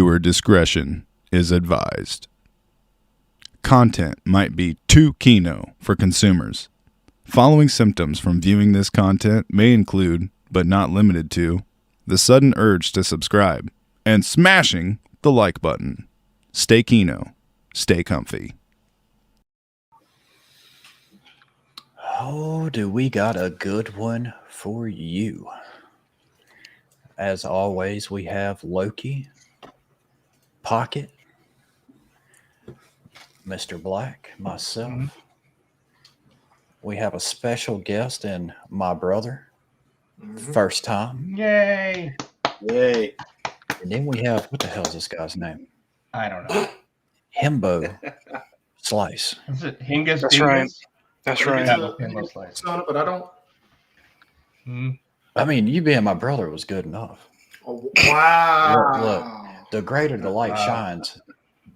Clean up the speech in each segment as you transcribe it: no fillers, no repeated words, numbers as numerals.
Viewer discretion is advised. Content might be too kino for consumers. Following symptoms from viewing this content may include, but not limited to, the sudden urge to subscribe and smashing the like button. Stay kino. Stay comfy. Oh, do we got a good one for you? As always, we have Loki, Pocket, Mr. Black, myself. Mm-hmm. We have a special guest in my brother. Mm-hmm. First time. Yay. Yay. And then we have, what the hell is this guy's name? I don't know. Himbo Slice. Is it Hingus? That's Dingus? right. That's right. Himbo Slice. But I don't. I mean, you being my brother was good enough. Oh, wow. Look, the greater the light shines,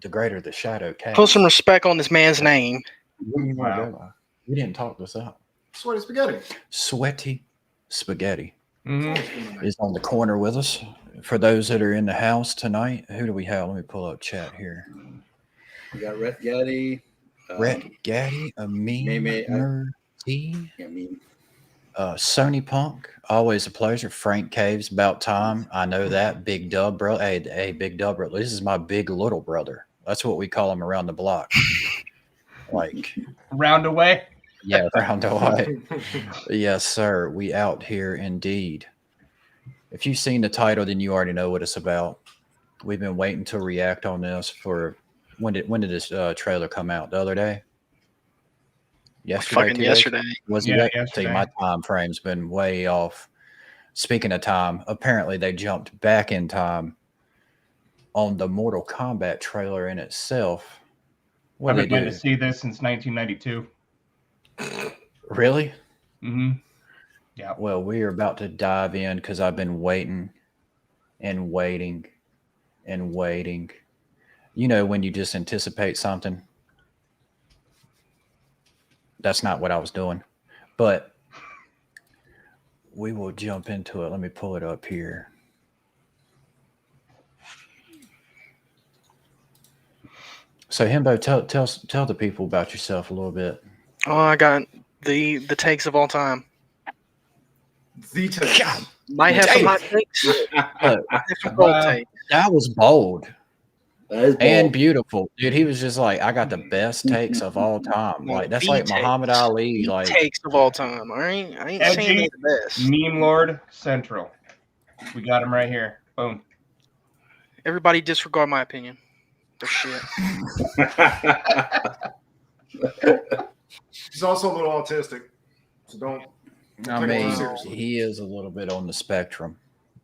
the greater the shadow casts. Put some respect on this man's name. Wow. We didn't talk this out. Sweaty Spaghetti. Sweaty Spaghetti is on the corner with us. For those that are in the house tonight, who do we have? Let me pull up chat here. We got Rhett Gaddy. Rhett Gaddy, Sony Punk, always a pleasure. Frank Caves, about time. I know that. Big Dub, bro. Hey, Big Dub, bro. This is my big little brother. That's what we call him around the block. Like round away. Yeah, round away. Yes, sir. We out here indeed. If you've seen the title, then you already know what it's about. We've been waiting to react on this for when did this trailer come out? The other day? Yesterday. Was it yesterday? See, my time frame's been way off. Speaking of time, apparently they jumped back in time on the Mortal Kombat trailer in itself. I've been waiting to see this since 1992. Really? Mm-hmm. Yeah. Well, we are about to dive in because I've been waiting and waiting and waiting. You know, when you just anticipate something. That's not what I was doing. But we will jump into it. Let me pull it up here. So, Himbo, tell the people about yourself a little bit. Oh, I got the takes of all time. The takes. God, might have some hot takes. That was bold. That is bold. And beautiful. Dude, he was just like, I got the best takes of all time. Like, that's like Muhammad Ali. Like takes of all time. All right. I ain't saying they're the best. Meme Lord Central. We got him right here. Boom. Everybody disregard my opinion. They're shit. He's also a little autistic. So don't I mean, he is a little bit on the spectrum.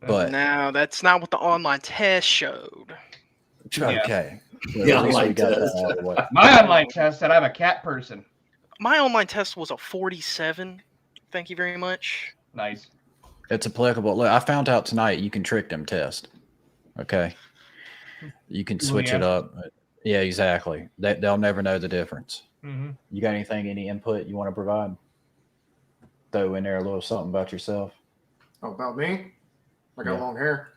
But no, that's not what the online test showed. Okay. Yeah. My online test said I'm a cat person. My online test was a 47. Thank you very much. Nice. It's applicable. Look, I found out tonight you can trick them test. Okay. You can switch it up. Yeah, exactly. They'll never know the difference. Mm-hmm. You got anything, any input you want to provide? Throw in there a little something about yourself. Oh, about me? I got long hair.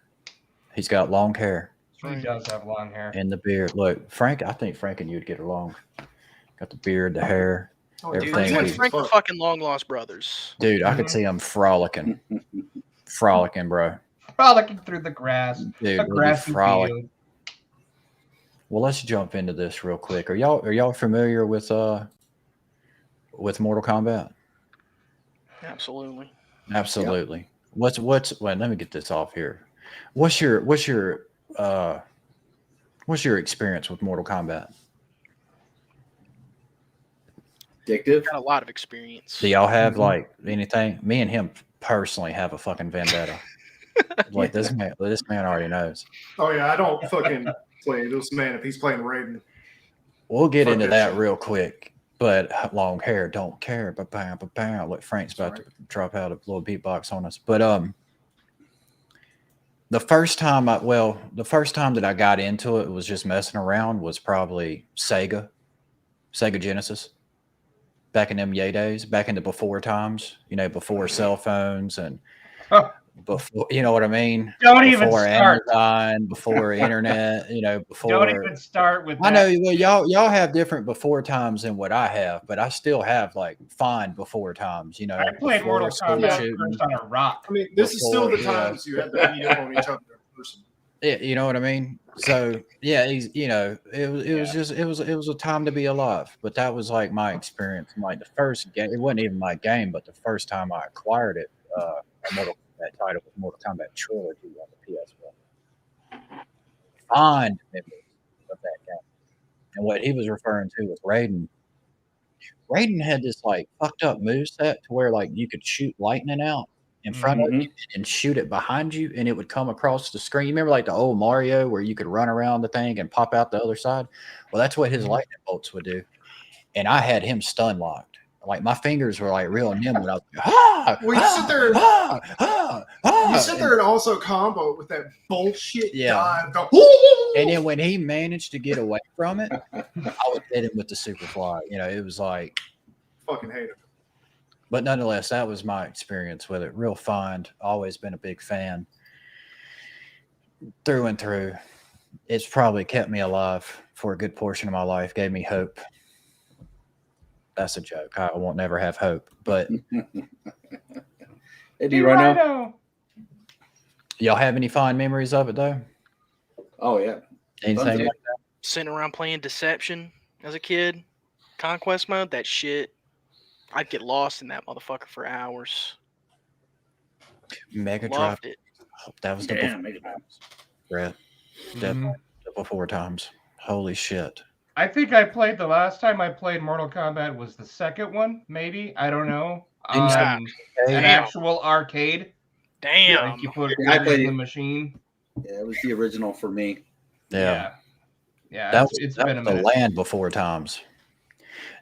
He's got long hair. He does have long hair. And the beard. Look, Frank, I think Frank and you'd get along. Got the beard, the hair, everything. Dude, Frank the fucking long lost brothers. Dude, I could see him frolicking. Frolicking, bro. Frolicking through the grass. Dude, the grassy field. Well, let's jump into this real quick. Are y'all familiar with Mortal Kombat? Absolutely. Absolutely. Yeah. What's well, let me get this off here. What's your experience with Mortal Kombat? Addictive? Got a lot of experience. Do y'all have like anything? Me and him personally have a fucking vendetta. Like this man already knows. Oh yeah, I don't fucking play this man if he's playing Raiden. We'll get into that real quick. But long hair, don't care. Ba-bam. Look, Frank's about to drop out a little beatbox on us. But the first time that I got into it was just messing around was probably Sega Genesis. Back in them days, back in the before times, before cell phones and before, you know what I mean? Don't even Before start. Amazon, before internet, before. Don't even start with that. I know, well, y'all have different before times than what I have, but I still have like fine before times. I played before Mortal school Kombat shooting. first on a rock. I mean, this is still the Before, yeah. times you had to beat up on each other in person. Yeah, you know what I mean. So yeah, it was a time to be alive. But that was like my experience. Like the first game, it wasn't even my game, but the first time I acquired it, a Mortal Kombat title was Mortal Kombat Trilogy on the PS1. Fond memories of that game. And what he was referring to was Raiden. Raiden had this like fucked up moveset to where like you could shoot lightning out in front of you and shoot it behind you and it would come across the screen. You remember like the old Mario where you could run around the thing and pop out the other side? Well, that's what his lightning bolts would do. And I had him stun locked. Like my fingers were like real nimble. I was like, Well, you sit there and you sit there and also combo with that bullshit dive. And then when he managed to get away from it, I would hit him with the super fly. It was like fucking hate it. But nonetheless, that was my experience with it. Real fond. Always been a big fan. Through and through. It's probably kept me alive for a good portion of my life. Gave me hope. That's a joke. I won't never have hope. But Eddie Rhino. Y'all have any fond memories of it though? Oh yeah. Anything like that? Sitting around playing Deception as a kid, Conquest mode, that shit. I'd get lost in that motherfucker for hours. Mega Drive. Loved it. That was the before times. Brett. Definitely the before times. Holy shit. I think I played the last time I played Mortal Kombat was the second one, maybe. I don't know. An actual arcade. Damn. Like you put I played in the it. machine. Yeah, it was the original for me. Yeah. It's been a the minute. land before times.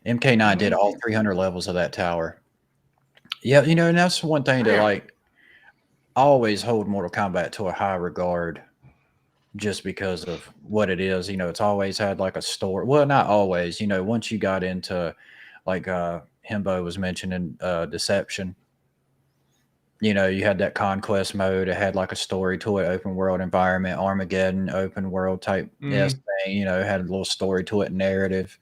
MK9 did all 300 levels of that tower. Yeah, and that's one thing to like always hold Mortal Kombat to a high regard just because of what it is. It's always had like a story. Well, not always. Once you got into like Himbo was mentioning Deception, you had that conquest mode. It had like a story to it, open world environment, Armageddon, open world type thing. Had a little story to it, narrative.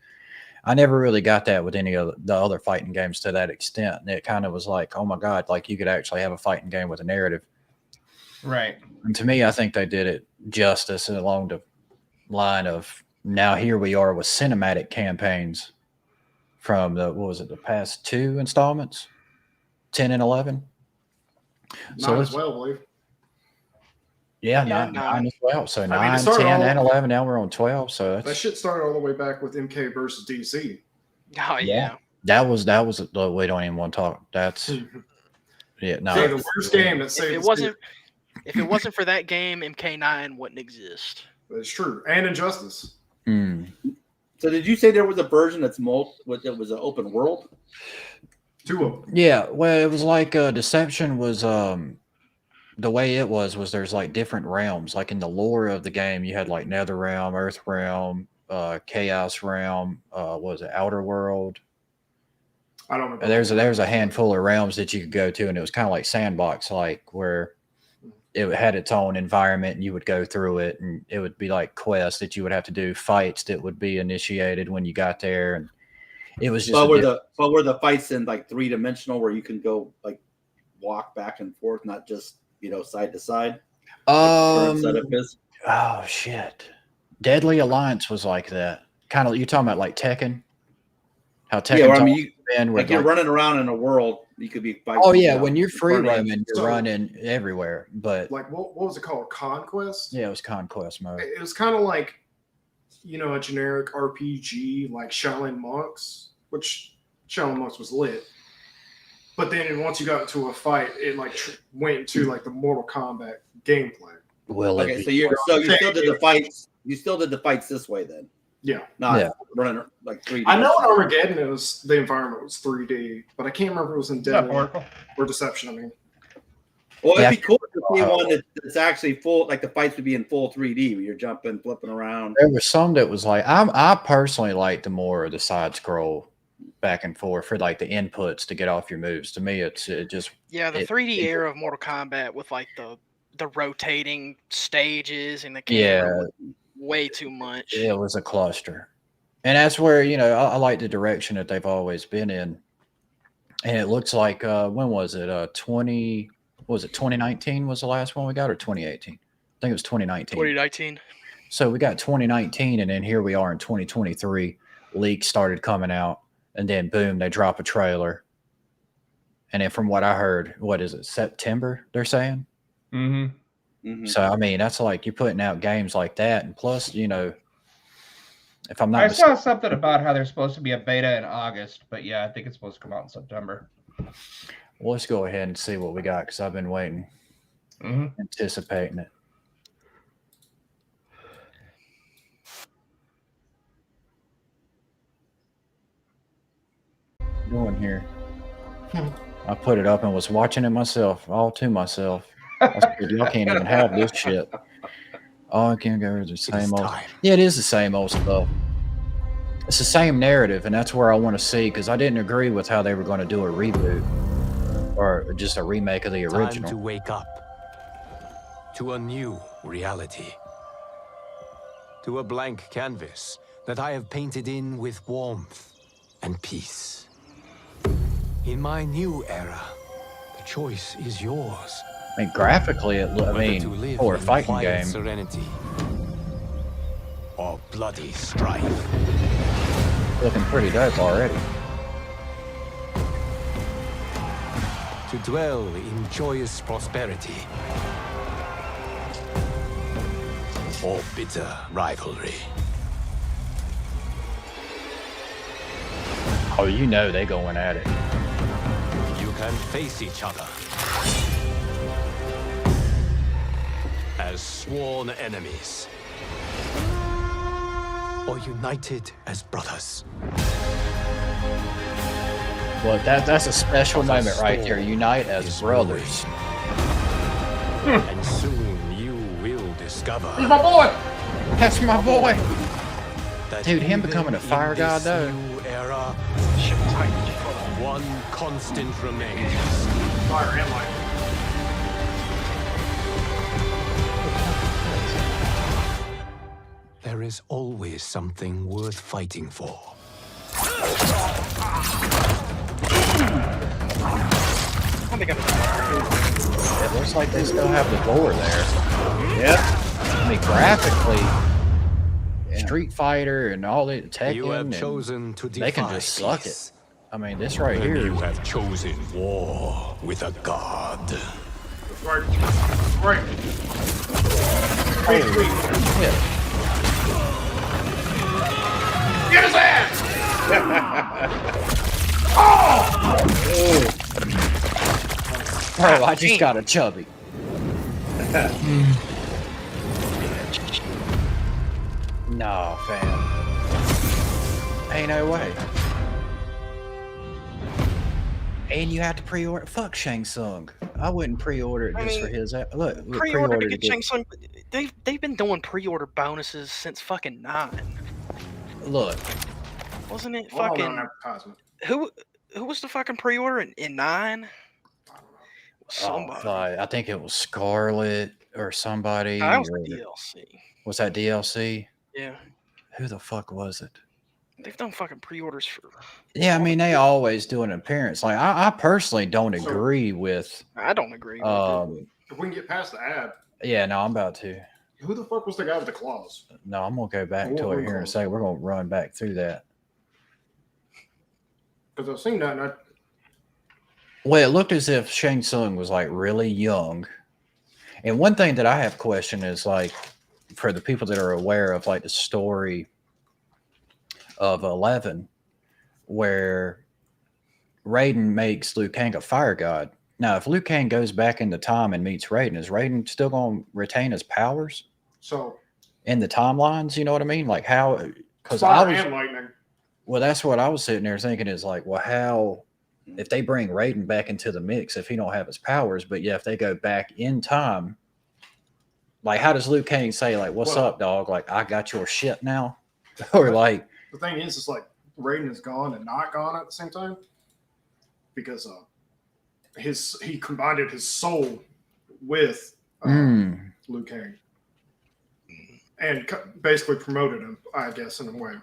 I never really got that with any of the other fighting games to that extent. And it kind of was like, oh my God, like you could actually have a fighting game with a narrative. Right. And to me, I think they did it justice along the line of now here we are with cinematic campaigns from the past two installments, 10 and 11. Nine as well, I believe. Yeah, Yeah, 9 as well. So I mean, 9, it started 10, all- and 11. Now we're on 12. So That that's, shit started all the way back with MK versus DC. Oh yeah. that was we don't even want to talk. That's yeah, no. Say the worst game that saved If it wasn't for that game, MK9 wouldn't exist. That's true. And Injustice. So did you say there was a version that's it was an open world? Two of them. Yeah, well, it was like Deception was the way it was there's like different realms. Like in the lore of the game, you had like Nether Realm, Earth Realm, Chaos Realm, what was it, Outer World? I don't remember. There's a handful of realms that you could go to, and it was kind of like sandbox, like where it had its own environment, and you would go through it, and it would be like quests that you would have to do, fights that would be initiated when you got there, and it was just. But were the fights in like 3-dimensional where you can go like walk back and forth, not just side to side? Setup is. Oh shit! Deadly Alliance was like that. Kind of, you talking about like Tekken? How Tekken? Yeah, well, I mean, like you're running around in a world. You could be fighting. Oh yeah, when you're free roaming, you're running everywhere. But like, what was it called? Conquest? Yeah, it was Conquest mode. It was kind of like, a generic RPG like Shaolin Monks, which Shaolin Monks was lit. But then once you got into a fight, it like went into like the Mortal Kombat gameplay. Well, okay, so you still did the fights. You still did the fights this way then. Yeah. Not running like 3D. I know in Armageddon it was the environment was 3D, but I can't remember if it was in Deadly or Deception. I mean, well, it'd be cool to see one that's actually full. Like the fights would be in full 3D, where you're jumping, flipping around. There was some that was like I personally liked the more of the side scroll back and forth for like the inputs to get off your moves. To me, it just the 3D era of Mortal Kombat with like the rotating stages and the camera was way too much. It was a cluster, and that's where I like the direction that they've always been in. And it looks like when was it? 2019 was the last one we got, or 2018? I think it was 2019. 2019. So we got 2019, and then here we are in 2023. Leaks started coming out, and then boom, they drop a trailer. And then from what I heard, what is it? September? They're saying. Mm-hmm. So I mean, that's like you're putting out games like that, and plus, if I'm not, I saw something about how there's supposed to be a beta in August, but yeah, I think it's supposed to come out in September. Well, let's go ahead and see what we got because I've been waiting, anticipating it. Doing here. I put it up and was watching it myself, all to myself. I said, y'all can't even have this shit. Oh, I can't go the same old. Yeah, it is the same old stuff. It's the same narrative, and that's where I want to see because I didn't agree with how they were going to do a reboot or just a remake of the original. Time to wake up to a new reality, to a blank canvas that I have painted in with warmth and peace. In my new era, the choice is yours. I mean, graphically, for a fighting game, serenity or bloody strife. Looking pretty dope already. To dwell in joyous prosperity or bitter rivalry. Oh, they going at it. You can face each other as sworn enemies, or united as brothers. Well, that's a special moment right there. Unite as brothers. And soon you will discover. He's my boy! That's my boy. That Dude, him even becoming a fire in god, this though. New era, one constant remains. Fire and light. There is always something worth fighting for. It looks like they still have the door there. Yep. I mean, graphically, Street Fighter and all the Tekken, You have chosen to defy they can just suck peace. it. I mean, this right And here. you have chosen war with a god. Right. Right. Holy shit. Get his ass! Bro, I just got a chubby. No, fam. Ain't no way. And you have to pre-order. Fuck Shang Tsung. I wouldn't pre-order it just for his. Look, Pre-order to get Shang Tsung. They've been doing pre-order bonuses since fucking 9. Look, Wasn't it Well, fucking? on advertisement. Who was the fucking pre-order in 9? Somebody. I think it was Scarlet or somebody. That was or- the DLC. Was that DLC? Yeah, Who the fuck was it? they've done fucking pre-orders for. Yeah, I mean, they always do an appearance. Like, I personally don't agree with. I don't agree with it. If we can get past the ad, Yeah, no, I'm about to. who the fuck was the guy with the claws? No, I'm gonna go back to it here in a second. We're gonna run back through that. Because I've seen that. And Well, it looked as if Shang Tsung was like really young. And one thing that I have questioned is like, for the people that are aware of like the story of 11, where Raiden makes Liu Kang a fire god. Now, if Liu Kang goes back into time and meets Raiden, is Raiden still going to retain his powers so in the timelines? You know what I mean? Like how? Because fire and lightning. well, that's what I was sitting there thinking is like, well, how? If they bring Raiden back into the mix, if he don't have his powers, but yeah, if they go back in time, like how does Liu Kang say like, "What's Well, up, dog? Like I got your shit now," or like, The thing is, it's like Raiden is gone and not gone at the same time, because he combined his soul with Liu Kang, and basically promoted him, I guess, in a way.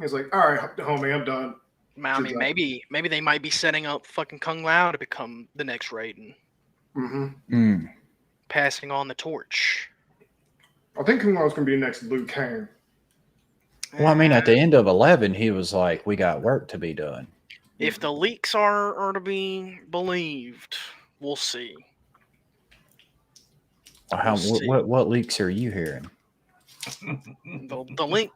He's like, all right, homie, I'm done. I mean, maybe they might be setting up fucking Kung Lao to become the next Raiden. Passing on the torch. I think Kung Lao's going to be next Liu Kang. Well, I mean, at the end of 11, he was like, we got work to be done. If the leaks are to be believed, we'll see. What leaks are you hearing? The links.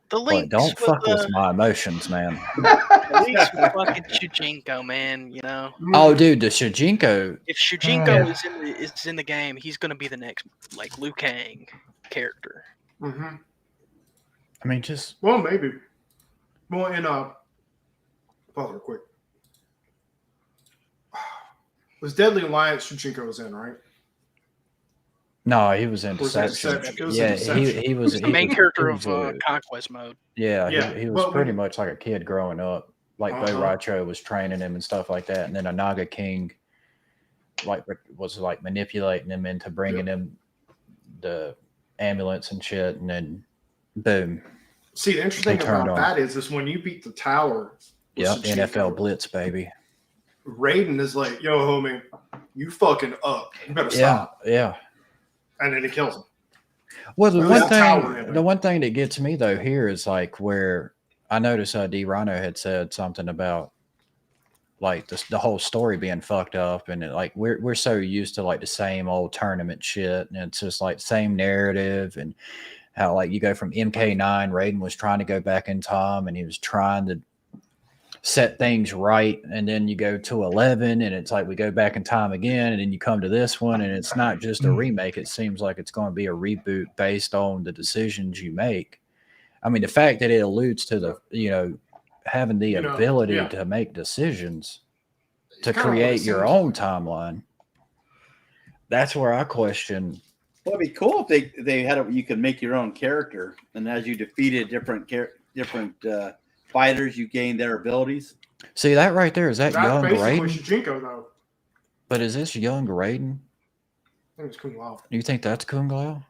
Don't fuck with my emotions, man. The links with fucking Shujinko, man. You know. Oh, dude, the Shujinko. If Shujinko is in the game, he's gonna be the next like Liu Kang character. I mean, just maybe. Well, in pause real quick. Was Deadly Alliance Shujinko was in, right? No, he was in Deception. He was the main character of Conquest Mode. Yeah, he was pretty much like a kid growing up. Like Bo Racho was training him and stuff like that, and then a Naga King was manipulating him into bringing him the ambulance and shit, and then boom. See, the interesting thing about that is when you beat the tower. Yep, NFL Blitz, baby. Raiden is like, yo, homie, you fucking up. You better stop. Yeah. And then he kills him. Well, the one thing that gets me though here is like where I noticed D. Rhino had said something about like the whole story being fucked up, and we're so used to like the same old tournament shit, and it's just like same narrative, and how like you go from MK9, Raiden was trying to go back in time, and he was trying to set things right, and then you go to 11 and it's like we go back in time again, and then you come to this one and it's not just a remake. It seems like it's going to be a reboot based on the decisions you make. I mean, the fact that it alludes to the having the ability to make decisions to create your own timeline, that's where I question. Well, it'd be cool if they had you could make your own character, and as you defeated different fighters, you gain their abilities. See that right there? Is that young Raiden? Shujinko, though. But is this young Raiden? I think it's Kung Lao. You think that's Kung Lao?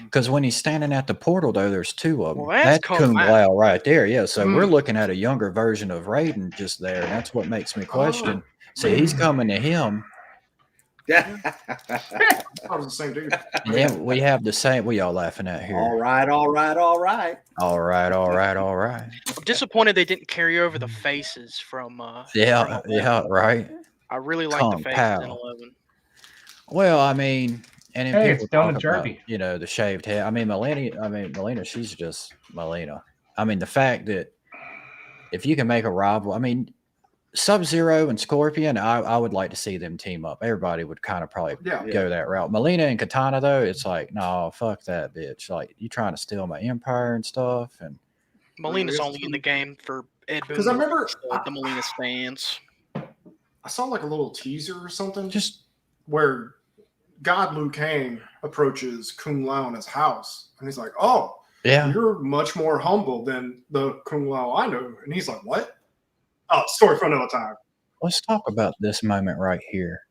Because when he's standing at the portal, though, there's two of them. Well, that's Kung Lao right there. Yeah, so we're looking at a younger version of Raiden just there, and that's what makes me question. See, he's coming to him. Yeah, I was the same dude. Yeah, we have the same. What y'all laughing at here? All right. I'm disappointed they didn't carry over the faces from. Right. I really like the faces in 11. Well, I mean, and then it's Donna Jerby. The shaved head. I mean, Melina, she's just Melina. I mean, the fact that if you can make a rival, I mean, Sub-Zero and Scorpion, I would like to see them team up. Everybody would kind of probably go that route. Melina and Katana, though, it's like, no, fuck that bitch. Like, you trying to steal my empire and stuff. And Melina's only in the game for Ed Boon. Because I remember the Melina stands. I saw like a little teaser or something, just where God Liu Kang approaches Kung Lao in his house, and he's like, "Oh, you're much more humble than the Kung Lao I know." And he's like, "What?" Oh, story for another time. Let's talk about this moment right here.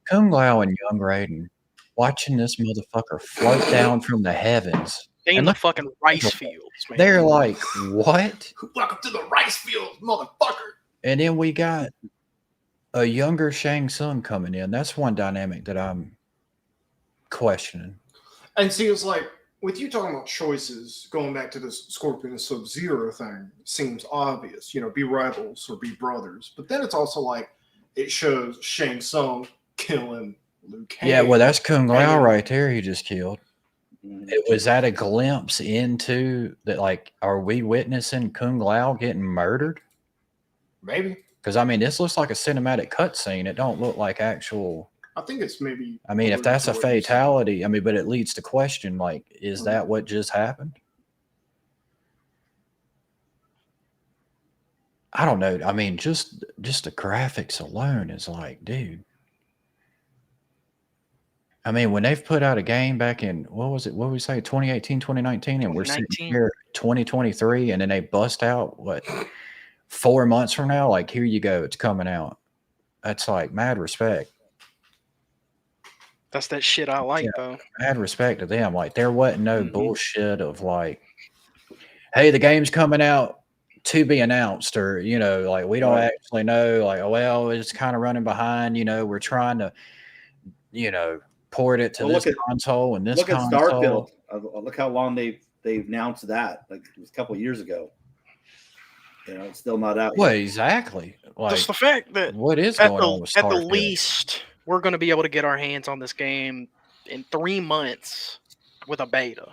Kung Lao and young Raiden watching this motherfucker float down from the heavens. They in the fucking rice fields, man. They're like, what? Welcome to the rice fields, motherfucker. And then we got a younger Shang Tsung coming in. That's one dynamic that I'm questioning. And see, it's like, with you talking about choices, going back to this Scorpion and Sub-Zero thing, seems obvious, be rivals or be brothers. But then it's also like, it shows Shang Tsung killing Liu Kang. Yeah, well, that's Kung Lao right there he just killed. Was that a glimpse into that? Like, are we witnessing Kung Lao getting murdered? Maybe. Because, I mean, this looks like a cinematic cutscene. It don't look like actual... I think it's maybe... I mean, if that's a fatality, I mean, but it leads to question, like, is that what just happened? I don't know. I mean, just the graphics alone is like, dude. I mean, when they've put out a game back in, what was it? What did we say? 2018, 2019, and we're sitting 2019. here 2023, and then they bust out what 4 months from now? Like, here you go, it's coming out. That's like mad respect. That's that shit I like, though. Mad respect to them. Like, there wasn't no bullshit of like, hey, the game's coming out to be announced, or like we don't actually know. Like, oh well, it's kind of running behind. We're trying to, port it to this console and this look console. At Starfield. Look how long they've announced that. Like it was a couple of years ago. It's still not out. Well, yet. Exactly. Like, just the fact that what is going on with Starfield? At the least, we're going to be able to get our hands on this game in 3 months with a beta.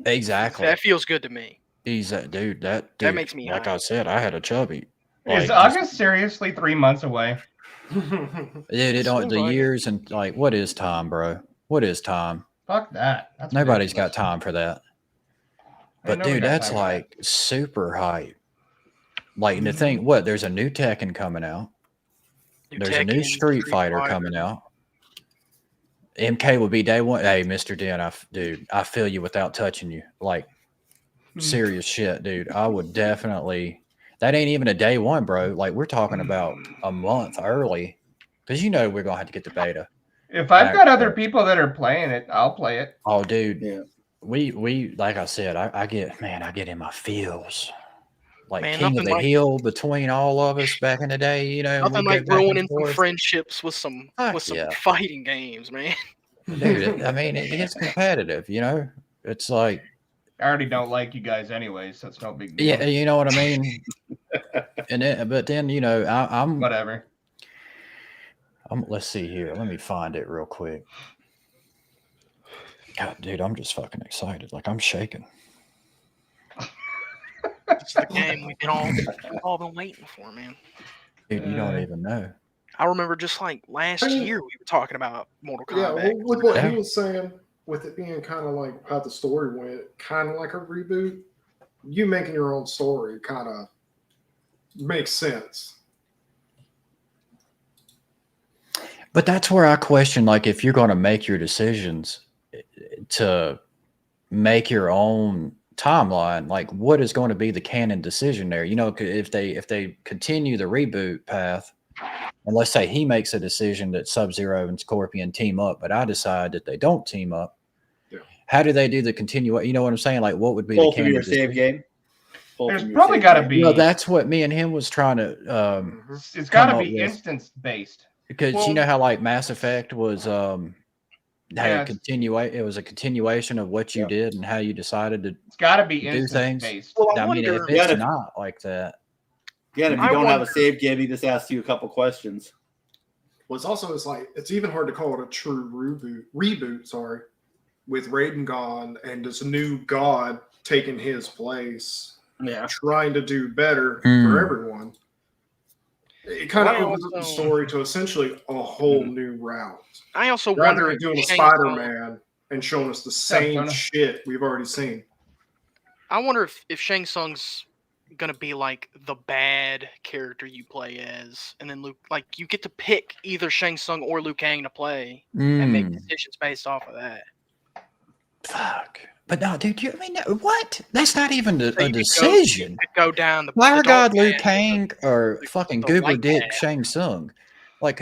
Exactly. That feels good to me. Dude, that makes me like high. I said, I had a chubby. Is August seriously 3 months away? Dude, the years and like, what is time, bro? What is time? Fuck that. Nobody's got time for that. But dude, that's like super hype. Like, and the thing, there's a new Tekken coming out. There's a new Street Fighter coming out. MK will be day one. Hey, Mr. Den, I feel you without touching you. Like, serious shit, dude. I would definitely. That ain't even a day one, bro. Like, we're talking about a month early, because we're gonna have to get the beta. If I've got other people that are playing it, I'll play it. Oh, dude, yeah. We like I said, I get in my feels. Like King of the Hill between all of us back in the day, Nothing like ruining some friendships with some fighting games, man. Dude, I mean, it gets competitive, It's like, I already don't like you guys anyway, so it's no big deal. Yeah, you know what I mean. But then I'm whatever. Let's see here. Let me find it real quick. God, dude, I'm just fucking excited. Like, I'm shaking. It's the game we've all been waiting for, man. Dude, you don't even know. I remember just like last year we were talking about Mortal Kombat. Yeah, with what he was saying, with it being kind of like how the story went, kind of like a reboot, you making your own story kind of makes sense. But that's where I question, like, if you're going to make your decisions to make your own timeline, like, what is going to be the canon decision there? If they continue the reboot path, and let's say he makes a decision that Sub-Zero and Scorpion team up, but I decide that they don't team up. Yeah. How do they do the continuation? You know what I'm saying? Like, what would be the canon your save game? There's probably got to be. No, that's what me and him was trying to. It's got to be instance based. Because you know how like Mass Effect was it was a continuation of what you did and how you decided to it's got to be do things. Based. Well, I mean, if it's not like that. Yeah, if you don't have a save game, he just asks you a couple questions. Well, it's even hard to call it a true reboot, with Raiden gone and this new god taking his place, trying to do better for everyone. It kind of opens up the story to essentially a whole new route. I also rather wonder than doing a Spider-Man and showing us the same shit we've already seen. I wonder if Shang Tsung's gonna be like the bad character you play as, and then Luke, like, you get to pick either Shang Tsung or Liu Kang to play and make decisions based off of that. Fuck. But no, dude, I mean, what? That's not even a decision. You could go down the Fire God Liu Kang or fucking Goober Dick Shang Tsung. Like,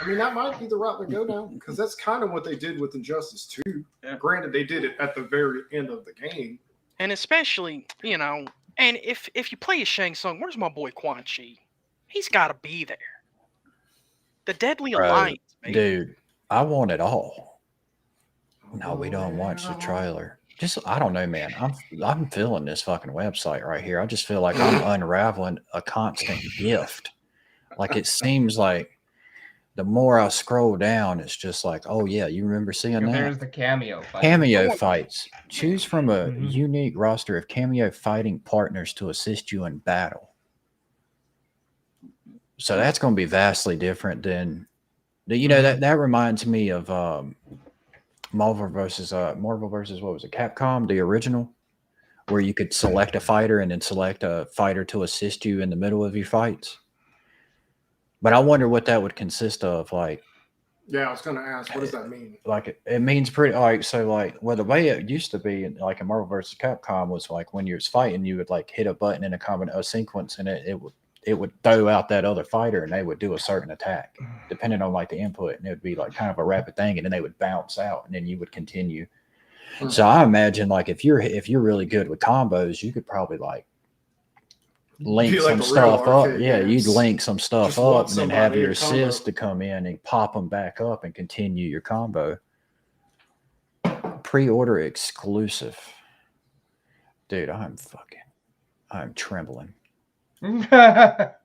I mean, that might be the route to go down, because that's kind of what they did with Injustice 2. Yeah. Granted, they did it at the very end of the game. And especially, and if you play as Shang Tsung, where's my boy Quan Chi? He's got to be there. The Deadly Alliance, baby. Dude, I want it all. No, we don't watch the trailer. I don't know, man. I'm feeling this fucking website right here. I just feel like I'm unraveling a constant gift. Like, it seems like the more I scroll down, it's just like, oh yeah, you remember seeing that? There's the cameo fight. Cameo fights. Choose from a unique roster of cameo fighting partners to assist you in battle. So that's going to be vastly different than, that reminds me of Marvel versus what was it, Capcom, the original, where you could select a fighter and then select a fighter to assist you in the middle of your fights. But I wonder what that would consist of. Like, Yeah, I was going to ask, what does that mean? Like it means pretty like so like well the way it used to be like in Marvel vs. Capcom was like when you was fighting you would like hit a button in a sequence and it would throw out that other fighter and they would do a certain attack depending on like the input and it would be like kind of a rapid thing and then they would bounce out and then you would continue. So I imagine like if you're really good with combos you could probably like link like some stuff up. Yeah, games. you'd link some stuff Just up want and then have your somebody assist to come in and pop them back up and continue your combo. Pre-order exclusive. Dude, I'm trembling. Are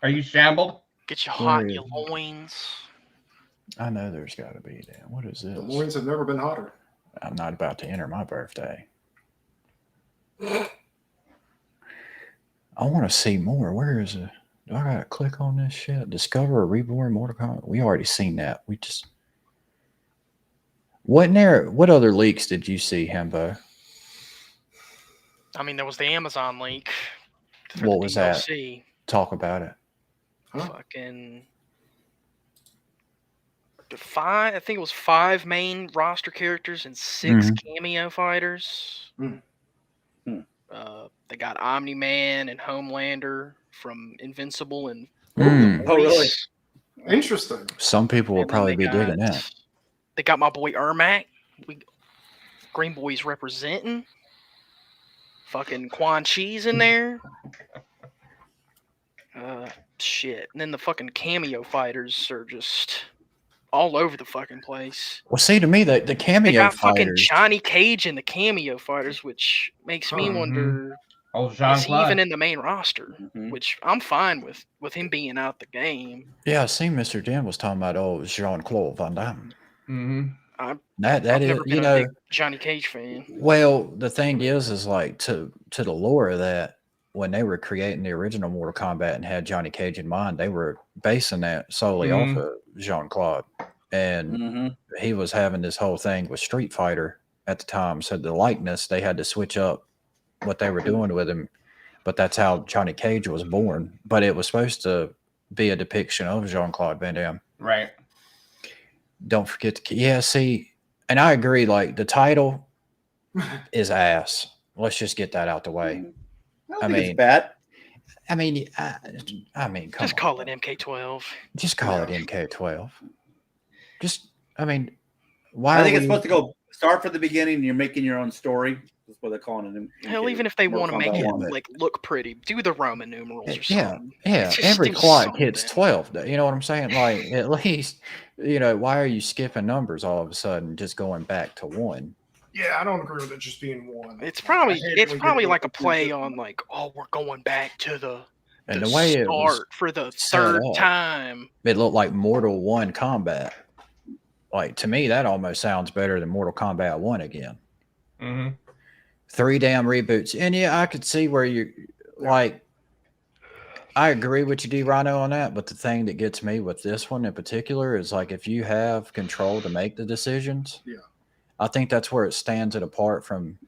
you shambled? Get you hot in your loins. I know there's got to be that. What is this? The loins have never been hotter. I'm not about to enter my birthday. I want to see more. Where is it? Do I gotta click on this shit? Discover a reborn Mortal Kombat. We already seen that. We just wasn't there. What other leaks did you see, Hembo? I mean, there was the Amazon leak. What was that? Talk about it. Huh? Fucking I think it was 5 main roster characters and 6 cameo fighters. They got Omni-Man and Homelander from Invincible and Oh, really? Interesting. Some people will probably be digging that. They got my boy Ermac. Green Boy's representing. Fucking Quan Chi's in there. Shit. And then the fucking cameo fighters are just all over the fucking place. Well, see, to me, the cameo they got fighters. Fucking Johnny Cage in the cameo fighters, which makes me wonder. Oh, is he even in the main roster? Which I'm fine with him being out the game. Yeah, I seen Mr. Dan was talking about Jean-Claude Van Damme. I've That is, never been a big Johnny Cage fan. Well, the thing is like to the lore of that, when they were creating the original Mortal Kombat and had Johnny Cage in mind, they were basing that solely off of Jean-Claude. And he was having this whole thing with Street Fighter at the time. So the likeness, they had to switch up what they were doing with him. But that's how Johnny Cage was born. But it was supposed to be a depiction of Jean-Claude Van Damme. Right. Don't forget to, see, and I agree, like, the title is ass. Let's just get that out the way. I mean, it's bad. I mean, come just call it MK12. Just call it MK12. Just, I mean, why? I think it's supposed to go start from the beginning. And you're making your own story. That's what they're calling it. Hell, even if they want to make it like look pretty, do the Roman numerals or something. Yeah. Every clock hits 12. You know what I'm saying? Like, at least, why are you skipping numbers all of a sudden, just going back to 1? Yeah, I don't agree with it just being 1. It's probably like a play on like, oh, we're going back to the way start it was for the third time. It looked like Mortal 1 Combat. Like, to me, that almost sounds better than Mortal Kombat 1 again. 3 damn reboots. And yeah, I could see where you like, I agree with you, D Rhino, on that. But the thing that gets me with this one in particular is like, if you have control to make the decisions, I think that's where it stands it apart from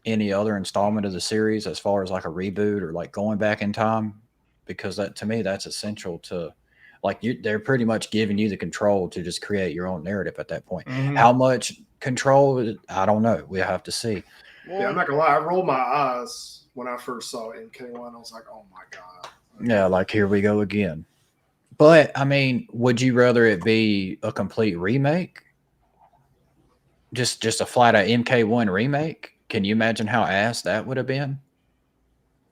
any other installment of the series as far as like a reboot or like going back in time, because that, to me, that's essential to like, they're pretty much giving you the control to just create your own narrative at that point. How much control? I don't know. We have to see. Yeah, I'm not gonna lie. I rolled my eyes when I first saw MK1. I was like, "Oh my god!" Yeah, like here we go again. But I mean, would you rather it be a complete remake? Just a flat out MK1 remake? Can you imagine how ass that would have been?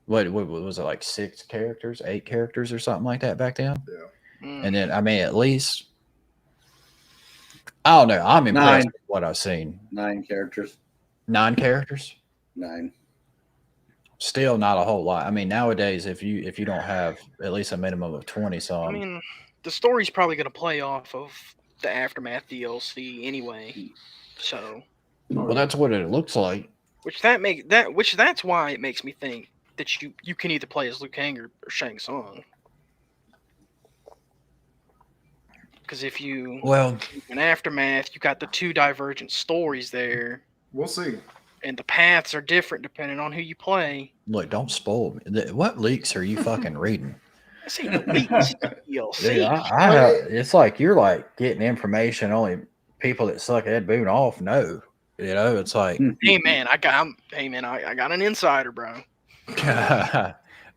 What was it, like 6 characters, 8 characters, or something like that back then? Yeah. And then I mean, at least I don't know. I'm impressed with what I've seen. 9 characters. 9 characters? 9. Still not a whole lot. I mean, nowadays, if you don't have at least a minimum of 20 some. I mean, the story's probably going to play off of the Aftermath DLC anyway. So. Well, that's what it looks like. That's why it makes me think that you can either play as Liu Kang or Shang Tsung. Because if you in Aftermath, you got the 2 divergent stories there. We'll see. And the paths are different depending on who you play. Look, don't spoil me. What leaks are you fucking reading? This ain't the least DLC. It's like you're like getting information only people that suck Ed Boon off know. You know, it's like, hey man, I got an insider, bro.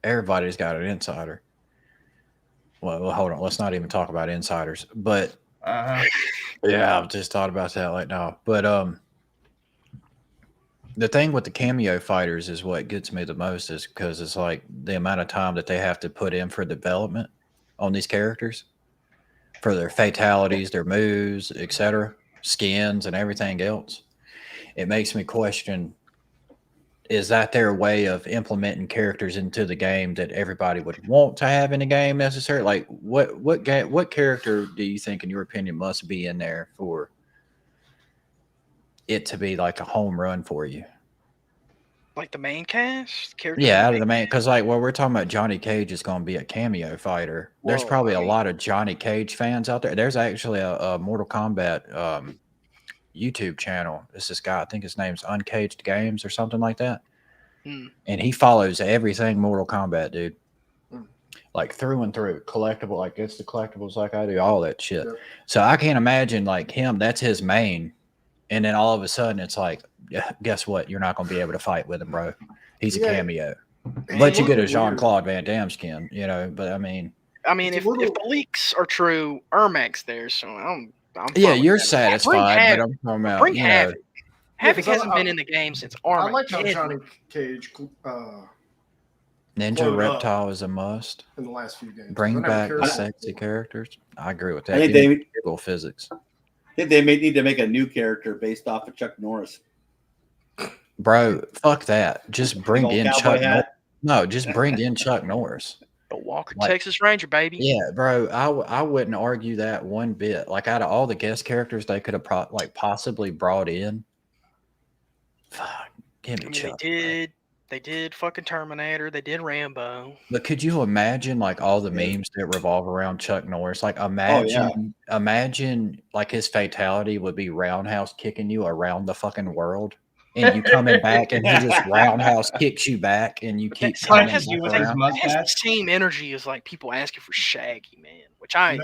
everybody's got an insider. Well, hold on. Let's not even talk about insiders. But yeah, I've just thought about that right now. But the thing with the cameo fighters is what gets me the most is because it's like the amount of time that they have to put in for development on these characters, for their fatalities, their moves, etc., skins, and everything else. It makes me question: is that their way of implementing characters into the game that everybody would want to have in the game necessarily? Like what character do you think, in your opinion, must be in there for it to be like a home run for you? Like the main cast character? Yeah, out of the main, because like we're talking about Johnny Cage is going to be a cameo fighter. There's probably a lot of Johnny Cage fans out there. There's actually a Mortal Kombat YouTube channel. It's this guy, I think his name's Uncaged Games or something like that. And he follows everything Mortal Kombat, dude. Like through and through. Collectible, like it's the collectibles like I do, all that shit. Yep. So I can't imagine like him, that's his main. And then all of a sudden it's like, guess what? You're not going to be able to fight with him, bro. He's a cameo. But you get a Jean-Claude Van Damme skin, you know, but I mean, if the leaks are true, Ermac's there, so I'm you're satisfied, but I'm talking about bring Havoc. Havoc hasn't been in the game since Armageddon. I like how Johnny Cage Ninja Reptile is a must. In the last few games. Bring back the sexy characters. I agree with that. I think physics. I think they may need to make a new character based off of Chuck Norris. Bro, fuck that. Just bring in Chuck Norris. No, just bring in Chuck Norris. The Walker Texas Ranger, baby. Yeah, bro. I wouldn't argue that one bit. Like out of all the guest characters they could have possibly brought in, fuck, give me Chuck. They did fucking Terminator. They did Rambo. But could you imagine like all the memes that revolve around Chuck Norris? Like imagine like his fatality would be roundhouse kicking you around the fucking world. And you coming back and he just roundhouse kicks you back and you keep coming back around. It has the same energy as like people asking for Shaggy, man. Which I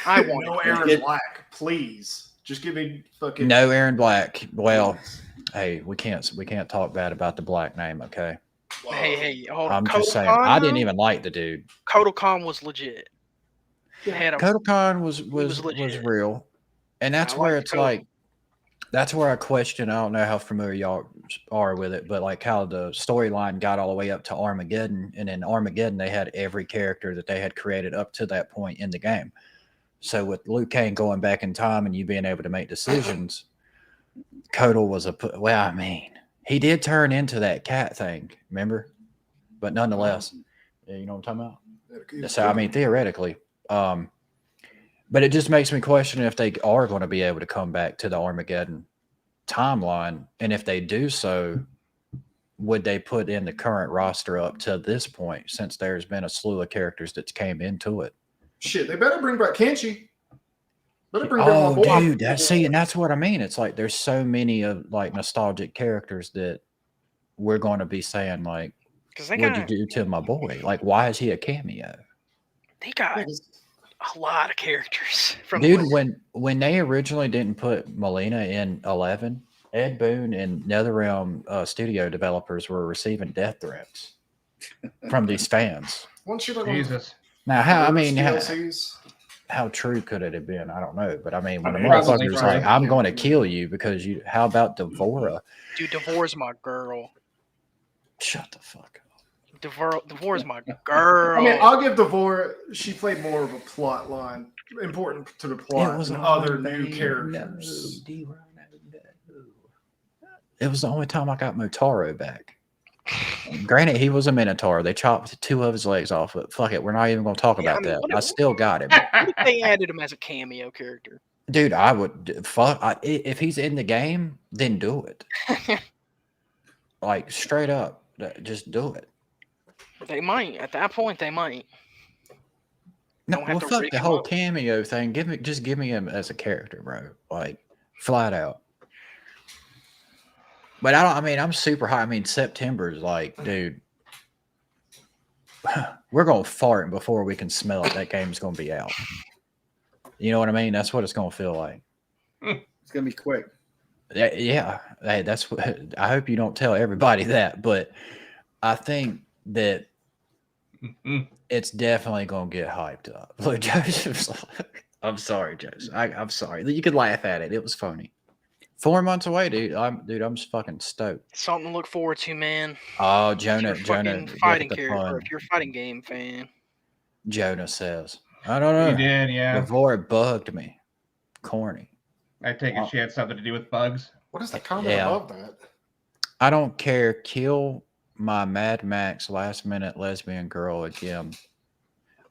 want. No Aaron Black, please. Just give me fucking no Aaron Black. Well, hey, we can't talk bad about the Black name, okay? Hey, hold on. I'm just saying, I didn't even like the dude. CaughtOnCam was legit. CaughtOnCam was real, and that's where it's like. That's where I question. I don't know how familiar y'all are with it, but like how the storyline got all the way up to Armageddon, and in Armageddon they had every character that they had created up to that point in the game. So with Liu Kang going back in time and you being able to make decisions, Kotal was I mean, he did turn into that cat thing, remember? But nonetheless, you know what I'm talking about? So I mean, theoretically, but it just makes me question if they are going to be able to come back to the Armageddon timeline. And if they do so, would they put in the current roster up to this point, since there's been a slew of characters that came into it? Shit, they better bring back Kenshi. Better bring back my boy. Dude, and that's what I mean. It's like there's so many of like nostalgic characters that we're going to be saying like, what'd you do to my boy? Like, why is he a cameo? They got a lot of characters from when they originally didn't put Melina in 11, Ed Boon and NetherRealm studio developers were receiving death threats from these fans. Jesus. Now how true could it have been? I don't know, but I mean, when the motherfucker's like, I'm going to kill you because you. How about Devora? Dude, Devora's my girl. Shut the fuck up. Devora's my girl. I mean, I'll give Devora. She played more of a plot line, important to the plot than other new characters. It was the only time I got Motaro back. Granted, he was a Minotaur. They chopped 2 of his legs off, but fuck it, we're not even going to talk about that. I still got him. What if they added him as a cameo character? Dude, I would if he's in the game, then do it. Like straight up, just do it. They might. At that point, they might. No, well, fuck the whole cameo thing. Just give me him as a character, bro. Like flat out. But I'm super high. I mean, September is like, dude. we're gonna fart before we can smell it. That game's gonna be out. You know what I mean? That's what it's gonna feel like. It's gonna be quick. Yeah. Hey, that's what I hope you don't tell everybody that, but I think that it's definitely gonna get hyped up. Look, Joseph's like, I'm sorry, Joseph. I'm sorry. You could laugh at it. It was funny. 4 months away, dude. I'm just fucking stoked. Something to look forward to, man. Oh, If Jonah, you're a fucking fighting character, or if you're a fighting game fan. Jonah says, I don't know. He did, yeah. Before it bugged me. Corny. I take it she had something to do with bugs. What is the comment above that? I don't care. Kill my Mad Max last minute lesbian girl again.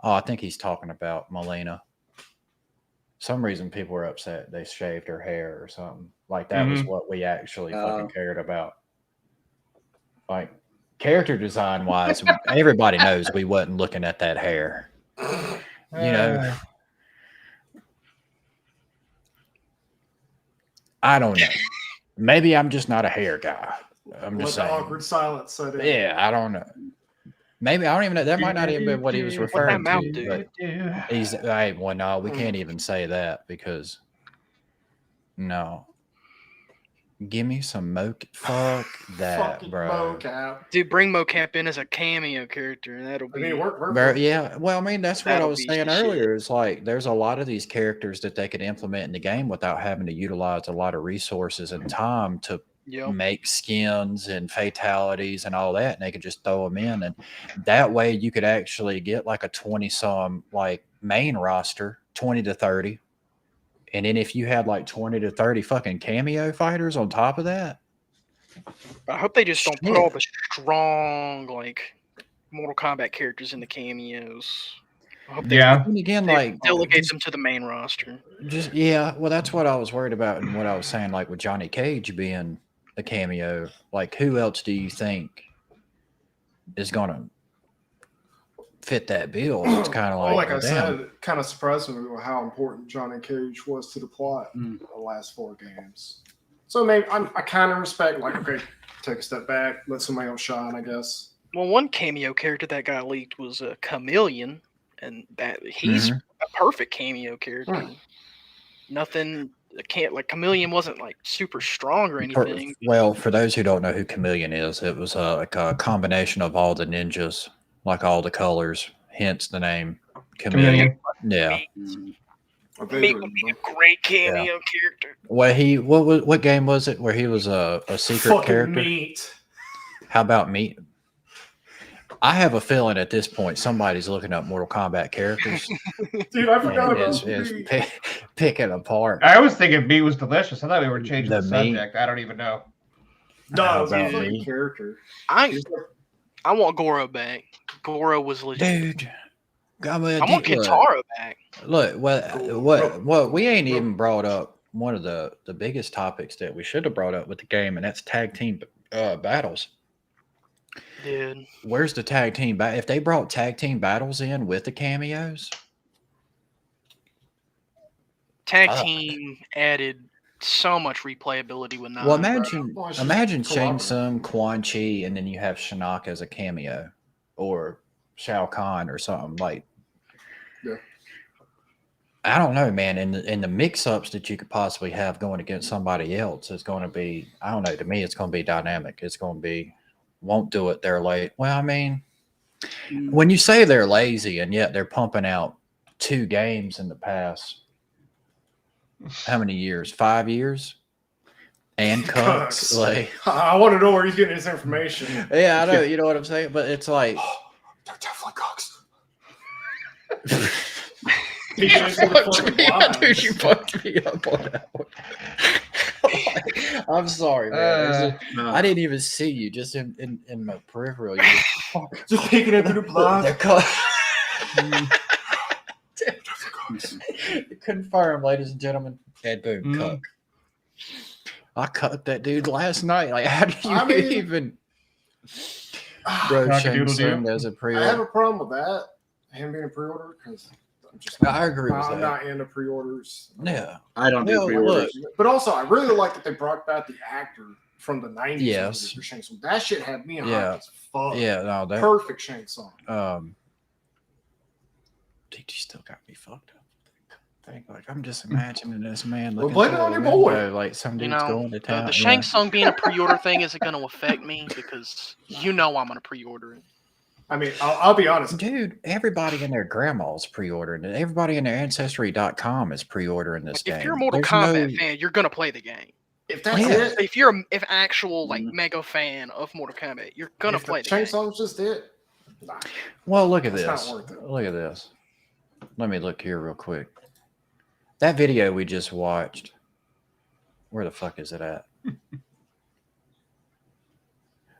Oh, I think he's talking about Melina. Some reason people were upset they shaved her hair or something. Like that was what we actually fucking cared about. Like character design wise, everybody knows we wasn't looking at that hair. You know. I don't know. Maybe I'm just not a hair guy. I'm just saying. Awkward silence set in. Yeah, I don't know. Maybe I don't even know. That might not even be what he was referring to. He's well, no, we can't even say that because no. Give me some mocap. Fuck that, bro. Mocap. Dude, bring mocap in as a cameo character. That'll be. Yeah. Well, I mean, that's what I was saying earlier. It's like there's a lot of these characters that they could implement in the game without having to utilize a lot of resources and time to make skins and fatalities and all that, and they could just throw them in, and that way you could actually get like a 20-some like main roster, 20 to 30. And then if you had like 20 to 30 fucking cameo fighters on top of that. I hope they just don't put all the strong, like, Mortal Kombat characters in the cameos. I hope they delegate them to the main roster. Well, that's what I was worried about and what I was saying, like with Johnny Cage being a cameo. Like, who else do you think is going to fit that bill? It's kind of like, I said, it kind of surprised me with how important Johnny Cage was to the plot in the last 4 games. So maybe I kind of respect, like, okay, take a step back, let somebody else shine, I guess. Well, one cameo character that got leaked was a Chameleon, and that he's a perfect cameo character. Nothing like Chameleon wasn't like super strong or anything. Well, for those who don't know who Chameleon is, it was like a combination of all the ninjas. Like all the colors, hence the name Chameleon. Yeah. Meat would be a great cameo character. Well, what game was it where he was a secret character? Meat. How about Meat? I have a feeling at this point somebody's looking up Mortal Kombat characters. Dude, I forgot about Meat. Picking apart. I was thinking Meat was delicious. I thought we were changing the subject. I don't even know. No, it was a fucking character. I want Goro back. Goro was legit. Dude, I want Kitara back. Look, what we ain't even brought up one of the biggest topics that we should have brought up with the game, and that's tag team battles. Dude, where's the tag team? If they brought tag team battles in with the cameos, tag team added so much replayability with 9. Well, imagine Shang Tsung, Quan Chi, and then you have Shinnok as a cameo, or Shao Kahn or something like. Yeah. I don't know, man. And the mix-ups that you could possibly have going against somebody else is going to be. I don't know. To me, it's going to be dynamic. It's going to be. Won't do it. They're late. Well, I mean, when you say they're lazy and yet they're pumping out 2 games in the past. How many years? 5 years? And cucks. Like, I want to know where he's getting his information. Yeah, I know. You know what I'm saying? But it's like. They're definitely cucks. Dude, you fucked me up on that one. I'm sorry, man. I didn't even see you. Just in my peripheral. Just peeking into the blind. Confirmed, ladies and gentlemen. And boom, cuck. I cucked that dude last night. Like, how do you even? Bro, Shane Sung as a pre-order. I have a problem with that. Him being a pre-order because I'm just. I agree with that. I'm not into pre-orders. Yeah, I don't do pre-orders. But also, I really like that they brought back the actor from the 90s. Yes, that shit had me hyped as fuck. Yeah, no, perfect Shang Tsung. Dude, you still got me fucked up. Like I'm just imagining this man. Well, Looking blame it through on a your window, boy. like some You dude's know, going to town. the Shang Tsung being a pre-order thing isn't going to affect me because I'm going to pre-order it. I mean, I'll be honest. Dude, everybody and their grandma's pre-ordering it. Everybody in their Ancestry.com is pre-ordering this game. If you're a Mortal There's Kombat fan, you're going to play the game. If that's Yeah. it, If you're an actual like mega fan of Mortal Kombat, you're going to play the Shang game. Tsung's just it. Nah. Well, look at That's this. not worth it. Look at this. Let me look here real quick. That video we just watched, where the fuck is it at?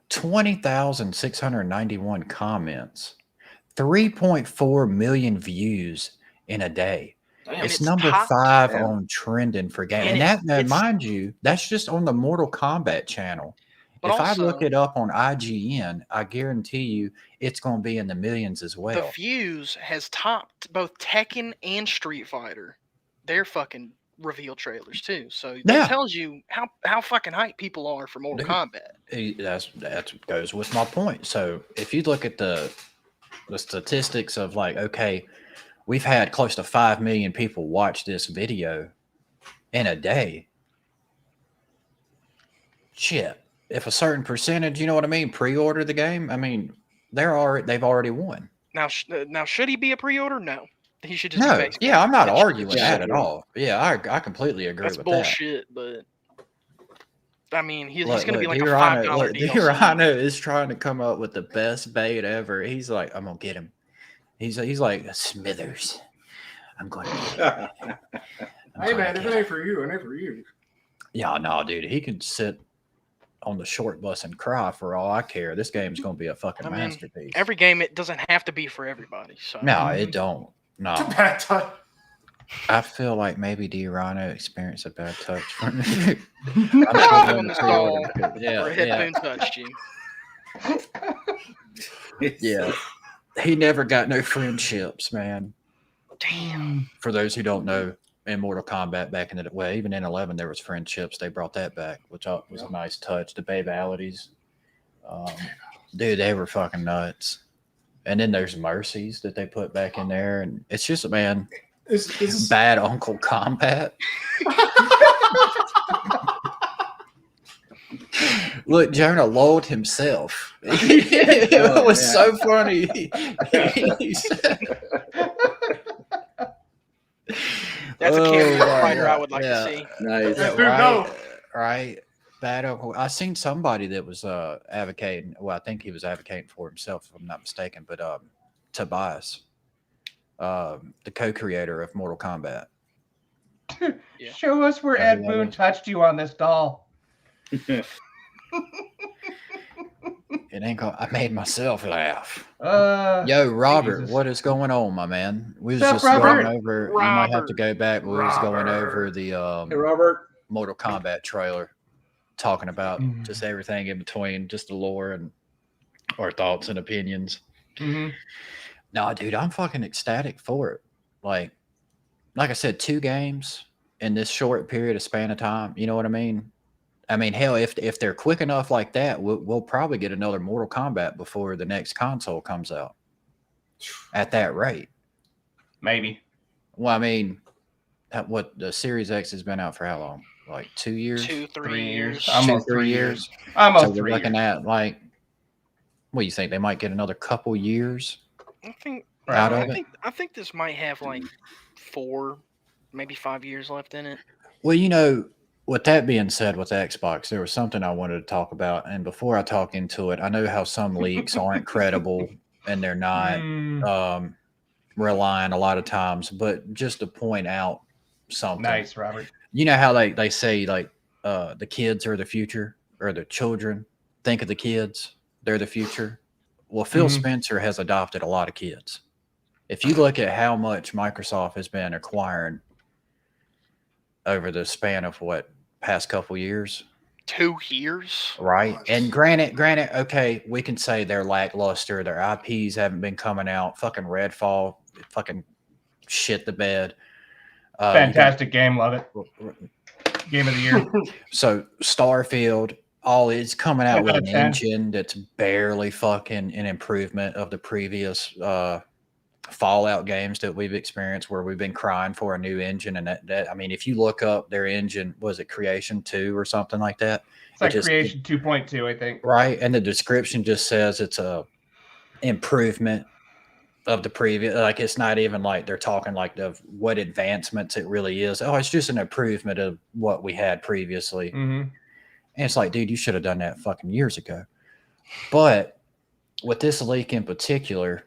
20,691 comments, 3.4 million views in a day. Damn. It's it's number top- 5 Damn. on trending for game. And And that, it's- mind you, that's just on the Mortal Kombat channel. But If I also- look it up on IGN, I guarantee you it's going to be in the millions as The well. views has topped both Tekken and Street Fighter. Their fucking reveal trailers too. So that Yeah. tells you how fucking hyped people are for Mortal Dude. Kombat. That goes with my point. So if you look at the statistics of like, okay, we've had close to 5 million people watch this video in a day. Shit. If a certain percentage, you know what I mean, pre-order the game, I mean, they've already won. Now should he be a pre-order? No. He should just be No, base yeah, I'm not game. It should- arguing Yeah, that at all. Yeah, I completely agree That's with bullshit, but I mean, he's that. going to be like a Dirano, $5 look, DLC. Dirano is trying to come up with the best bait ever. He's like, I'm gonna get him. He's like Smithers. I'm going to get him. Hey man, if it ain't for you, it ain't for you. Yeah, no, dude, he could sit on the short bus and cry for all I care. This game's gonna be a fucking I mean, masterpiece. Every game, it doesn't have to be for everybody. So No, it don't. No, It's a bad time. I feel like maybe Dirano experienced a bad touch from me. I'm on the stall Yeah, where a yeah, headphone touched you. yeah. He never got no friendships, man. Damn. For those who don't know, in Mortal Kombat back in the well, even in 11, there was friendships. They brought that back, which was a nice touch. The babalities, dude, they were fucking nuts. And then there's mercies that they put back in there, and it's just, man, It's bad Uncle Combat. Look, Jonah lulled himself. It was yeah. so funny. He said, That's a Oh, cameo my fighter I God. would like Yeah. to see. Nice. Yeah. right. Bad Uncle. I seen somebody that was advocating. Well, I think he was advocating for himself, if I'm not mistaken. But Tobias, the co-creator of Mortal Kombat. Yeah. Show us where Ed Boon touched you on this doll. It ain't going. I made myself laugh. Yo, Robert, Jesus. what is going on, my man? We was What's just up, Robert? going over. You might have to go back. But we was going over the Hey, Robert. Mortal Kombat trailer, talking about just everything in between, just the lore and our thoughts and opinions. Mhm. No, dude, I'm fucking ecstatic for it. Like I said, 2 games in this short period of span of time. You know what I mean? I mean, hell, if they're quick enough like that, we'll probably get another Mortal Kombat before the next console comes out. At that rate, Maybe. well, I mean, what the Series X has been out for how long? Like 2 years, 2-3 3 years. years. Almost 3 3 years. Almost So we're 3 looking years. at like, what do you think? They might get another couple years I think out Right. of it. I think this might have like 4, maybe 5 years left in it. Well, you know, with that being said, with Xbox, there was something I wanted to talk about. And before I talk into it, I know how some leaks aren't credible and they're not relying a lot of times, but just to point out something. Nice, Robert. You know how they say like the kids are the future, or the children think of the kids, they're the future. Well, Phil Spencer has adopted a lot of kids. If you look at how much Microsoft has been acquiring over the span of past couple years, 2 years. right? And granted, okay, we can say they're lackluster, their IPs haven't been coming out. Fucking Redfall, fucking shit the bed. Fantastic game. Love it. Game of the year. So Starfield, it's coming out with an 10. engine that's barely fucking an improvement of the previous Fallout games that we've experienced where we've been crying for a new engine. And that I mean, if you look up their engine, was it Creation 2 or something like that? It's like Creation 2.2, I think. Right. And the description just says it's a improvement of the previous. Like, it's not even like they're talking like of what advancements it really is. Oh, it's just an improvement of what we had previously. Mm-hmm. And it's like, dude, you should have done that fucking years ago. But with this leak in particular,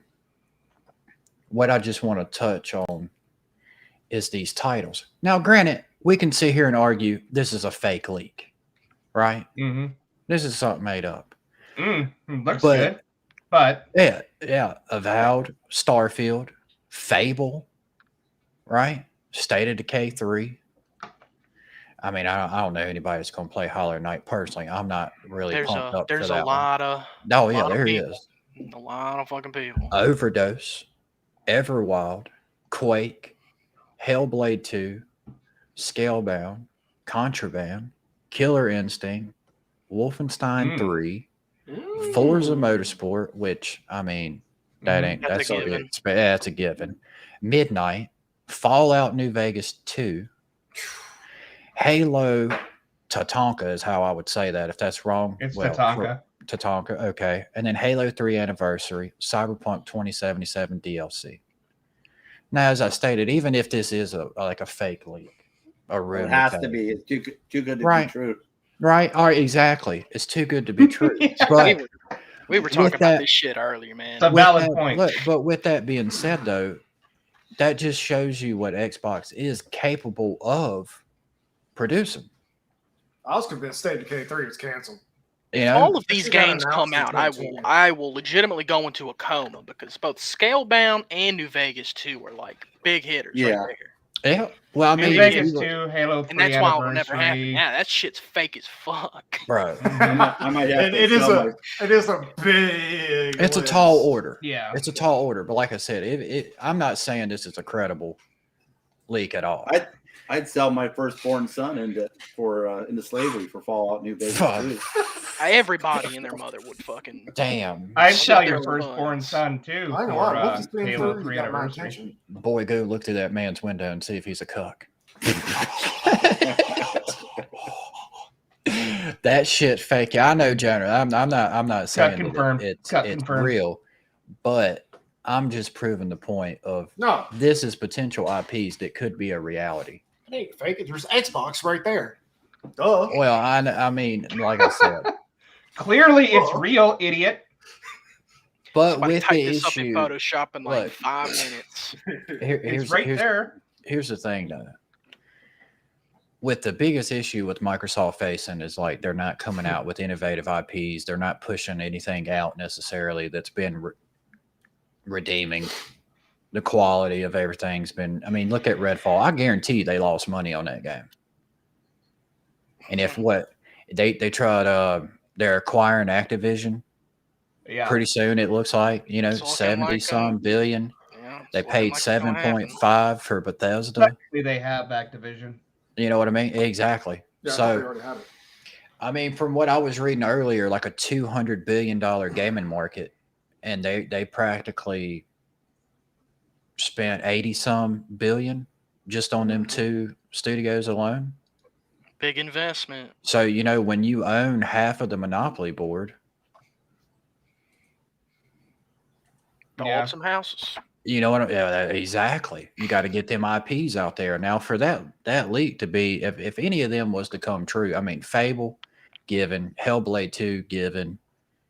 what I just want to touch on is these titles. Now, granted, we can sit here and argue this is a fake leak, right? Mm-hmm. This is something made up. Looks good, but yeah, Avowed, Starfield, Fable, right? State of Decay 3. I mean, I don't know anybody that's going to play Hollow Knight personally. I'm not really pumped up for that. There's a lot of. Oh yeah, there is. A lot of fucking people. Overdose, Everwild, Quake, Hellblade 2, Scalebound, Contraband, Killer Instinct, Wolfenstein 3, Forza Motorsport, which I mean, that's a given. Midnight, Fallout New Vegas 2, Halo Tatanka is how I would say that. If that's wrong, it's Tatanka. Tatanka, okay. And then Halo 3 Anniversary, Cyberpunk 2077 DLC. Now, as I stated, even if this is like a fake leak, a rumor, it has to be. It's too good to be true. Right? All right, exactly. It's too good to be true. But we were talking about this shit earlier, man. It's a valid point. But with that being said, though, that just shows you what Xbox is capable of producing. I was convinced State of Decay 3 was canceled. You know, all of these games come out, I will legitimately go into a coma because both Scalebound and New Vegas 2 are like big hitters. Yeah. Right there. Yeah. Well, I mean, New Vegas 2, Halo 3 and that's why it will never happen. Anniversary. Yeah, that shit's fake as fuck. Bro, I might have It is a big. it's a list. tall order. Yeah. It's a tall order. But like I said, I'm not saying this is a credible leak at all. I'd sell my firstborn son into slavery for Fallout New Vegas 2. Everybody and their mother would fucking. Damn. I'd sell your their firstborn son too I know. for Halo 3 Anniversary. Boy, go look through that man's window and see if he's a cuck. That shit fake. I know, General. I'm not saying confirmed. it's Confirmed. real, but I'm just proving the point of No, this is potential IPs that could be a reality. it ain't fake. There's Xbox right there. Duh. Well, I mean, like I said, Clearly, it's real, idiot. but with type the this up in issue, Photoshop in like look, 5 minutes. It's right there. Here's the thing, though. With the biggest issue with Microsoft facing is like they're not coming out with innovative IPs. They're not pushing anything out necessarily that's been redeeming. The quality of everything's been. I mean, look at Redfall. I guarantee they lost money on that game. And if what they tried, they're acquiring Activision. Yeah. Pretty soon, it looks like, you know, It's looking 70 like, some billion. Yeah, They paid it's gonna happen. 7.5 for Bethesda. Technically, they have Activision. You know what I mean? Exactly. Yeah, So, they already had it. I mean, from what I was reading earlier, like a $200 billion gaming market, and they practically spent 80 some billion just on them 2 studios alone. Big investment. So, you know, when you own half of the monopoly board, Yeah. Bought some houses. you know what? Yeah, exactly. You got to get them IPs out there. Now, for that leak to be, if any of them was to come true, I mean, Fable, given, Hellblade 2, given,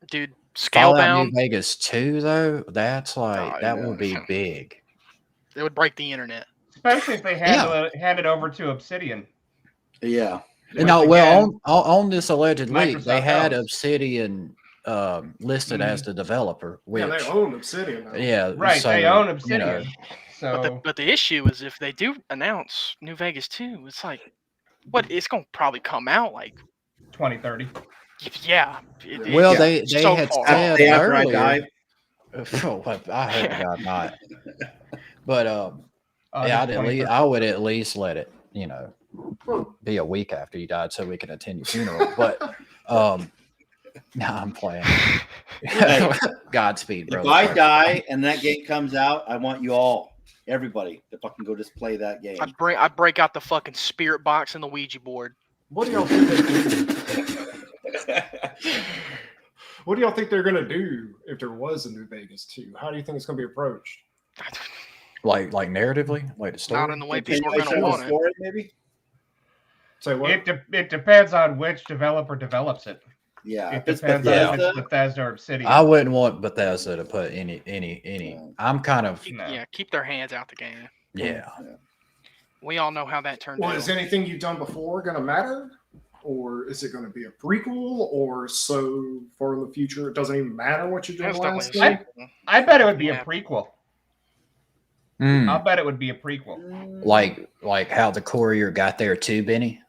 Dude, Fallout New Scalebound, Vegas 2, though, that's like, Oh, that yeah. would be big. it would break the internet. Especially if they hand it over to Obsidian. Yeah. Which No, again, well, on this alleged leak, they Microsoft had owns. Obsidian listed as the developer, which, Yeah, they own Obsidian now. yeah, Right, so, they own you Obsidian. know, So But the issue is if they do announce New Vegas 2, it's like, what? It's gonna probably come out like, 2030. yeah. well, Yeah. they So had far. said Day after I earlier. die. Oh, I hope to God not. But yeah, The 2030. I would at least let it, you know, be a week after you died so we can attend your funeral. But Nah, I'm playing. Hey, Godspeed, bro. if I die and that game comes out, I want you all, everybody, to fucking go just play that game. I'd break out the fucking spirit box and the Ouija board. What do y'all think What do y'all think they're gonna do if there was a New Vegas 2? How do you think it's gonna be approached? Like narratively, like the story. Not in the way people are gonna want it. Maybe. Say what? It depends on which developer develops it. Yeah, It if it's depends on if Bethesda, it's Bethesda or Obsidian. I wouldn't want Bethesda to put any. I'm kind of Yeah, keep their hands out the game. yeah. We all know how that turned Well, out. is anything you've done before gonna matter? Or is it gonna be a prequel? Or so far in the future it doesn't even matter what you did That's last definitely game? a sequel. I bet it would be a Yeah. prequel. Mm. I'll bet it would be a prequel. Like how the courier got there too, Benny.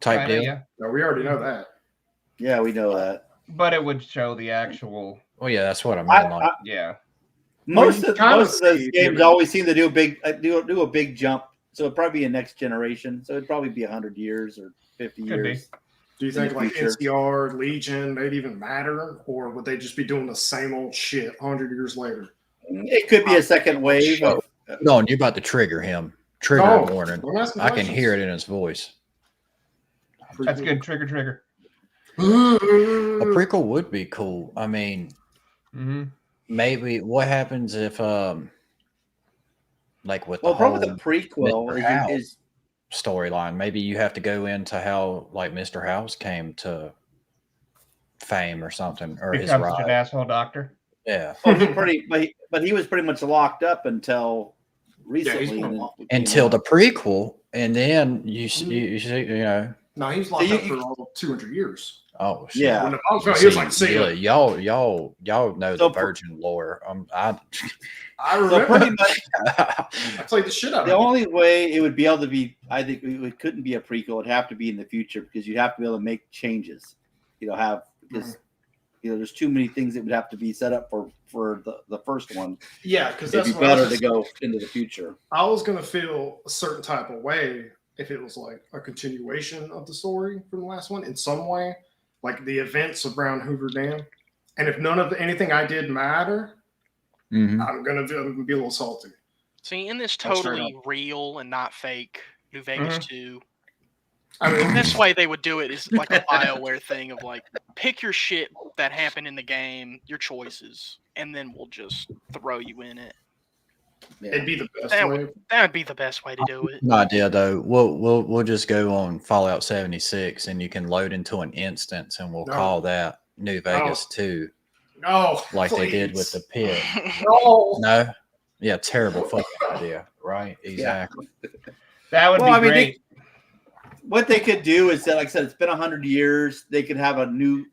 Type Kinda, deal. yeah. No, we already know that. yeah, we know that. But it would show the actual, Well, yeah, that's what I mean. Like, yeah. Most of those see, games always seem to do a big jump. So it'd probably be a next generation. So it'd probably be 100 years or 50 Could be. years. Do you In the think like future. NCR, Legion, they'd even matter? Or would they just be doing the same old shit 100 years later? It could be a second wave. Of, no, you're about to trigger him. Trigger Oh, warning. don't ask me I can questions. hear it in his voice. That's good. Trigger. A prequel would be cool. I mean, Mm-hmm. maybe what happens if like with well, the probably whole the prequel Mr. House is storyline, maybe you have to go into how like Mr. House came to fame or something, or his Becomes such an ride. asshole doctor. Yeah. well, but he was pretty much locked up until recently. been and locked. then it came Until out. the prequel, and then you see, you know, No, he was locked So up for all 200 years. oh shit. Yeah. When the bombs fell, he was like, see ya. y'all know So the virgin lore. I So remember. pretty much I played the shit out the of it. only way it would be able to be, I think it couldn't be a prequel. It'd have to be in the future because you'd have to be able to make changes. Because there's too many things that would have to be set up for the first one. Yeah, because It'd that's be what I better was to go into the future. I was gonna feel a certain type of way if it was like a continuation of the story from the last one in some way, like the events around Hoover Dam. And if none of anything I did matter, Mhm. I'm gonna be a little salty. See, in this That's straight totally real and not fake New Vegas 2, I the mean, best way they would do it is like a BioWare thing of like, pick your shit that happened in the game, your choices, and then we'll just throw you in it. it'd be the best That way. That would be the best way to do it. No idea though. We'll just go on Fallout 76, and you can load into an instance, and we'll No. call that New Vegas 2, No, like they did please. with the pit. No. No, yeah, terrible fucking idea, right? Exactly. That would Well, be I mean, great. What they could do is that, like I said, it's been 100 years. They could have a new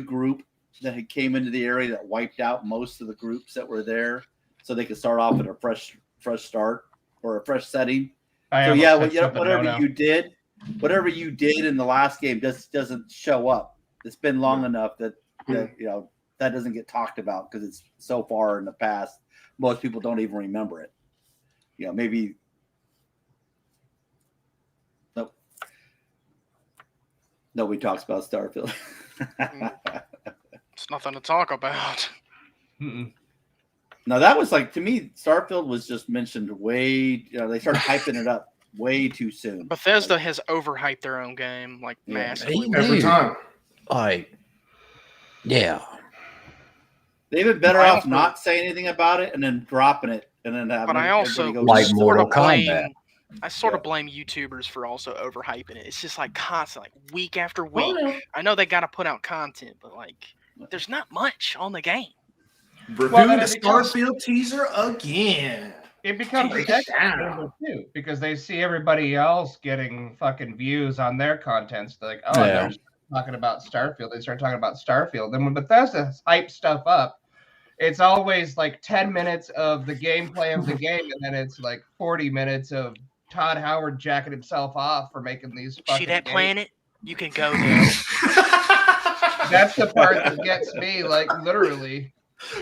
group that had came into the area that wiped out most of the groups that were there, so they could start off at a fresh start or a fresh setting. I So almost yeah, said something whatever no-no. you did in the last game doesn't show up. It's been long enough that that doesn't get talked about because it's so far in the past. Most people don't even remember it. Maybe. Nope. Nobody talks about Starfield. It's nothing to talk about. Mm-mm. Now that was like, to me, Starfield was just mentioned way. They started hyping it up way too soon. Bethesda has overhyped their own game like Yeah. massively. Every time. Like, yeah. They've been better I off also- not saying anything about it and then dropping it and then having But I also everybody go Like just- Mortal blame, Kombat. I sort of blame YouTubers for also overhyping it. It's just like constant, like week after week. Oh, yeah. I know they got to put out content, but like, there's not much on the game. Review then the it becomes- Starfield teaser again. It becomes Take an it down. too because they see everybody else getting fucking views on their content. So they're like, oh, Yeah. they're just talking about Starfield. They start talking about Starfield. Then when Bethesda hypes stuff up, it's always like 10 minutes of the gameplay of the game, and then it's like 40 minutes of Todd Howard jacking himself off for making these fucking See that games. planet? You can go there. That's the part that gets me, like, literally.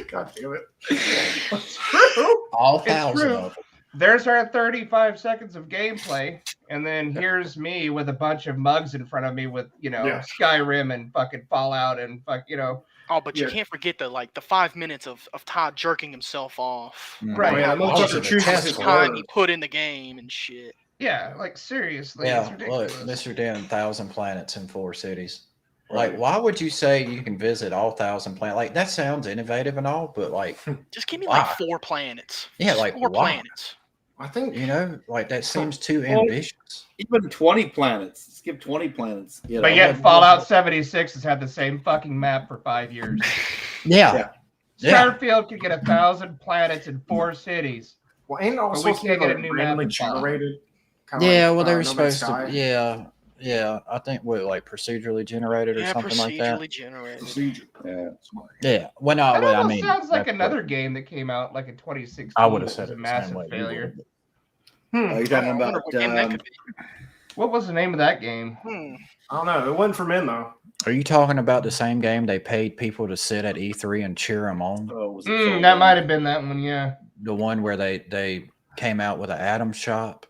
God damn it. It's true. All It's thousand true. of them. There's our 35 seconds of gameplay, And then here's me with a bunch of mugs in front of me with, Yeah. Skyrim and fucking Fallout and Oh, but you Yeah. can't forget the 5 minutes of Todd jerking himself off. Right. Man, that Oh, motherfucker the chooses test his score. Time he words. put in the game and shit. Yeah, like seriously, it's Yeah, ridiculous. look, Mr. Dan, 1,000 planets in 4 cities. Right. Like, why would you say you can visit all 1,000 planets? Like, that sounds innovative and all, but like, Just give me Why? like 4 planets. Yeah, Just like, 4 why? planets. I think like that seems too Well, ambitious. Even 20 planets. Let's give 20 planets. But yet Fallout 76 has had the same fucking map for 5 years. Yeah. Starfield could get 1,000 planets in 4 cities. well, ain't all But we supposed to can't be get a like new map randomly in Fallout. generated. Kinda Yeah, like, well, they were No Man's supposed to. Sky. Yeah. I think like procedurally generated or Yeah, something like that. procedurally generated. Procedure. Yeah. Yeah. Well, no, That well, I almost mean, sounds like that's another what- game that came out like in 2016. I would have that said was it a the massive same way. failure. Are you talking I wonder about? what game that could be. What was the name of that game? I don't know. It wasn't for men though. Are you talking about the same game they paid people to sit at E3 and cheer them on? Was it Soul That Game? might have been that one. Yeah. The one where they came out with an Atom shop,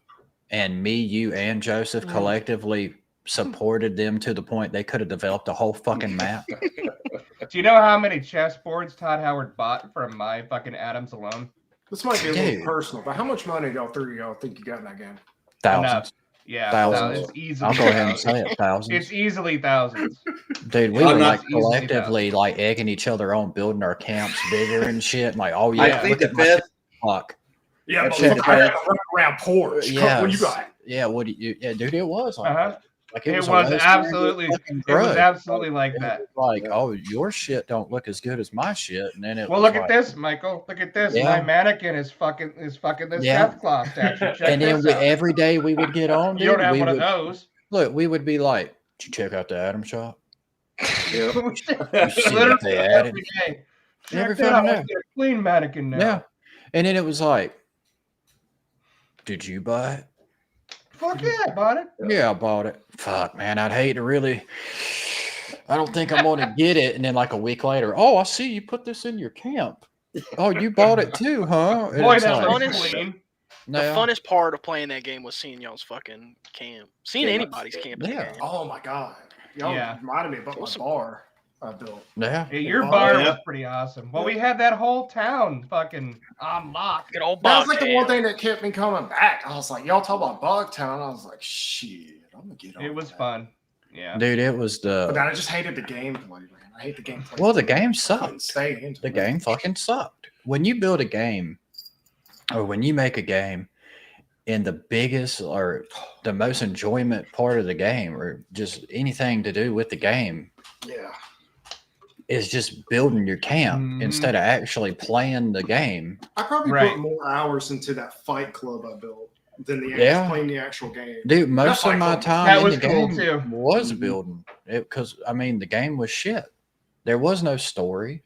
and me, you, and Joseph collectively supported them to the point they could have developed a whole fucking map. Do you know how many chessboards Todd Howard bought from my fucking Atoms alone? This might be a Dude. little personal, but how much money do y'all think you got in that game? Thousands. Enough. Yeah, Thousands. It's easily. I'll go ahead and thousands. say it. Thousands. It's easily thousands. Dude, we I'm were not like easily collectively like egging each other on, building our camps bigger and shit. And like, oh I yeah, think look the at my fifth. clock. Yeah, That's but it. I got a around porch. Yeah, What you got? Yeah, what do you? Yeah, dude, it was like Uh-huh. that. Like It a was low-standard absolutely. fucking It was grudge. absolutely like It that. was like, oh, your shit don't look as good as my shit, and then it. Well, was look at like- this, Michael. Look at this. Yeah. My mannequin is fucking this Yeah. Death Claw statue. Check And then this out. every day we would get on. You don't dude, have we one would, of those. Look, we would be like, "Did you check out the Atom shop? Yep. You see what Literally they added?" every day. Every Check that out. fucking Let's get a clean mannequin now. Yeah. And then it was like, "Did you buy it?" Fuck yeah, I bought it. Yeah, I bought it. Fuck, man, I'd hate to really. I don't think I'm gonna get it. And then like a week later, oh, I see you put this in your camp. Oh, you bought it too, huh? And Boy, it's that like, looks Honest- clean. The yeah. funnest part of playing that game was seeing y'all's fucking camp. Seeing Yeah, anybody's camp in the yeah. game. Oh my god. Y'all Yeah. reminded me about my Awesome. bar I built. Yeah. Yeah, your Oh, bar yeah. was pretty awesome. Well, we had that whole town fucking on lock. Good old That was like the Bogtown. one thing that kept me coming back. I was like, y'all talk about Bogtown. I was like, shit, I'm gonna get on It was that. fun. Yeah. Dude, it was But the then I just hated the gameplay, man. I hate the gameplay. well, the game I couldn't sucked. stay into The it. game fucking sucked. When you build a game, or when you make a game, in the biggest or the most enjoyment part of the game, or just anything to do with the game, Yeah. is just building your camp Mhm. instead of actually playing the game. I probably Right. put more hours into that fight club I built than the Yeah. playing the actual game. Dude, most That of my fight club- time That in was the cool, game too. was Mhm. building it because I mean the game was shit. There was no story.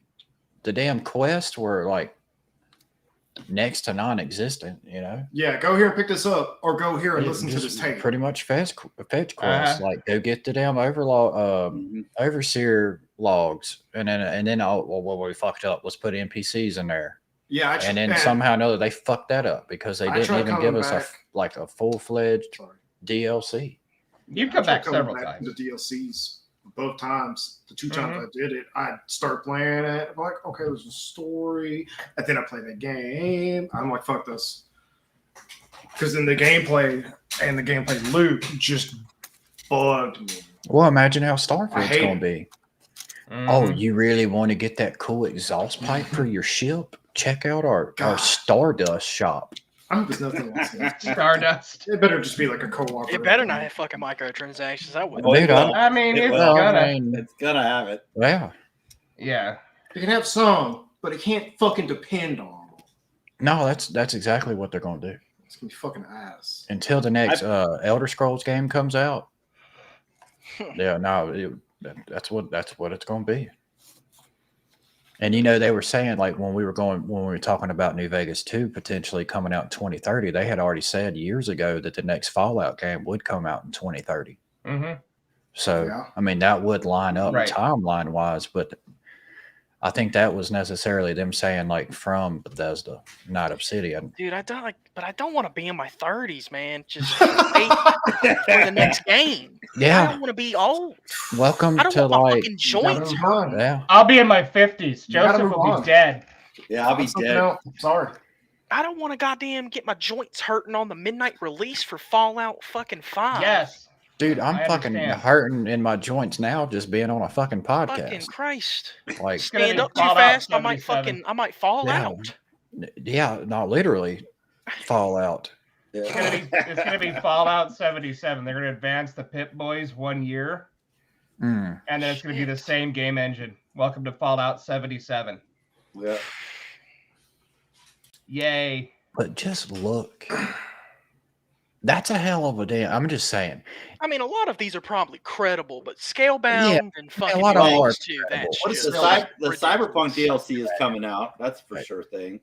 The damn quests were like next to non-existent. You know, Yeah, go here and pick this up, or go here and Yeah, listen to just this tape. pretty much fetch quests. Uh-huh. Like go get the damn overseer logs, and then well, we fucked up. Let's put NPCs in there. Yeah, And then somehow or another they fucked that up because they I didn't tried even coming give us back. a full-fledged Sorry. DLC. You've I come tried back coming several back times. to DLCs both times. The two times Mhm. I did it, I'd start playing it. I'm like, okay, there's a story. And then I play the game. I'm like, fuck this. Because then the gameplay and the gameplay loop just bugged me. Well, imagine how I Starfield's hate going to be. Oh, you really want to get that cool exhaust pipe for your ship? Check out our God. Stardust shop. I hope there's nothing else. in it. Stardust. It better just be like a co-op. It better not have fucking microtransactions. I would. Oh, it Dude, will. I mean, It it's will. gonna. I mean, It's gonna have it. yeah. Yeah. You can have some, but it can't fucking depend on them. No, that's exactly what they're going to do. It's gonna be fucking ass. Until the next Elder Scrolls game comes out. Yeah, no, that's what it's going to be. And you know, they were saying like when we were talking about New Vegas 2 potentially coming out in 2030, they had already said years ago that the next Fallout game would come out in 2030. Mm-hmm. So Yeah. I mean that would line up Right. timeline wise, but I think that was necessarily them saying like from Bethesda, not Obsidian. Dude, I don't want to be in my 30s, man. Just wait for the next game. I Yeah, don't want to be old. welcome I don't to want my like fucking You gotta joints move hurt. on. yeah. I'll be in my 50s. You gotta Joseph move will on. be dead. Yeah, I'll be Find something dead. else. Sorry. I don't want to goddamn get my joints hurting on the midnight release for Fallout fucking 5. Yes. Dude, I'm I fucking understand. hurting in my joints now just being on a fucking podcast. Fucking Christ. Like, It's gonna Stand be up too Fallout fast, 77. I might fall Yeah. out. yeah, not literally Fallout. It's gonna be Fallout 77. They're gonna advance the Pip Boys 1 year, Mm. and then it's gonna be the Shit. same game engine. Welcome to Fallout 77. Yeah. Yay! But just look. That's a hell of a damn. I'm just saying. I mean, a lot of these are probably credible, but Scalebound and fucking lot of them are Wings too. credible. That's What is just the Cyberpunk ridiculous. DLC is coming out? That's for sure thing.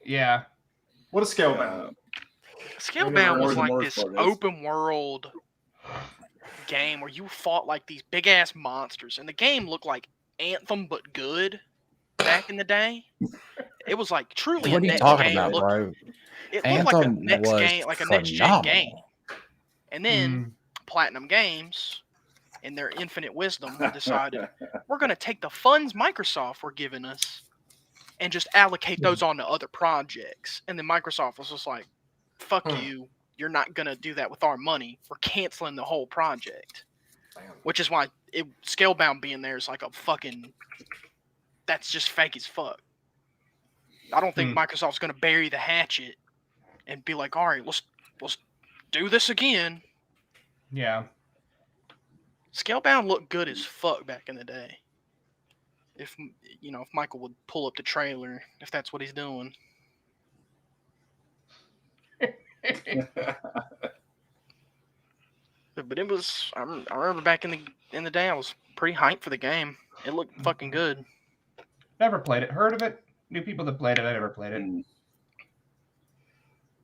Yeah. What is Scalebound? Scalebound was More like than this Mortal Kombat is. open world game where you fought like these big ass monsters, and the game looked like Anthem but good back in the day. It was like truly What a are you next talking game. about, bro? It looked like a Anthem next was game, like a next gen game. phenomenal. And then Platinum Games, in their infinite wisdom, decided we're going to take the funds Microsoft were giving us and just allocate those onto other projects. And then Microsoft was just like, fuck you. You're not going to do that with our money. We're canceling the whole project. Which is why Scalebound being there is like a fucking... That's just fake as fuck. I don't think Microsoft's going to bury the hatchet and be like, all right, let's do this again. Yeah. Scalebound looked good as fuck back in the day. If Michael would pull up the trailer, if that's what he's doing. But it was. I remember back in the day, I was pretty hyped for the game. It looked fucking good. Never played it. Heard of it? Knew people that played it. I never played it.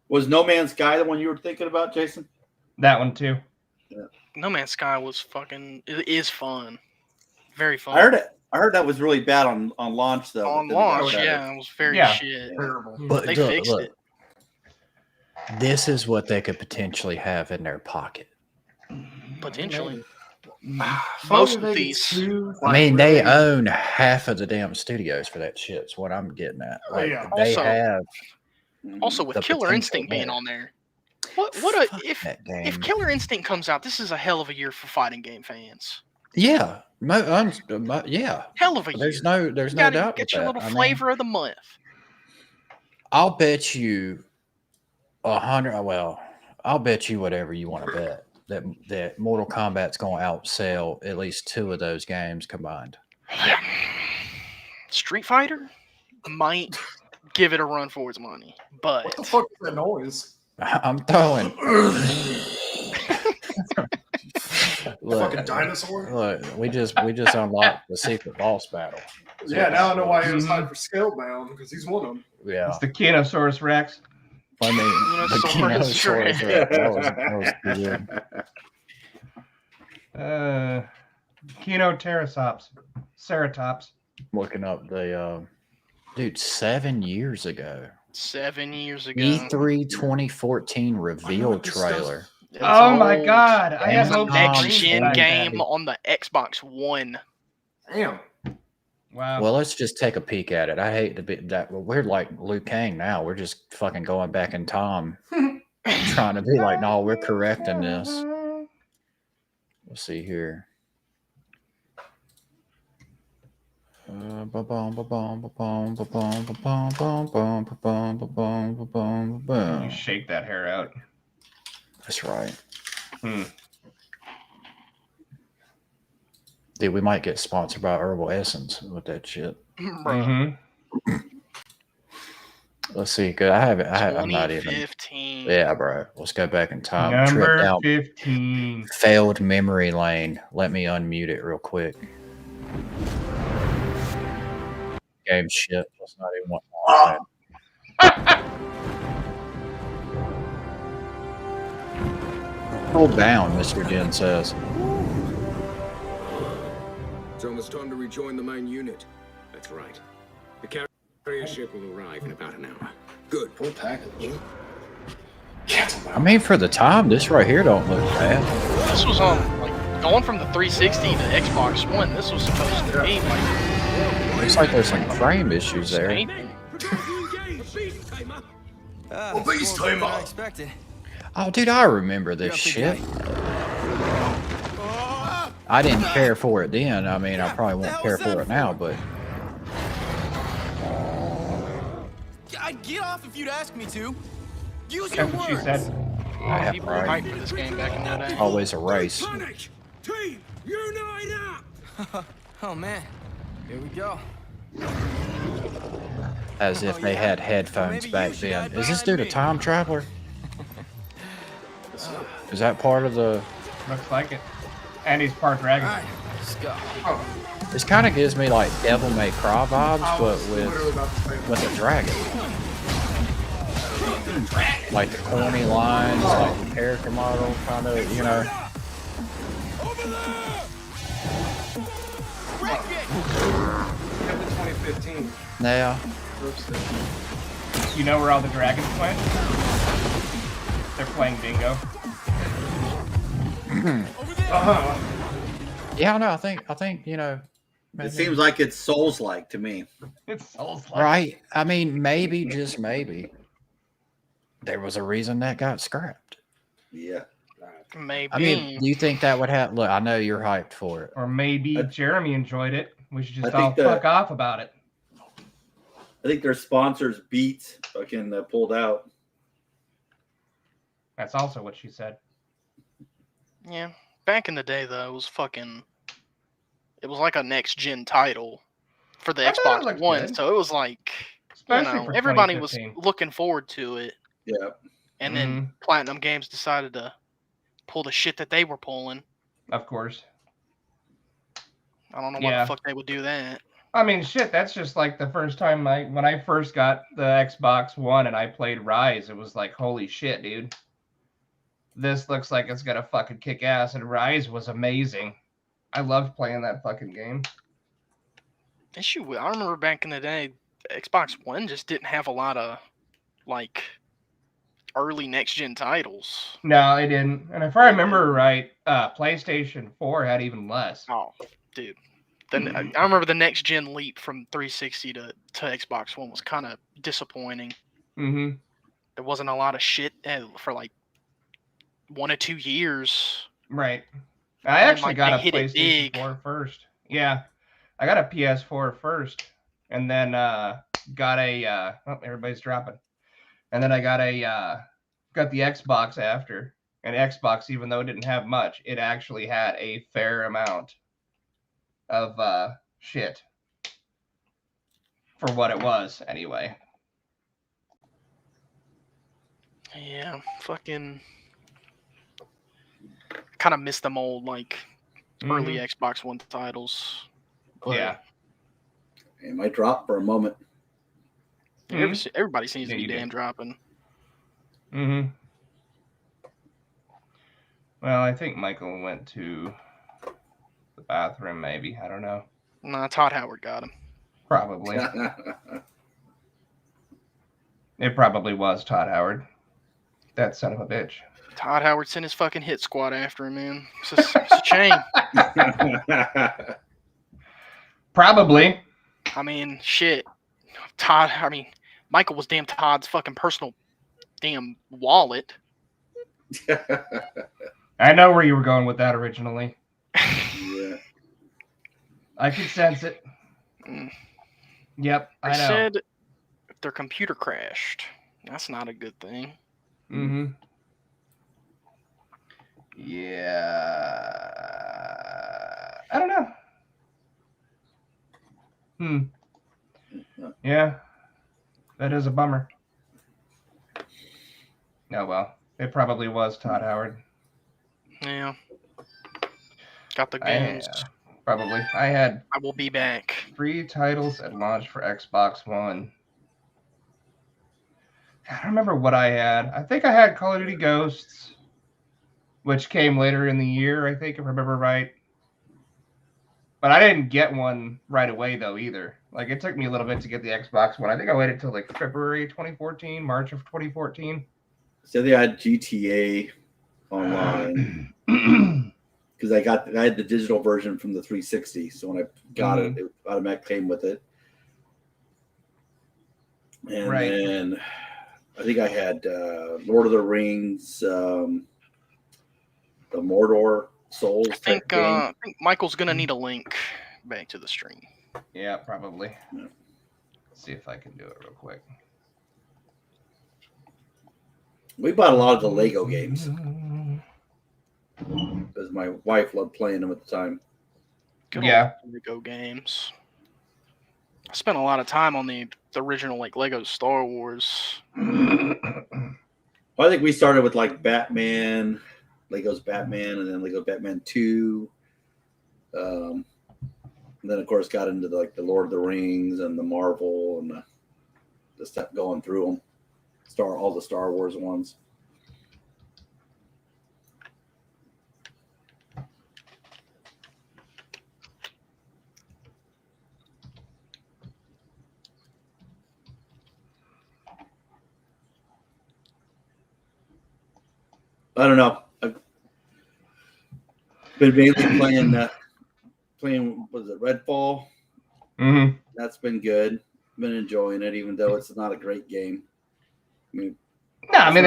Was No Man's Sky the one you were thinking about, Jason? That one too. No Man's Sky was fucking. It is fun. Very fun. I heard that was really bad on launch though. On but then it got launch, better. yeah, it was very Yeah. shit. Terrible. But They look, fixed look, it. this is what they could potentially have in their pocket. Potentially. Most Most of these. I mean, they own half of the damn studios for that shit. Is what I'm getting at. Oh, Like, yeah. they Also- have Also, with the Killer potential Instinct being there. on there. Fuck that if game. Killer Instinct comes out, this is a hell of a year for fighting game fans. Yeah, yeah. Hell of a year. There's no You doubt gotta with get your that. little I mean, flavor of the month. I'll bet you 100. Well, I'll bet you whatever you want to bet that Mortal Kombat's going to outsell at least 2 of those games combined. Street Fighter might give it a run for its money, but What the fuck is that noise? I'm throwing. Fucking dinosaur? Look, we just unlocked the secret boss battle. Yeah, now I know why he was hyped for Scalebound, because he's one of them. Yeah, It's the Kinosaurus Rex. I mean, the Kinosaurus Kinosaurus, that was good. Kinoceratops. Ceratops. Looking up the dude 7 years ago. 7 years ago. E3 2014 reveal trailer. It's Oh my old. god! I And have the hopes Next for gen Green game Flag. on the Xbox One. Damn. Wow. Well, let's just take a peek at it. I hate to be that. Well, we're like Liu Kang now. We're just fucking going back in time, trying to be like, no, we're correcting this. Let's see here. You shake that hair out. That's right. Hmm. Dude, we might get sponsored by Herbal Essence with that shit. Mm-hmm. Let's see. Good. I'm not even. 2015. Yeah, bro. Let's go back in time. Trip Number down 15. failed memory lane. Let me unmute it real quick. Game shit. That's not even what I said. Hold down, Mr. Jen says. It's almost time to rejoin the main unit. That's right. The carrier ship will arrive in about an hour. Good. Full package. I mean, for the time, this right here don't look bad. This was on like going from the 360 to Xbox One. This was supposed to be like. Looks like there's some frame issues there. Beast tamer. Oh, dude, I remember this shit. I didn't care for it then. I mean, I probably won't care for it now, but I'd get off if you'd ask me to. Use That's your what she words. said. yeah, People were right. hyped for this game back in the day. Always a race. Sonic, team, unite up! Oh man, here we go. As if they had headphones back then. Is this dude a time traveler? Is that part of the? Looks like it. And he's part dragon. All right, let's go. This kind of gives me like Devil May Cry vibes, I but was literally about to say that. with a dragon. Like the corny lines, like the character model, kind of, you know. Got the 2015. Yeah. You know where all the dragons went? They're playing bingo. Yeah, no, I think you know. It seems like it's Souls-like to me. It's Souls-like. Right. I mean, maybe, just maybe, there was a reason that got scrapped. Yeah. Maybe. I mean, do you think that would happen? Look, I know you're hyped for it. Or maybe Jeremy enjoyed it. We should just I all think fuck off about it. I think their sponsors Beats fucking pulled out. That's also what she said. yeah. Back in the day, though, it was fucking. It was like a next gen title for the I thought it Xbox looked One, good. so it was like, Especially for everybody was 2015. looking forward to it, Yeah. and then Platinum Games decided to pull the shit that they were pulling. Of course. I don't know why Yeah. the fuck they would do that. I mean, shit, that's just like the first time when I first got the Xbox One and I played Rise, it was like, holy shit, dude. This looks like it's gonna fucking kick ass, and Rise was amazing. I loved playing that fucking game. I remember back in the day, Xbox One just didn't have a lot of like early next gen titles. No, I didn't. And if I remember right, PlayStation 4 had even less. Oh, dude. Then I remember the next gen leap from 360 to Xbox One was kind of disappointing. Mm-hmm. There wasn't a lot of shit for like 1 or 2 years. Right. I then, actually like, got a they hit it PlayStation big. 4 first. Yeah. I got a PS4 first. And then got a everybody's dropping. And then I got the Xbox after. And Xbox, even though it didn't have much, it actually had a fair amount of shit. For what it was, anyway. Yeah, fucking kind of missed them old like early Xbox One titles. But Yeah. It might drop for a moment. everybody seems to Yeah, be you damn did. dropping. Mm-hmm. Well, I think Michael went to the bathroom, maybe. I don't know. Nah, Todd Howard got him. Probably. It probably was Todd Howard. That son of a bitch. Todd Howard sent his fucking hit squad after him, man. It's a shame. Probably. I mean, shit. Michael was damn Todd's fucking personal damn wallet. I know where you were going with that originally. Yeah. I could sense it. Mm. Yep, I They know. said their computer crashed. That's not a good thing. Mm-hmm. Yeah. I don't know. Yeah. That is a bummer. Oh, well. It probably was Todd Howard. Yeah. Got the games. Probably. I had I will be back. 3 titles at launch for Xbox One. I don't remember what I had. I think I had Call of Duty Ghosts, which came later in the year, I think, if I remember right. But I didn't get one right away though either. Like it took me a little bit to get the Xbox One. I think I waited till like February 2014, March of 2014. So they had GTA online because I had the digital version from the 360. So when I got it automatically came with it. And then I think I had Lord of the Rings, the Mordor Souls. I think Michael's gonna need a link back to the stream. Yeah, probably. Yeah. Let's see if I can do it real quick. We bought a lot of the Lego games because my wife loved playing them at the time. Good old Lego games. I spent a lot of time on the original like Lego Star Wars. Well, I think we started with like Batman, Lego's Batman, and then Lego Batman 2. And then of course got into the Lord of the Rings and the Marvel and the stuff going through them. All the Star Wars ones. I don't know. I've been mainly playing was it Redfall? Mm-hmm. That's been good. Been enjoying it, even though it's not a great game. The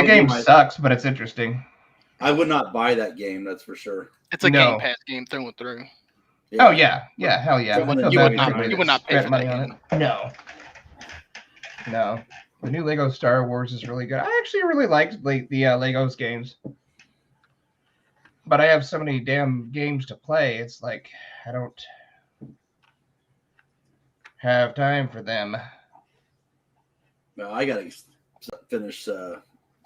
game sucks, but it's interesting. I would not buy that game, that's for sure. It's a Game Pass game through and through. Yeah. Oh yeah, hell yeah. You would not pay for that game. No. The new Lego Star Wars is really good. I actually really liked the Legos games, but I have so many damn games to play. It's like I don't have time for them. No, I gotta finish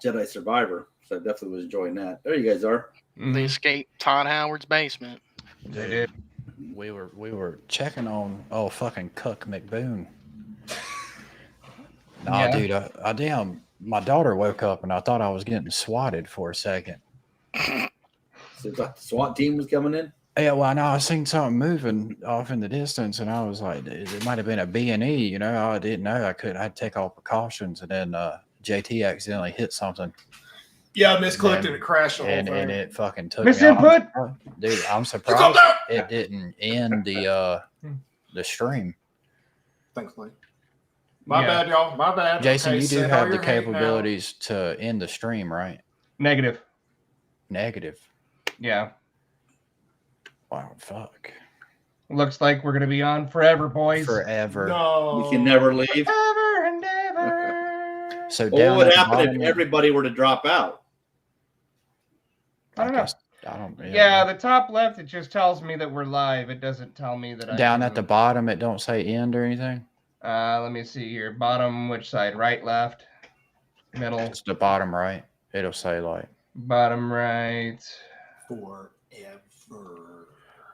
Jedi Survivor, so I definitely was enjoying that. There you guys are. They escaped Todd Howard's basement. They did. We were checking on fucking Cuck McBoone. Nah, dude, I damn, my daughter woke up and I thought I was getting swatted for a second. So the SWAT team was coming in? Yeah, well, I know I seen something moving off in the distance, and I was like, it might have been a B&E, you know. I didn't know. I had to take all precautions, and then JT accidentally hit something. Yeah, misclicked and it crashed the whole thing. And it fucking took Misinput? Dude, I'm surprised it didn't end the stream. Thanks, Mike. My bad, y'all. My bad. Jason, okay, you do have the capabilities to end the stream, right? Negative. Yeah. Wow, fuck. Looks like we're gonna be on forever, boys. Forever. No. We can never leave. Ever and ever. So what would happen if everybody were to drop out? I don't know. I don't. Yeah, the top left, it just tells me that we're live. It doesn't tell me that at the bottom, it don't say end or anything? Let me see here. Bottom, which side? Right, left, middle? It's the bottom right. It'll say like. Bottom right.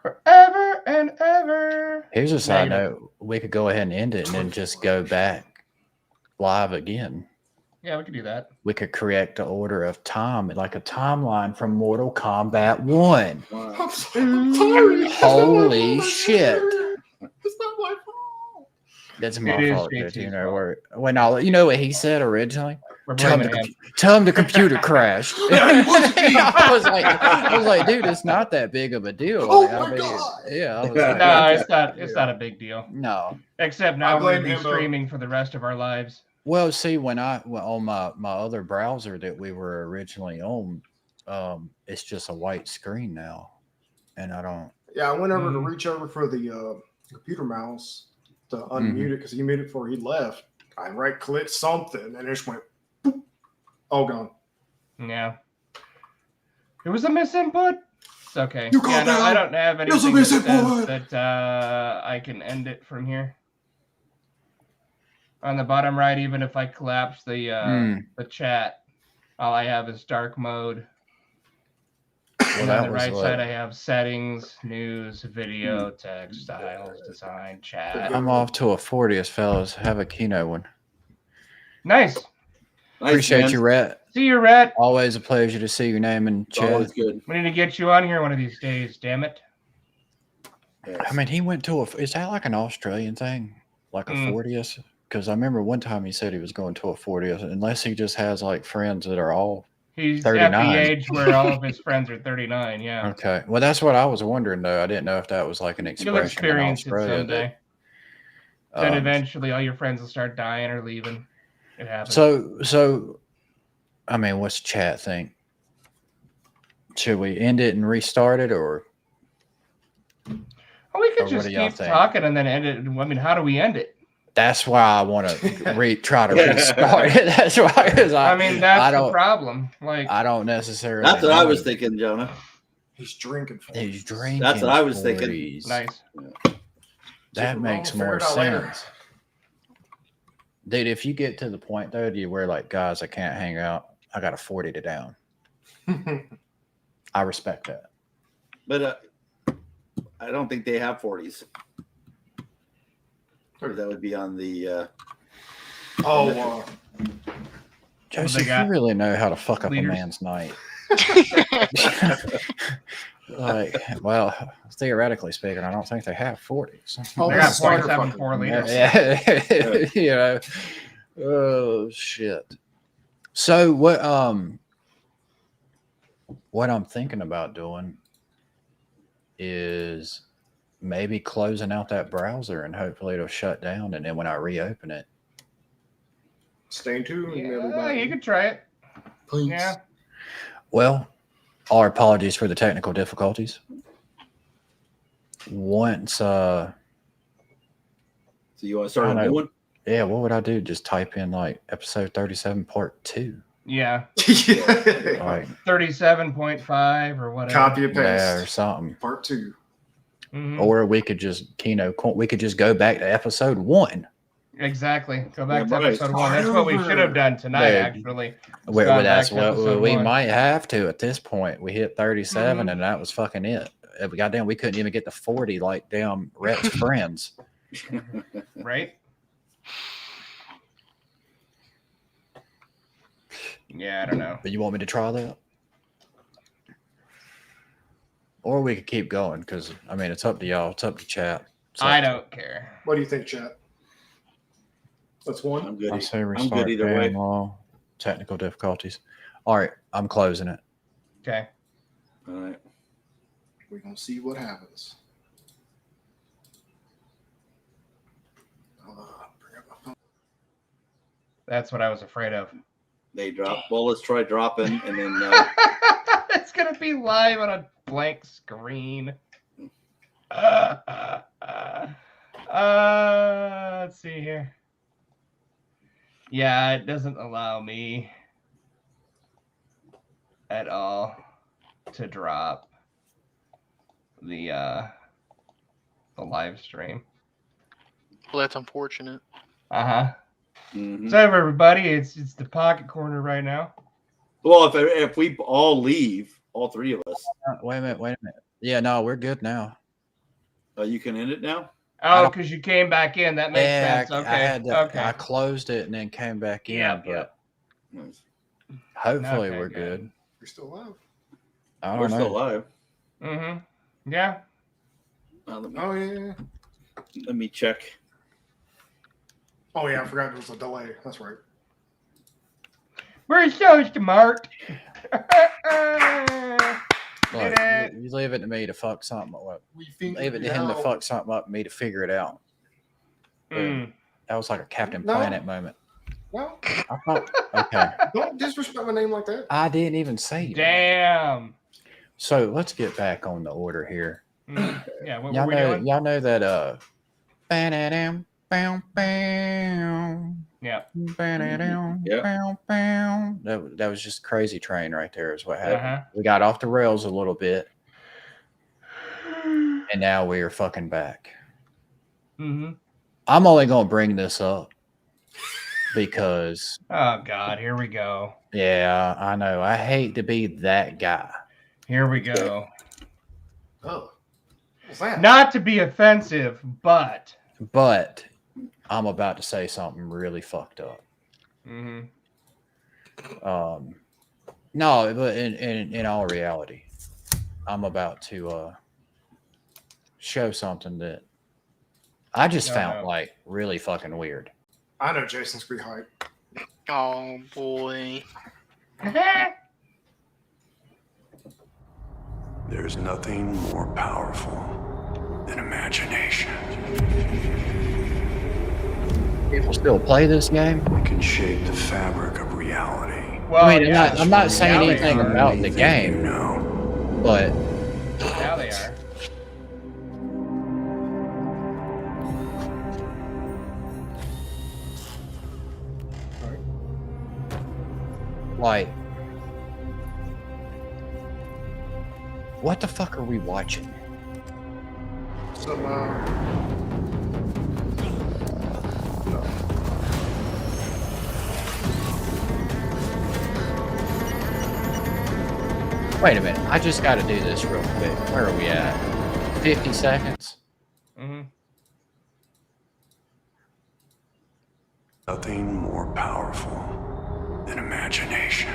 Forever and ever. Here's a side note. We could go ahead and end it and then just go back live again. Yeah, we could do that. We could create the order of time, like a timeline from Mortal Kombat 1. Wow. I'm sorry. Holy shit. It's not my fault. That's my fault, dude. You know, you know what he said originally? Tell him the computer crashed. I was like, dude, it's not that big of a deal. Oh like, my God. Yeah. It's not a big deal. No. Except now we're going to be streaming for the rest of our lives. Well, see, when on my other browser that we were originally on, it's just a white screen now, and I don't. Yeah, I went over to reach over for the computer mouse to unmute it because he muted before he left. I right-clicked something and it just went. Boop, all gone. Yeah. It was a misinput. It's okay. You called I don't have anything that I can end it from here. On the bottom right, even if I collapse the chat, all I have is dark mode. And on the right side, I have settings, news, video, text, styles, design, chat. I'm off to a 40th, fellas. Have a Kino one. Nice. Appreciate you, Rhett. See you, Rhett. Always a pleasure to see your name in chat. Always good. We need to get you on here one of these days, damn it. I mean, he went to is that like an Australian thing? Like a 40th? Because I remember one time he said he was going to a 40th, unless he just has like friends that are all He's 39. at the age where all of his friends are 39. Yeah. Okay. Well, that's what I was wondering, though. I didn't know if that was like an expression You'll experience in it Australia. someday. Then eventually all your friends will start dying or leaving. It happens. So, I mean, what's chat think? Should we end it and restart it, or? Well, we could Or what just do y'all keep think? talking and then end it. I mean, how do we end it? That's why I want to try to restart it. That's why, because I mean, that's the problem. Like, I don't necessarily. That's what I was thinking, Jonah. He's drinking. He's drinking. That's what I was 40s. thinking. nice. That makes more sense. Dude, if you get to the point though, do you wear like, guys, I can't hang out. I got a 40 to down. I respect that. But I don't think they have 40s. Or that would be on the. Joseph, you really know how to fuck up leaders. a man's night. Like, well, theoretically speaking, I don't think they have 40s. They got 0.74 liters. Yeah. You know. Oh shit. So what I'm thinking about doing is maybe closing out that browser and hopefully it'll shut down, and then when I reopen it. Stay tuned, Yeah, everybody. you could try it. Please. Yeah. Well, our apologies for the technical difficulties. Once So you want to start a new one? yeah, what would I do? Just type in like episode 37 part 2. Yeah. Like 37.5 or whatever. Copy and paste. yeah, or something. Part 2. Mhm. Or we could just, we could just go back to episode 1. Exactly. Go back Yeah, to right. episode 1. That's what we should have done tonight, Yeah. actually. Where gone that's back to what episode we 1. might have to at this point. We hit 37 and that was fucking it. Goddamn, we couldn't even get to 40 like damn Rhett's friends. Right? Yeah, I don't know. But you want me to try that? Or we could keep going because, I mean, it's up to y'all. It's up to chat. I don't care. What do you think, chat? That's one. I'm good. I say I'm restart good either way. law, technical difficulties. All right, I'm closing it. Okay. All right. We're going to see what happens. Bring up my phone. That's what I was afraid of. They drop. Well, let's try dropping and then. It's going to be live on a blank screen. Let's see here. Yeah, it doesn't allow me at all to drop the live stream. Well, that's unfortunate. Uh-huh. Mhm. So everybody, it's the pocket corner right now. Well, if we all leave, all three of us, Wait a minute. Yeah, no, we're good now. you can end it now. Oh, because you came back in. That makes sense. Okay. I had to, okay. I closed it and then came back in. Yep, but yep. Nice. hopefully Okay, we're good. good. You're still alive. I We're don't still know. live. Mm-hmm. Yeah. Let Oh, yeah. me check. Oh, yeah. I forgot there was a delay. That's right. We're so smart. Look, Did it. you leave it to me to fuck something up. We think Leave it to him to fuck something up and me to figure it out. Mm. That was like a Captain No. Planet moment. Well, I thought, okay. don't disrespect my name like that. I didn't even say that. Damn. So let's get back on the order here. Yeah, what Y'all were we know, doing? y'all know that ba-da-dam, bow, bow, Yeah. ba-da-dam, Yep. bow, bow. That was just Crazy Train right there is what happened. Uh-huh. We got off the rails a little bit, and now we are fucking back. Mm-hmm. I'm only gonna bring this up because, Oh God, here we go. yeah, I know I hate to be that guy. Here we go. Oh. What's that? Not to be offensive, but But I'm about to say something really fucked up. mm-hmm. No, but in all reality, I'm about to show something that I just No, found no. like really fucking weird. I know Jason's pretty hype. Oh boy. There's nothing more powerful than imagination. People still play this game. It can shape the fabric of reality. Well, I mean, yeah, I'm not saying now they anything are. about the Anything game, you know. but Now they are. like, what the fuck are we watching? Some Wait a minute. I just got to do this real quick. Where are we at? 50 seconds? Mm-hmm. Nothing more powerful than imagination.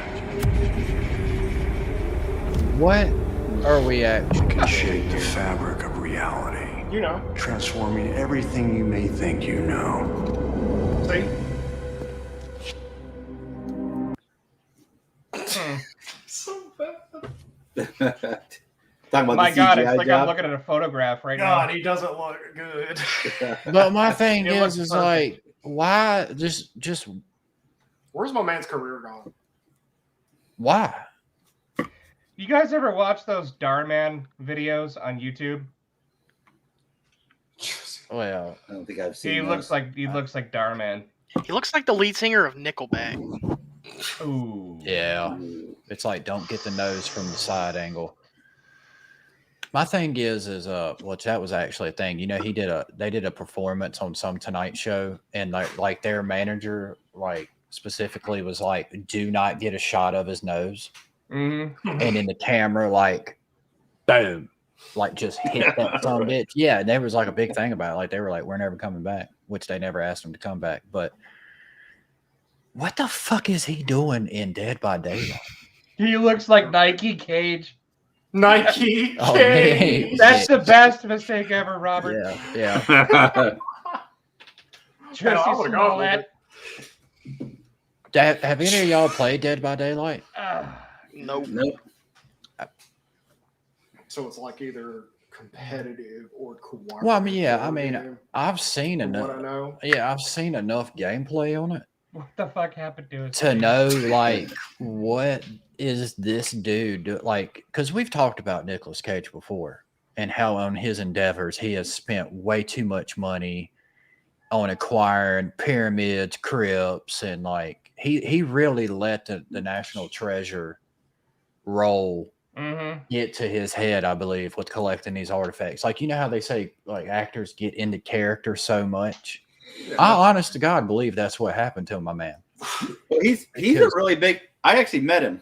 What are we at? It can shape the fabric of reality, you know, transforming everything you may think you know. see, Hmm. so bad. Talking about My the God, CGI it's like job. I'm looking at a photograph right God, now. he doesn't look good. But my thing It looks is perfect. like, why? Just Where's my man's career gone? why? You guys ever watch those Darman videos on YouTube? Well, I don't think I've seen. He those. looks like Darman. He looks like the lead singer of Nickelback. Ooh. yeah. It's like, don't get the nose from the side angle. My thing is which that was actually a thing. You know, they did a performance on some Tonight Show, and like their manager, like specifically was like, do not get a shot of his nose. Mm-hmm. And then the camera, like, boom, like just hit that son of a bitch. Yeah, and there was like a big thing about it. Like, they were like, we're never coming back, which they never asked him to come back. But what the fuck is he doing in Dead by Daylight? He looks like Nike Cage. Nike. Oh, Cage. man. That's the best mistake ever, Robert. Yeah. Jesse Hell, I would've gone with Smollett. Have any of y'all played Dead by Daylight? Nope. Nope. So it's like either competitive or cooperative. Well, I mean, yeah, I mean, game, I've seen from what I enough. know. Yeah, I've seen enough gameplay on it What the fuck happened to us? to know, like, what is this dude like? Because we've talked about Nicolas Cage before and how on his endeavors he has spent way too much money on acquiring pyramids, crypts, and like he really let the National Treasure role get to his head, I believe, with collecting these artifacts. Like, you know how they say like actors get into character so much. Yeah. I honest to God believe that's what happened to my man. Well, he's a really big. I actually met him.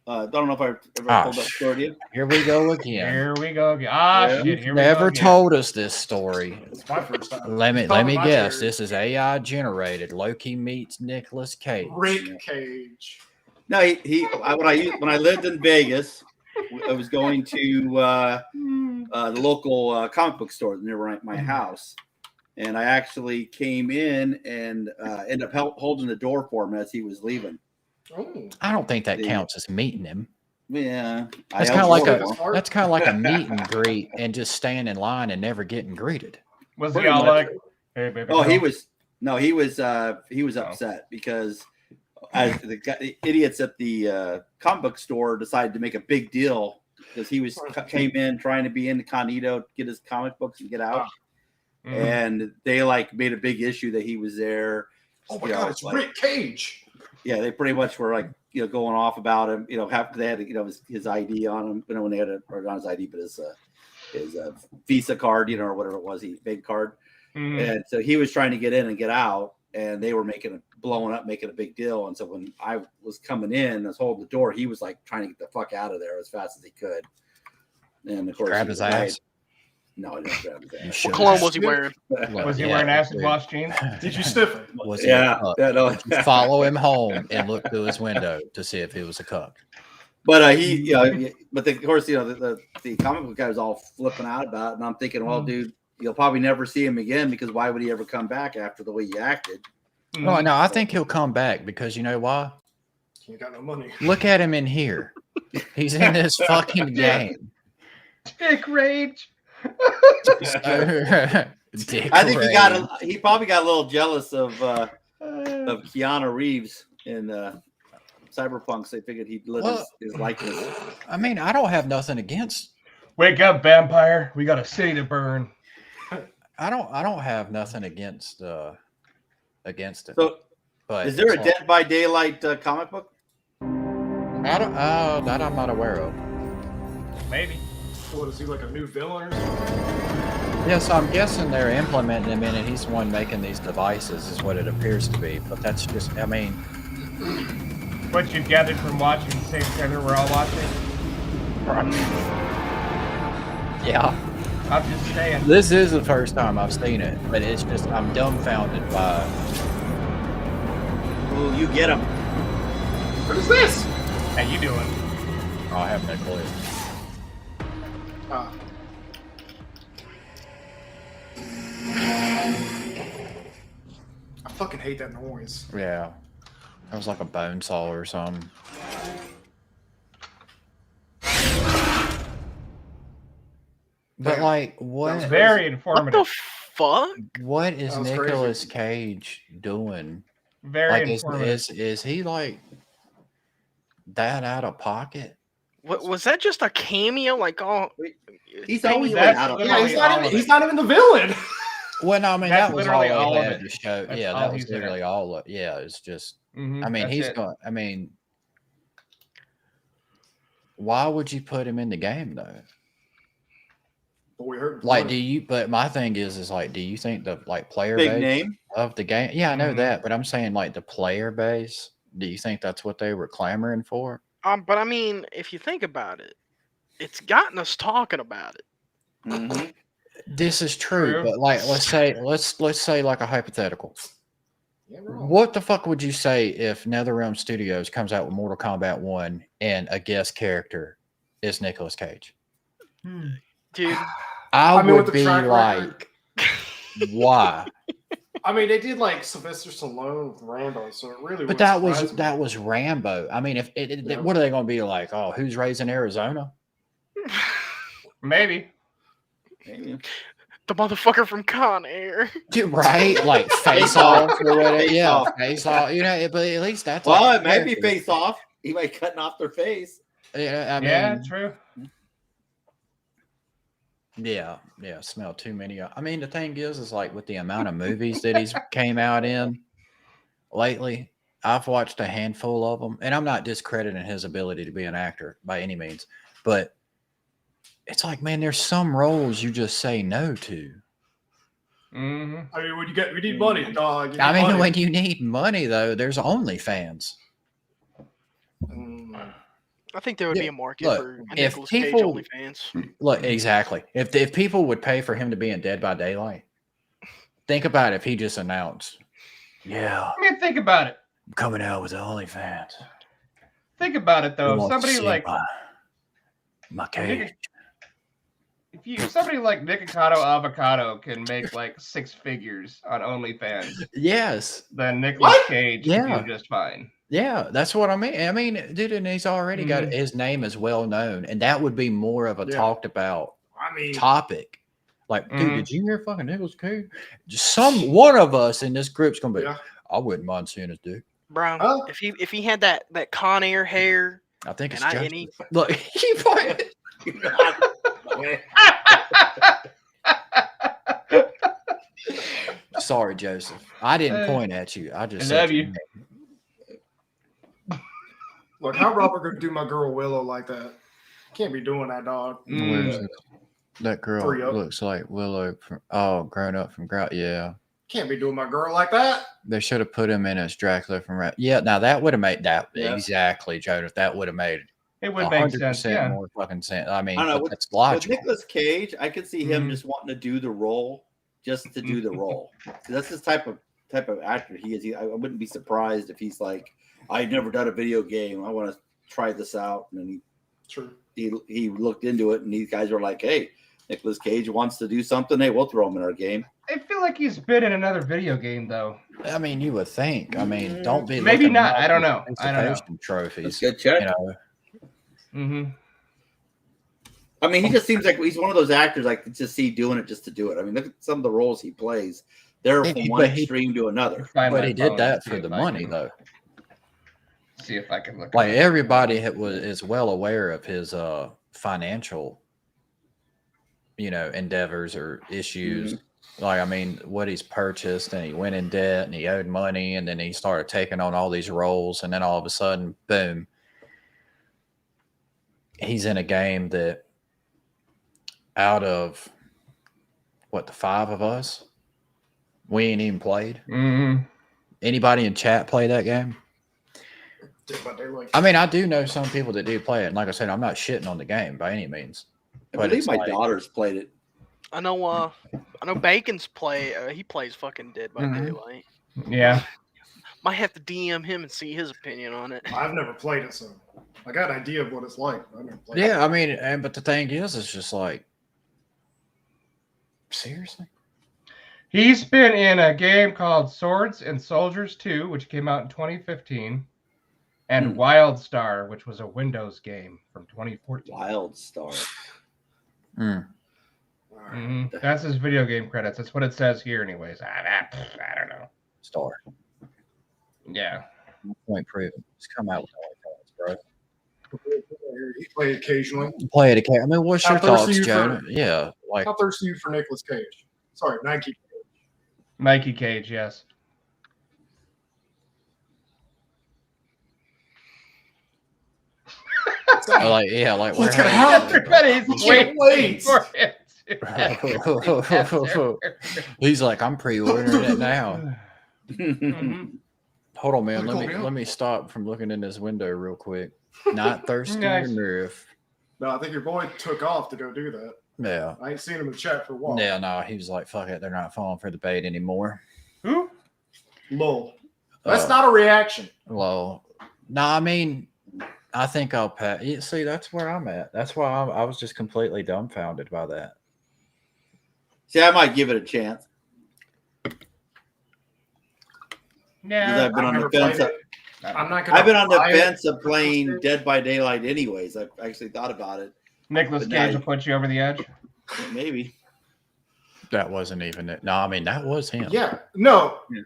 Don't know if I ever told that story to you. Here we go again. Here we go again. Ah, Yeah. shit. Here we go Never again. told us this story. It's my first time. Let me Tell me my guess. story. This is AI generated. Loki meets Nicolas Cage. Rick Cage. No, when I lived in Vegas, I was going to the local comic book store near my house, and I actually came in and ended up holding the door for him as he was leaving. Oh. I don't think that counts as meeting him. Yeah, That's I kind of held like the door for him. that's kind of like a meet and greet and just staying in line and never getting greeted. Was he Pretty all much. like, hey, baby? Oh, he girl? was upset because as the idiots at the comic book store decided to make a big deal because he came in trying to be incognito, get his comic books and get out, and they like made a big issue that he was there. Oh my God, it's like, Rick Cage. Yeah, they pretty much were like going off about him. They had his ID on him. When they had or not his ID, but his Visa card, or whatever it was, bank card. And so he was trying to get in and get out, and they were blowing up, making a big deal. And so when I was coming in, I was holding the door, he was like trying to get the fuck out of there as fast as he could. And of course, Grab his ass. No, I didn't grab his ass. What cologne was he wearing? Was he wearing acid wash jeans? Did you stiff him? Was he Yeah, a cuck? no. Did you follow him home and look through his window to see if he was a cuck? But he, of course, the comic book guy was all flipping out about it, and I'm thinking, well, dude, you'll probably never see him again because why would he ever come back after the way he acted? Well, no, I think he'll come back because you know why? He ain't got no money. Look at him in here. He's in this fucking game. Dick rage. Dick I think rage. he probably got a little jealous of Keanu Reeves in Cyberpunk, so he figured he'd let his likeness. I mean, I don't have nothing against. Wake up, vampire! We got a city to burn. I don't have nothing against it. So, but is there a Dead by Daylight comic book? I don't. That I'm not aware of. Maybe. What is he, like a new villain or something? Yeah, so I'm guessing they're implementing him in, and he's the one making these devices, is what it appears to be. But that's just, I mean, what you've gathered from watching the same trailer we're all watching. Yeah. I'm just saying. This is the first time I've seen it, but it's just, I'm dumbfounded by it. Ooh, you get him. What is this? How you doing? Oh, I have no clue. I fucking hate that noise. Yeah. That was like a bone saw or something. But like, what? It's very informative. What the fuck? What is That was Nicolas crazy. Cage doing? Very Like, informative. is he like that out of pocket? What was that? Just a cameo? Like, oh, He's always been That's out of literally pocket. He's not even the villain. Well, no, I mean That's that was all literally all they of had it. to show. That's Yeah, all that was he's in it. literally all. Yeah, it's just. Mhm, I mean, that's he's it. going. I mean, why would you put him in the game though? But we heard Like, do you? But my thing is like, do you think the like player Big base name. of the game? Yeah, I know Mhm. that, but I'm saying like the player base. Do you think that's what they were clamoring for? but I mean, if you think about it, it's gotten us talking about it. Mhm. This is true, True. but like, let's say like a hypothetical. Yeah, we're wrong. What the fuck would you say if NetherRealm Studios comes out with Mortal Kombat 1 and a guest character is Nicolas Cage? Dude, I mean, with would the be track like, why? I mean, they did like Sylvester Stallone with Rambo, so it really. But that was Rambo. I mean, if what are they going to be like? Oh, who's raised in Arizona? Maybe. Maybe. the motherfucker from Con Air. Dude, right? Like face off or whatever. Face Yeah, Off. face off. You know, but at least that's Well, like it might be face off. He might be cutting off their face. Yeah, I mean, Yeah, true. Yeah, smell too many. I mean, the thing is like with the amount of movies that he's came out in lately, I've watched a handful of them, and I'm not discrediting his ability to be an actor by any means, but it's like, man, there's some roles you just say no to. Mm-hmm. I mean, we need money, dog. You I need mean, money. when you need money, though, there's OnlyFans. I think there would Yeah, be a market look, for if Nicolas Cage people- OnlyFans. Look, exactly. If people would pay for him to be in Dead by Daylight, think about if he just announced, "Yeah, I mean, think about it. I'm coming out with OnlyFans." Think about it Who though. If wants to somebody see like my cage. if somebody like Nikocado Avocado can make like 6 figures on OnlyFans, Yes. then Nicolas Cage Yeah. can do just fine. Yeah, that's what I mean. I mean, dude, and he's already got his name is well known, and that would be more of a talked about I mean, topic. Like, dude, did you hear fucking Nicolas Cage? Just one of us in this group's gonna be. Yeah. I wouldn't mind seeing his dude. Bro, Huh? if he had that Con Air hair, I think it's and just he, look. He probably, sorry, Joseph. I didn't point at you. I just I said love your you. name. look, how Robert gonna do my girl Willow like that? Can't be doing that, dog. Where's it? That girl Hurry up. looks like Willow from grown up from Yeah. Can't be doing my girl like that. They should have put him in as Dracula from Yeah, now that would have made that Yeah. exactly, Joseph. That would have made It would make sense. 100% Yeah. more fucking sense. I mean, I don't know, but with- that's With logical. Nicolas Cage, I could see him just wanting to do the role just to do the role. That's his type of actor he is. I wouldn't be surprised if he's like, I've never done a video game. I want to try this out, and then True. he looked into it, and these guys were like, "Hey, Nicolas Cage wants to do something. Hey, we'll throw him in our game." I feel like he's been in another video game though. I mean, you would think. I mean, don't be Maybe looking not. at I don't know. I don't know. participation trophies. Good check. You know, Mm-hmm. I mean, he just seems like he's one of those actors I could just see doing it just to do it. I mean, look at some of the roles he plays. They're from one extreme to another. but he did that for the money, though. See if I can look. Like everybody is well aware of his financial, endeavors or issues. Like, I mean, what he's purchased, and he went in debt, and he owed money, and then he started taking on all these roles, and then all of a sudden, boom, he's in a game that out of the 5 of us, we ain't even played. Anybody in chat play that game? I mean, I do know some people that do play it. And like I said, I'm not shitting on the game by any means. I believe my daughter's played it. I know Bacon's he plays fucking Dead by Daylight. Yeah. Might have to DM him and see his opinion on it. I've never played it, so I got an idea of what it's like. I've never played Yeah, I mean, but the thing is, it's just like, seriously? He's been in a game called Swords and Soldiers 2, which came out in 2015, and WildStar, which was a Windows game from 2014. WildStar. That's his video game credits. That's what it says here, anyways. I don't know. Star. Yeah. Point proven. Just come out with all that, bro. You play it occasionally. Play it occasionally. I mean, what's your thoughts, Joe? Yeah, like how thirsty you for Nicolas Cage? Sorry, Nike. Nike Cage, yes. like what's gonna happen? Everybody's waiting for it. He's like, I'm pre-ordering it now. Hold on, man. Let me stop from looking in this window real quick. Not thirsty enough. No, I think your boy took off to go do that. Yeah. I ain't seen him in the chat for a while. Yeah, no, he was like, fuck it, they're not falling for the bait anymore. Who? Lol. That's not a reaction. Well, no, I mean, I think I'll pass. See, that's where I'm at. That's why I was just completely dumbfounded by that. See, I might give it a chance. Yeah, I've been on the fence. I've been on the fence of playing Dead by Daylight anyways. I've actually thought about it. Nicolas Cage will put you over the edge. Maybe. That wasn't even it. No, I mean, that was him. Yeah. No. Yeah.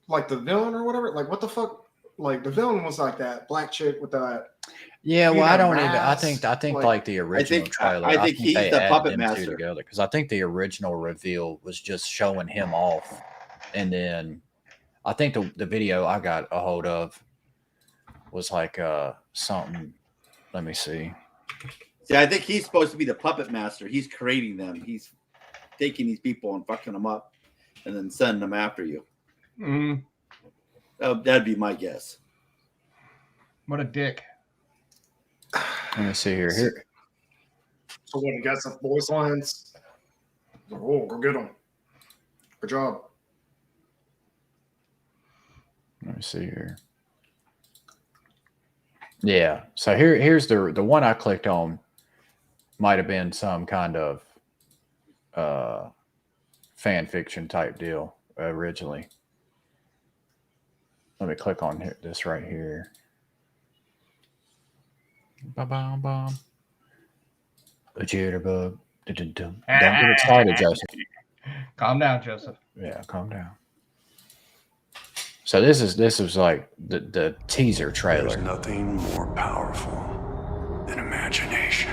Like the villain or whatever. Like, what the fuck? Like, the villain was like that black chick with that. Yeah, well, I don't even. I think like the original trailer. I think he's the puppet master together, because I think the original reveal was just showing him off, and then I think the video I got a hold of was like something. Let me see. See, I think he's supposed to be the puppet master. He's creating them. He's taking these people and fucking them up, and then sending them after you. That'd be my guess. What a dick. Let me see here. So when he got some voice lines, oh, go get him. Good job. Let me see here. Yeah. So here's the one I clicked on. Might have been some kind of fan fiction type deal originally. Let me click on this right here. Ba-bam-bam. A jitterbug. Don't get excited, Joseph. Calm down, Joseph. Yeah, calm down. So this was like the teaser trailer. There's nothing more powerful than imagination.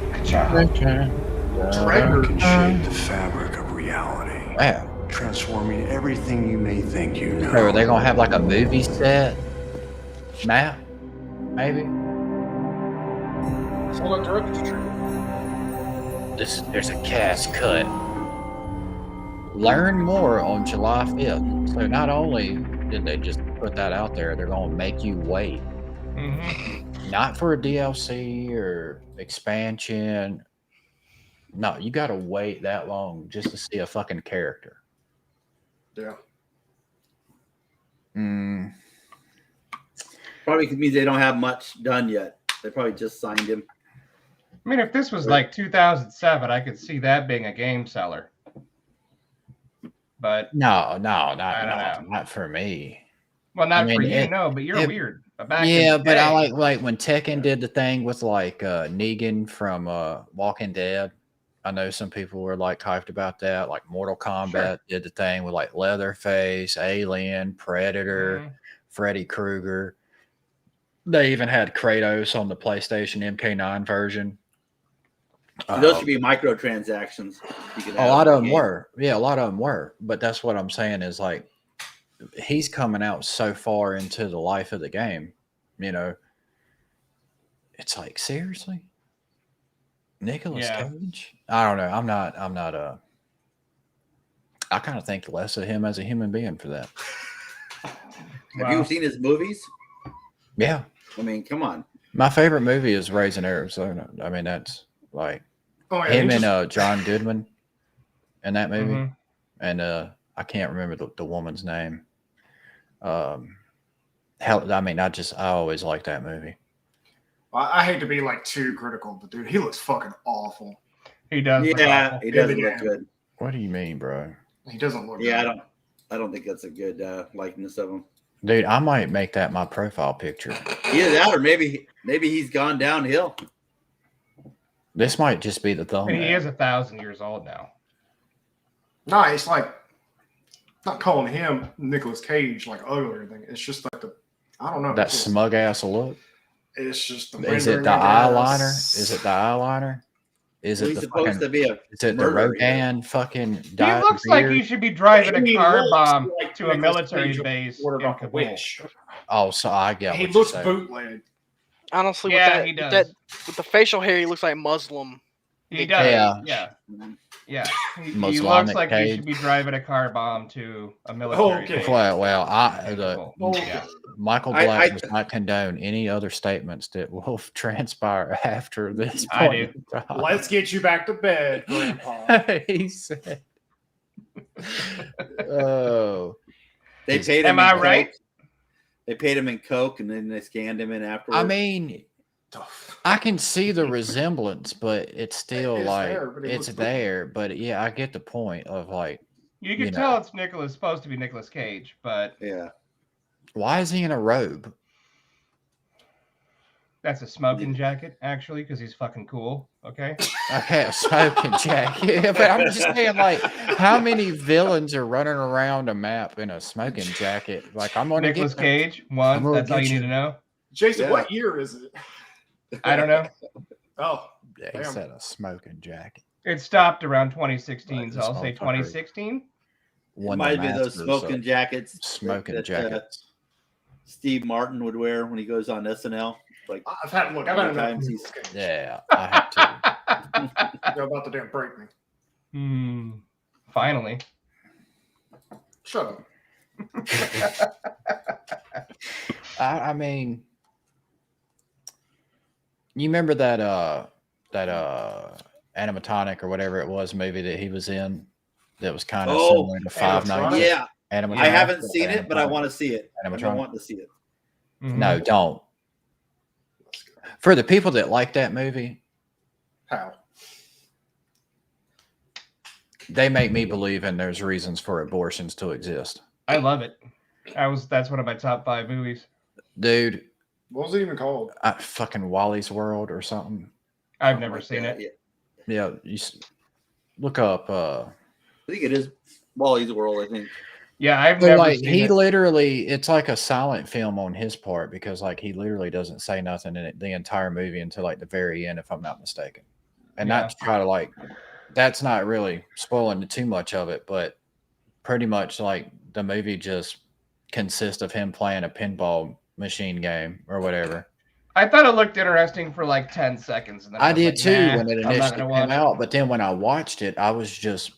It can shape the fabric of reality. Wow. Transforming everything you may think you know. Are they gonna have like a movie set map? Maybe. That's all that directed the trailer. There's a cast cut. Learn more on July 5th. So not only did they just put that out there, they're gonna make you wait. Not for a DLC or expansion. No, you gotta wait that long just to see a fucking character. Yeah. Probably means they don't have much done yet. They probably just signed him. I mean, if this was like 2007, I could see that being a game seller. But no, not for me. Well, not I mean, for you, no, but you're weird. Back in Yeah, the but I day- like when Tekken did the thing with like Negan from Walking Dead. I know some people were like hyped about that. Like Mortal Kombat did the thing with like Leatherface, Alien, Predator, Freddy Krueger. They even had Kratos on the PlayStation MK9 version. Those should be microtransactions. You could A lot of them were. Yeah, a lot of them were. But that's what I'm saying is like he's coming out so far into the life of the game, you know. It's like, seriously? Nicolas Cage? I don't know. I'm not I kind of think less of him as a human being for that. Have you seen his movies? Yeah. I mean, come on. My favorite movie is Raising Arizona. I mean, that's like him and John Goodman in that movie. And I can't remember the woman's name. I always like that movie. I hate to be like too critical, but dude, he looks fucking awful. He does. Yeah, he doesn't look good. What do you mean, bro? He doesn't look. Yeah, good. I don't think that's a good likeness of him. Dude, I might make that my profile picture. Either that, or maybe he's gone downhill. This might just be the thumbnail. He is 1,000 years old now. No, it's like not calling him Nicolas Cage like ugly or anything. It's just like I don't know. That smug ass look. It's just Is it the eyeliner? Is it the eyeliner? Is it the supposed to be a? Is it the Rodan fucking? He looks like he should be driving a car bomb to a military base in Kabul. Oh, so I get. He looks bootleg. Honestly, Yeah, with he does. that, with the facial hair, he looks like Muslim. He does. Yeah. Yeah. He Muslimic looks like Cage. he should be driving a car bomb to a military base. Well, Yeah. Michael Black does not condone any other statements that will transpire after this I point. do. Let's get you back to bed, Grandpa. He said. Oh. They paid him. Am I right? They paid him in coke, and then they scanned him in afterwards. I mean, I can see the resemblance, but it's still it's there. But yeah, I get the point of like. You can tell it's supposed to be Nicolas Cage, but yeah. Why is he in a robe? That's a smoking jacket, actually, because he's fucking cool. Okay. Okay, a smoking jacket. Yeah, but I'm just saying, like, how many villains are running around a map in a smoking jacket? Like, I'm gonna Nicolas get Cage. One. That's all you need to know. Jason, what year is it? I don't know. Oh, yeah, he said a smoking jacket. It stopped around 2016, so I'll say 2016. Might be those smoking jackets. Smoking jackets. Steve Martin would wear when he goes on SNL. Like I've had enough. Yeah, I have to. You're about to damn break me. Finally. Shut up. I mean, you remember that animatronic or whatever it was movie that he was in that was kind of similar to Five Nights? Yeah, animatronic. I haven't seen it, but I want to see it. I want to see it. No, don't. For the people that like that movie, how they make me believe in there's reasons for abortions to exist. I love it. That's one of my top 5 movies. Dude. What was it even called? Fucking Wally's World or something. I've never seen it. Yeah, you look up. I think it is Wally's World. I think. Yeah, I've never like seen he it. literally, it's like a silent film on his part because like he literally doesn't say nothing in the entire movie until like the very end, if I'm not mistaken. And not to try to like, that's not really spoiling too much of it, but pretty much like the movie just consists of him playing a pinball machine game or whatever. I thought it looked interesting for like 10 seconds. And then I was did like, too nah, when it I'm not initially gonna watch came out, but then when I watched it, I was just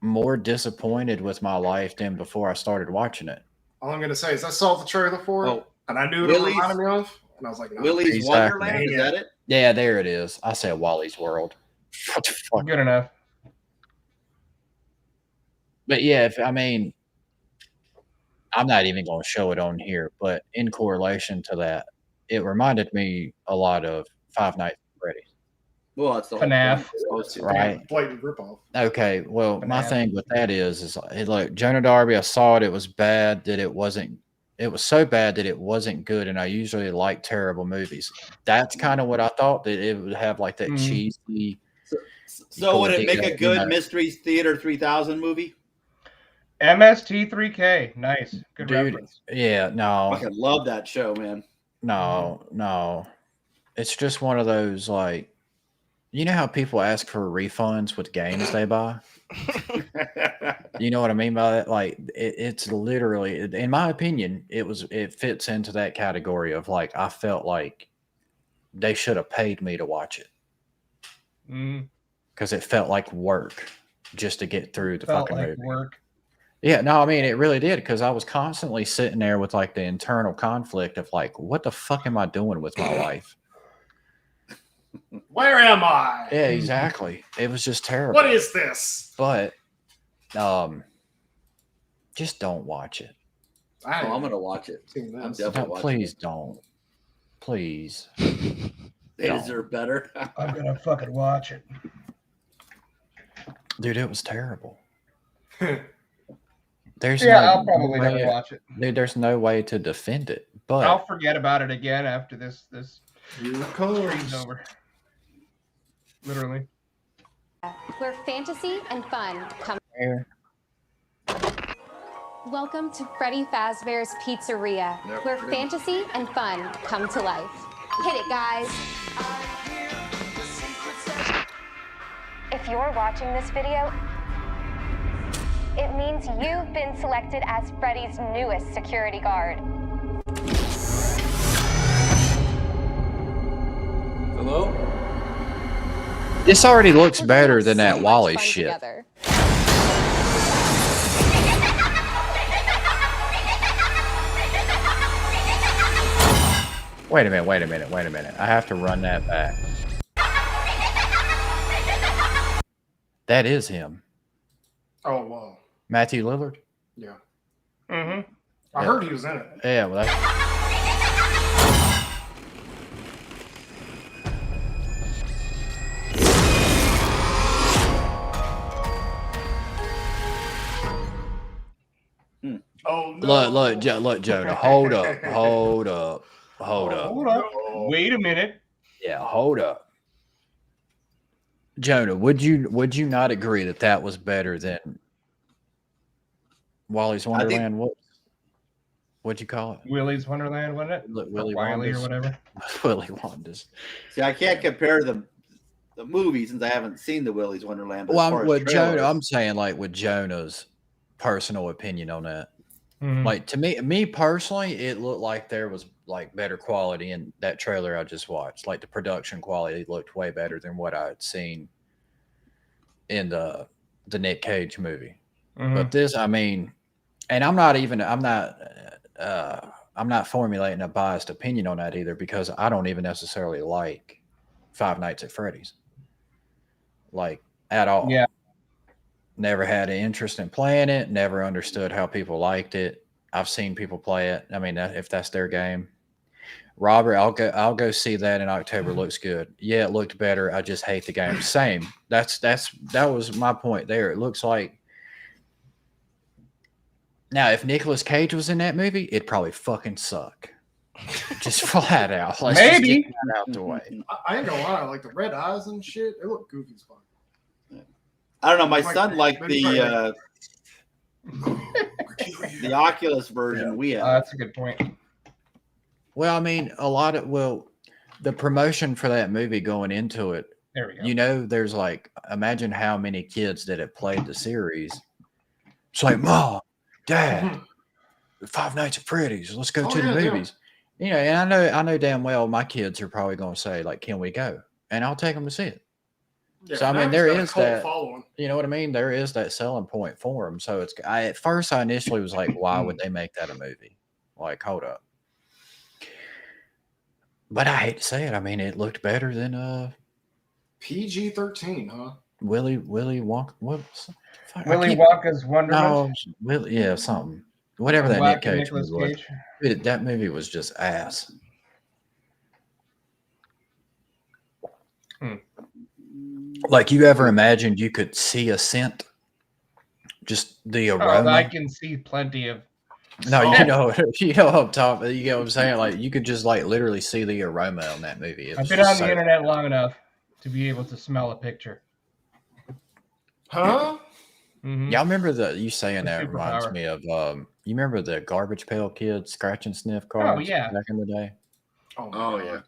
more disappointed with my life than before I started watching it. All I'm gonna say is I saw the trailer for it, and I knew what it reminded me of, and I was like, no. Willy's Wonderland, is that it? Yeah, there it is. I said Wally's World. What the fuck? Good enough. But yeah, I I'm not even going to show it on here, but in correlation to that, it reminded me a lot of Five Nights at Freddy's. Well, that's the whole FNAF. point. It's supposed to. Right. Blatant ripoff. Okay, well, my FNAF. thing with that is look, Jonah Darby, I saw it. It was bad that it wasn't. It was so bad that it wasn't good, and I usually like terrible movies. That's kind of what I thought, that it would have like that cheesy. So would it make a you good know. Mysteries Theater 3000 movie? MST3K. Nice. Good Dude, reference. yeah, no, I fucking love that show, man. no. It's just one of those, like, you know how people ask for refunds with games they buy? You know what I mean by that? Like, it's literally, in my opinion, it fits into that category of, like, I felt like they should have paid me to watch it because it felt like work just to get through the Felt fucking like movie. work. Yeah, no, I mean, it really did, because I was constantly sitting there with like the internal conflict of like, what the fuck am I doing with my life? Where am I? Yeah, exactly. It was just terrible. What is this? But just don't watch it. I'm gonna watch it. I'm definitely No, watching please it. don't. Please. They don't. deserve better. I'm gonna fucking watch it. Dude, it was terrible. There's I'll probably way, never watch it. Dude, there's no way to defend it. But I'll forget about it again after this Here it stream's comes. over. Literally. Where fantasy and fun come. Here. Welcome to Freddy Fazbear's Pizzeria, where fantasy and fun come to life. Hit it, guys. If you're watching this video, it means you've been selected as Freddy's newest security guard. Hello? This already looks We're gonna better have than so that much Wally fun shit. together. Wait a minute. I have to run that back. That is him. Oh, wow. Matthew Lillard? Yeah. Mm-hmm. I heard he was in it. Yeah, well, that's... Oh, no. Look, Jonah. Hold up. Hold up. Wait a minute. Yeah, hold up. Jonah, would you not agree that that was better than Wally's Wonderland? What'd you call it? Willy's Wonderland, wasn't it? Willy Wiley or Wonder's. whatever. Willy Wonder's. See, I can't compare the movie since I haven't seen the Willy's Wonderland. But Well, as far with as Jonah, trailers, I'm saying like with Jonah's personal opinion on that. Mhm. Like to me personally, it looked like there was like better quality in that trailer I just watched. Like the production quality looked way better than what I had seen in the Nick Cage movie. But this, I mean, and I'm not formulating a biased opinion on that either, because I don't even necessarily like Five Nights at Freddy's, like at all. Yeah. Never had an interest in playing it. Never understood how people liked it. I've seen people play it. I mean, if that's their game. Robert, I'll go see that in October. Looks good. Yeah, it looked better. I just hate the game. Same. That was my point there. It looks like now if Nicolas Cage was in that movie, it'd probably fucking suck. Just flat out. Let's Maybe. just get that out the way. I ain't gonna lie, like the red eyes and shit, they look goofy as fuck. I don't know. My Like, son liked maybe the Oculus version we have. That's a good point. Well, I mean, the promotion for that movie going into it, There we go. there's like, imagine how many kids that have played the series. It's like, Mom, Dad, Five Nights at Freddy's, let's go to the movies. And I know damn well my kids are probably going to say, like, can we go? And I'll take them to see it. Yeah, So, I mean, FNAF's there got a is cult that. following. You know what I mean? There is that selling point for them. So at first I initially was like, why would they make that a movie? Like, hold up. But I hate to say it. I mean, it looked better than PG-13, huh? Willy Wonka. What? Willy Wonka's Wonderland. No, yeah, something. Whatever that Black Nick and Cage movie Nicolas was. Cage. Dude, that movie was just ass. Like, you ever imagined you could see a scent? Just the aroma? Oh, I can see plenty of. No, you know up top. You get what I'm saying? Like, you could just like literally see the aroma on that movie. It I've was been just on the so- internet long enough to be able to smell a picture. Huh? Mhm. Y'all remember you saying The that reminds superpower. me of you remember the Garbage Pail Kids scratch and sniff cards yeah. back in the day? Oh yeah.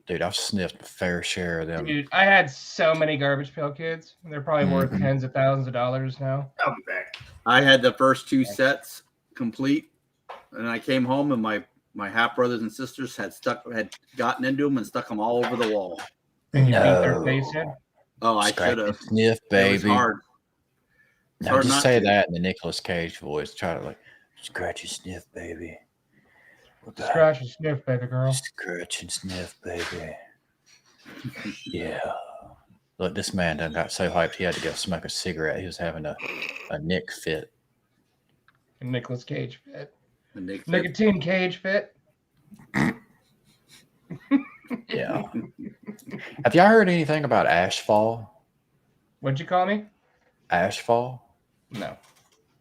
Dude, I've sniffed a fair share of them. Dude, I had so many Garbage Pail Kids. They're probably worth Mhm. tens of thousands of dollars now. I'll be back. I had the first 2 sets complete, and I came home and my half brothers and sisters had gotten into them and stuck them all over the wall. And you beat their No. face in. Oh, I Scratch should and have. sniff, It was baby. hard. It's No, hard just not say to. that in the Nicolas Cage voice. Try to like scratch and sniff, baby. What the- Scratch and sniff, baby girl. Scratch and sniff, baby. Yeah. Look, this man done got so hyped he had to go smoke a cigarette. He was having a Nick fit. And Nicolas Cage fit. The Nick fit. Nicotine Cage fit. Yeah. Have y'all heard anything about Ashfall? What'd you call me? Ashfall? No.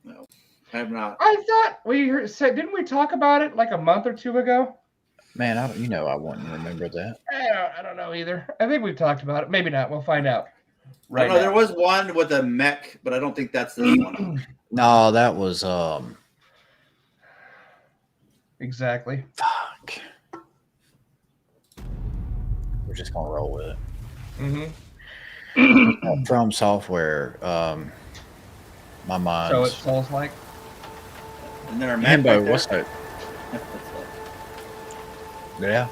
No, I have not. I thought said, didn't we talk about it like a month or two ago? Man, I wouldn't remember that. I don't know either. I think we've talked about it. Maybe not. We'll find out. I know there was one with a mech, but I don't think that's this one. No, that was Exactly. fuck. We're just gonna roll with it. Mm-hmm. From Software, my mind. So it's Souls-like. And there are mech Himbo, right there. what's that? Yeah.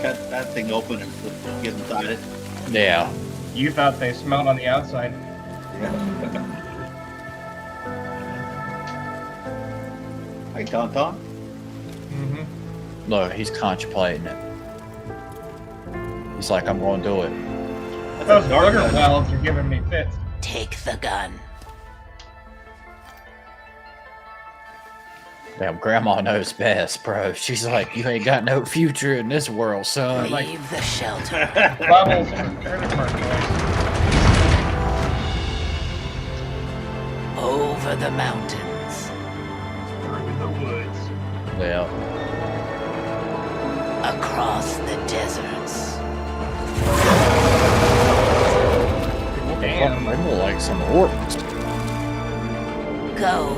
Cut that thing open and get inside it. Yeah. You thought they smelled on the outside. Hey, Tom. Mm-hmm. Look, he's contemplating it. He's like, I'm going to do it. Those booger wells are giving me fits. Take the gun. Damn, Grandma knows best, bro. She's like, you ain't got no future in this world, son. Like, Leave the shelter. Bubbles and credit card boys. Over the mountains. Through the woods. yeah. Across the deserts. Damn. They look like some orcs. Go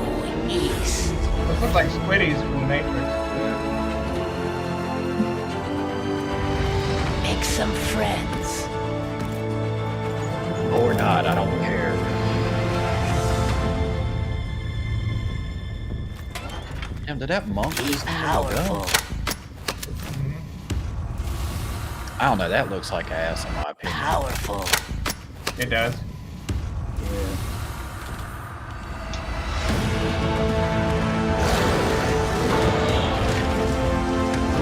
east. Those look like squiddies from the Matrix. Make some friends. Or not, I don't care. Damn, did that monk Be just powerful. I don't know, that looks like ass in my opinion. Powerful. It does.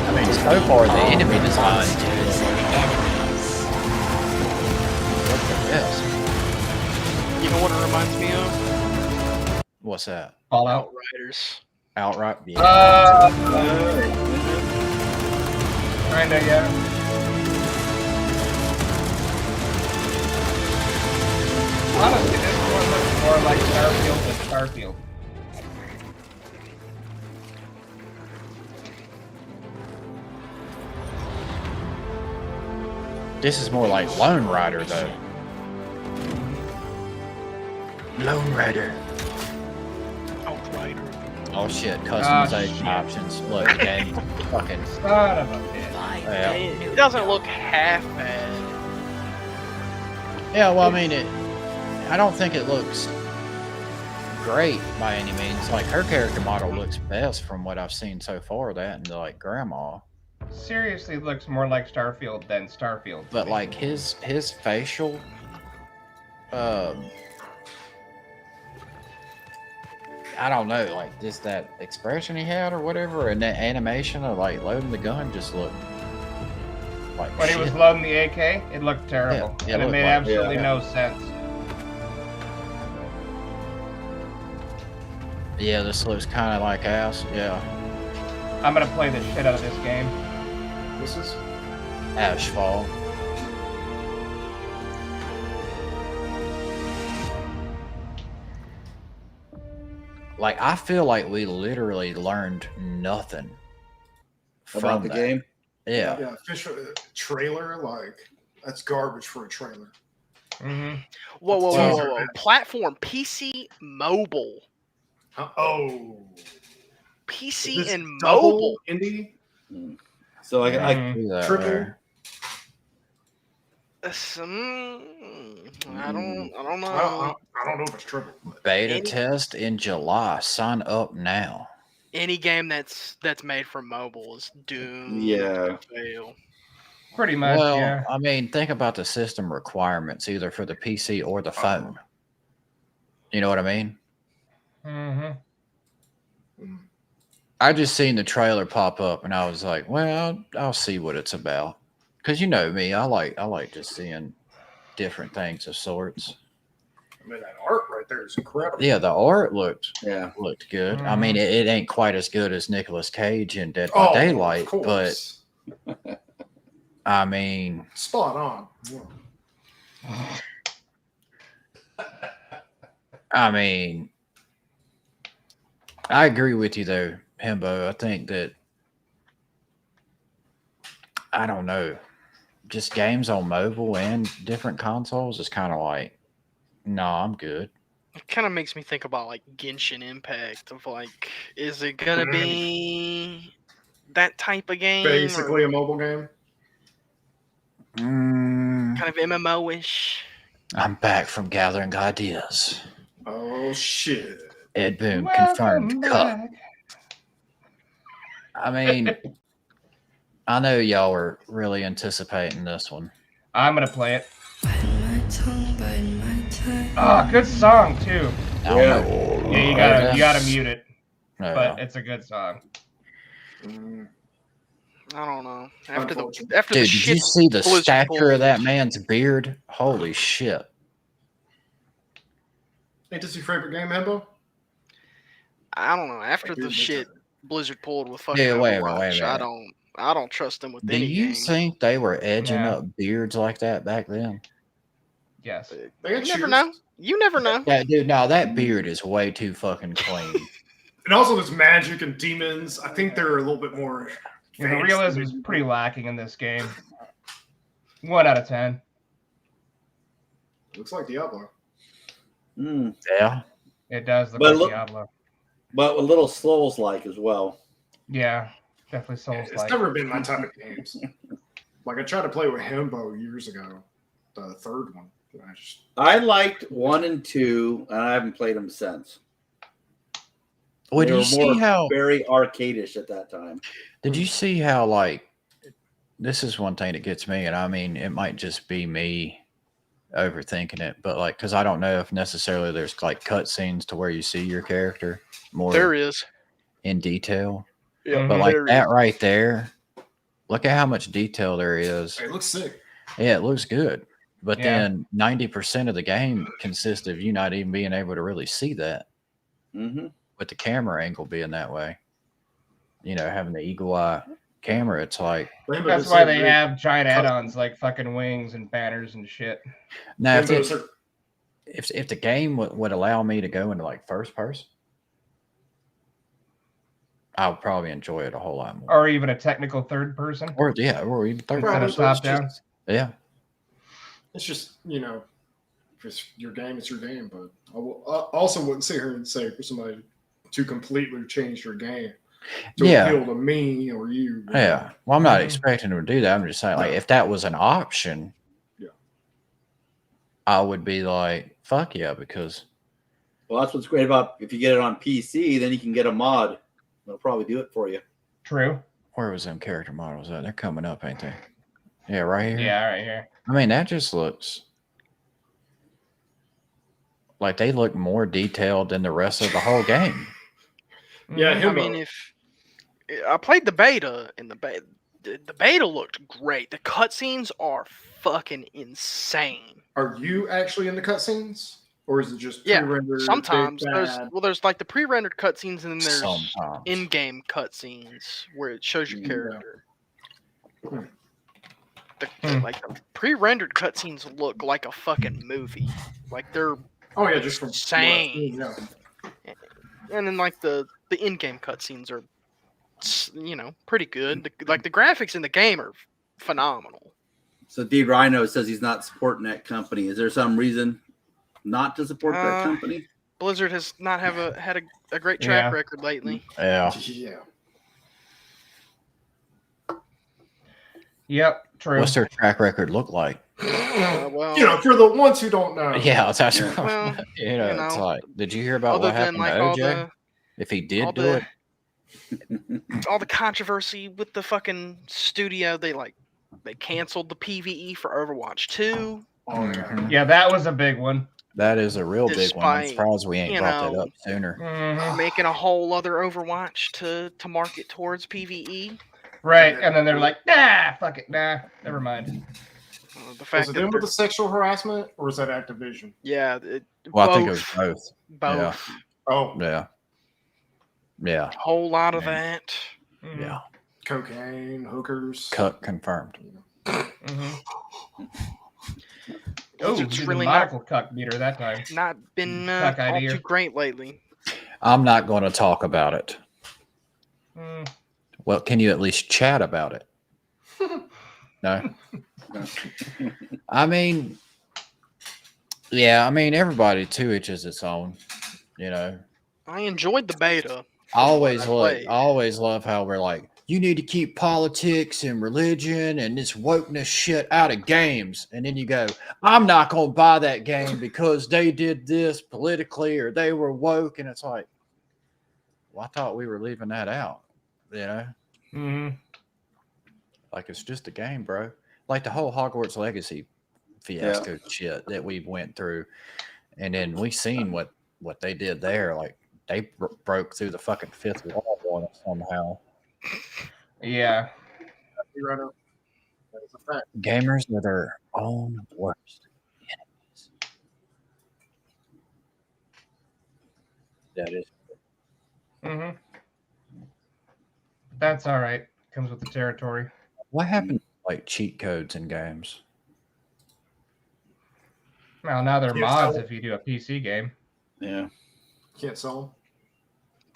I mean, so far the enemy design Monsters and enemies. looks the best. You know what it reminds me of? What's that? Fallout. Outriders. Outright? Yeah. Kinda, yeah. Honestly, this one looks more like Starfield than Starfield. This is more like Lone Rider, though. Lone Rider. Outrider. Oh shit, customization shit. options. Look, game fucking. Son of a bitch. Find Yeah. new It doesn't look half bad. Yeah, well, I mean, I don't think it looks great by any means. Like, her character model looks best from what I've seen so far. That and like Grandma. seriously looks more like Starfield than Starfield. But like his facial, I don't know, like just that expression he had or whatever, and that animation of like loading the gun just looked like when shit. he was loading the AK, it looked terrible, Yeah, and it made absolutely no sense. Yeah, this looks kind of like ass. Yeah. I'm gonna play the shit out of this game. This is Ashfall. Like, I feel like we literally learned nothing About the game? Yeah. Yeah, official trailer, like, that's garbage for a trailer. Mm-hmm. Whoa. Platform, PC, mobile. PC and mobile. Indie? So I triple. I don't know. I don't know if it's triple. Beta test in July. Sign up now. Any game that's made for mobile is doomed Yeah. to fail. Pretty much, Well, yeah. I mean, think about the system requirements, either for the PC or the phone. You know what I mean? Mm-hmm. I just seen the trailer pop up, and I was like, "Well, I'll see what it's about." Because you know me, I like just seeing different things of sorts. I mean, that art right there is incredible. Yeah, the art looked good. I mean, Mhm. it ain't quite as good as Nicolas Cage in Dead by Daylight, of but course. I mean, Spot on. I mean, I agree with you though, Himbo. I think that I don't know, just games on mobile and different consoles is kind of like, no, I'm good. It kind of makes me think about like Genshin Impact of like, is it gonna be that type of game? Basically a mobile game. Kind of MMO-ish. I'm back from gathering ideas. Oh shit! Ed Boon Welcome confirmed cup. back. I mean, I know y'all were really anticipating this one. I'm gonna play it. Oh, good song too. Yeah, Yeah, you gotta mute it. No, But it's a good song. I don't know. After the Dude, shit did you see the Blizzard stature pulled- of that man's beard? Holy shit. Ain't this your favorite game, Hembo? I don't know. After the shit Blizzard pulled with fucking Yeah, wait a Overwatch, minute. I don't trust them with Do any you game. think they were edging Yeah. up beards like that back then? Yes. You never know. You never know. Yeah, dude, no, that beard is way too fucking clean. And also, there's magic and demons. I think they're a little bit more. Yeah, the fancy. realism is pretty lacking in this game. 1 out of 10. Looks like Diablo. Yeah. It does look But like look- Diablo. But a little Souls-like as well. Yeah, definitely Souls It's like. never been my type of games. Like I tried to play with Hembo years ago, the third one. I liked 1 and 2, and I haven't played them since. Well, They do you were see more how very arcade-ish at that time. Did you see how, like, this is one thing that gets me, and I mean, it might just be me overthinking it, but like, because I don't know if necessarily there's like cutscenes to where you see your character more There is. in detail. Yeah, But like there that is. right there, look at how much detail there is. It looks sick. Yeah, it looks good. But Yeah. then 90% of the game consists of you not even being able to really see that Mm-hmm. with the camera angle being that way. You know, having the eagle eye camera, it's like That's why they have giant add-ons like fucking wings and banners and shit. now if, Hembo's if the game would allow me to go into like first person, I would probably enjoy it a whole lot more. Or even a technical third person. Or even third Instead person. of top down. Yeah. It's just, you know, if it's your game, it's your game. But I also wouldn't sit here and say for somebody to completely change your game to Yeah. appeal to me or you. Yeah. Well, I'm not Mhm. expecting them to do that. I'm just saying, like, if that was an option, Yeah. I would be like, fuck yeah, because Well, that's what's great about if you get it on PC, then you can get a mod. It'll probably do it for you. True. Where was them character models at? They're coming up, ain't they? Yeah, right here. Yeah, right here. I mean, that just looks like they look more detailed than the rest of the whole game. Yeah, I mean, if I played the beta, and the beta looked great. The cutscenes are fucking insane. Are you actually in the cutscenes, or is it just pre-rendered? Sometimes big, there's bad? there's like the pre-rendered cutscenes, and then there's Sometimes. in-game cutscenes where it shows your character. Like the pre-rendered cutscenes look like a fucking movie. Like they're just from insane. Yeah. And then like the in-game cutscenes are, pretty good. The graphics in the game are phenomenal. So D Rhino says he's not supporting that company. Is there some reason not to support that company? Blizzard has not had a great track record lately. Yeah. Yep, true. What's their track record look like? Well, for the ones who don't know. Yeah, it's actually, Well, it's like, did you hear about what happened to OJ? If he did do it, all the controversy with the fucking studio, they canceled the PvE for Overwatch 2. Yeah, that was a big one. That is a real big one. I'm surprised we ain't brought that up sooner. Making a whole other Overwatch to market towards PvE. Right, and then they're like, nah, fuck it, nah, never mind. The fact was it them with the sexual harassment, or was that Activision? Yeah, I think it was both. Both. Yeah. Oh. Yeah. Whole lot of that. Yeah. Cocaine, hookers. Cut confirmed. It's really monocle cuck meter that time. Not been all too great lately. I'm not going to talk about it. Well, can you at least chat about it? No. I mean, everybody to each is its own, I enjoyed the beta. I always love how we're like, you need to keep politics and religion and this wokeness shit out of games. And then you go, I'm not going to buy that game because they did this politically or they were woke. And it's like, well, I thought we were leaving that out, Like, it's just a game, bro. Like the whole Hogwarts Legacy fiasco shit that we went through. And then we seen what they did there. Like, they broke through the fucking fifth wall on it somehow. Yeah. Gamers are their own worst enemies. That is. That's all right. Comes with the territory. What happened to, like, cheat codes in games? Well, now they're mods if you do a PC game. Yeah. Can't sell them.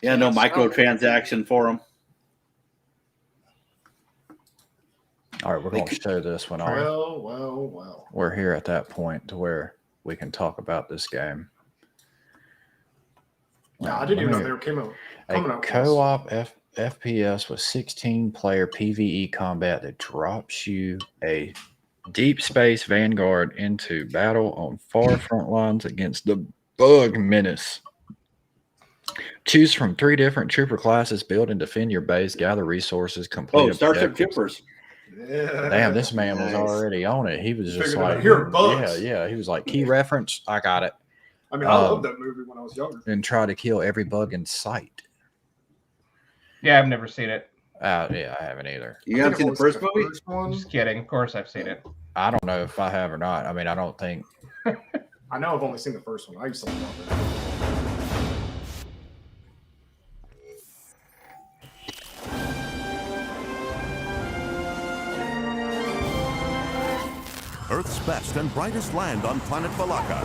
Yeah, no microtransaction for them. All right, we're going to show this one off. Well. We're here at that point to where we can talk about this game. Yeah, I didn't even know they were coming out. Co-op FPS with 16-player PvE combat that drops you a deep space vanguard into battle on far front lines against the bug menace. Choose from 3 different trooper classes, build and defend your base, gather resources, complete Starship Troopers. Yeah. Damn, this man was already on it. He was just like, here are bugs. Yeah. He was like, key reference, I got it. I mean, I loved that movie when I was younger. And try to kill every bug in sight. Yeah, I've never seen it. Yeah, I haven't either. You haven't seen the first movie? Just kidding. Of course I've seen it. I don't know if I have or not. I mean, I don't think. I know I've only seen the first one. I used to love it. Earth's best and brightest land on planet Balaka.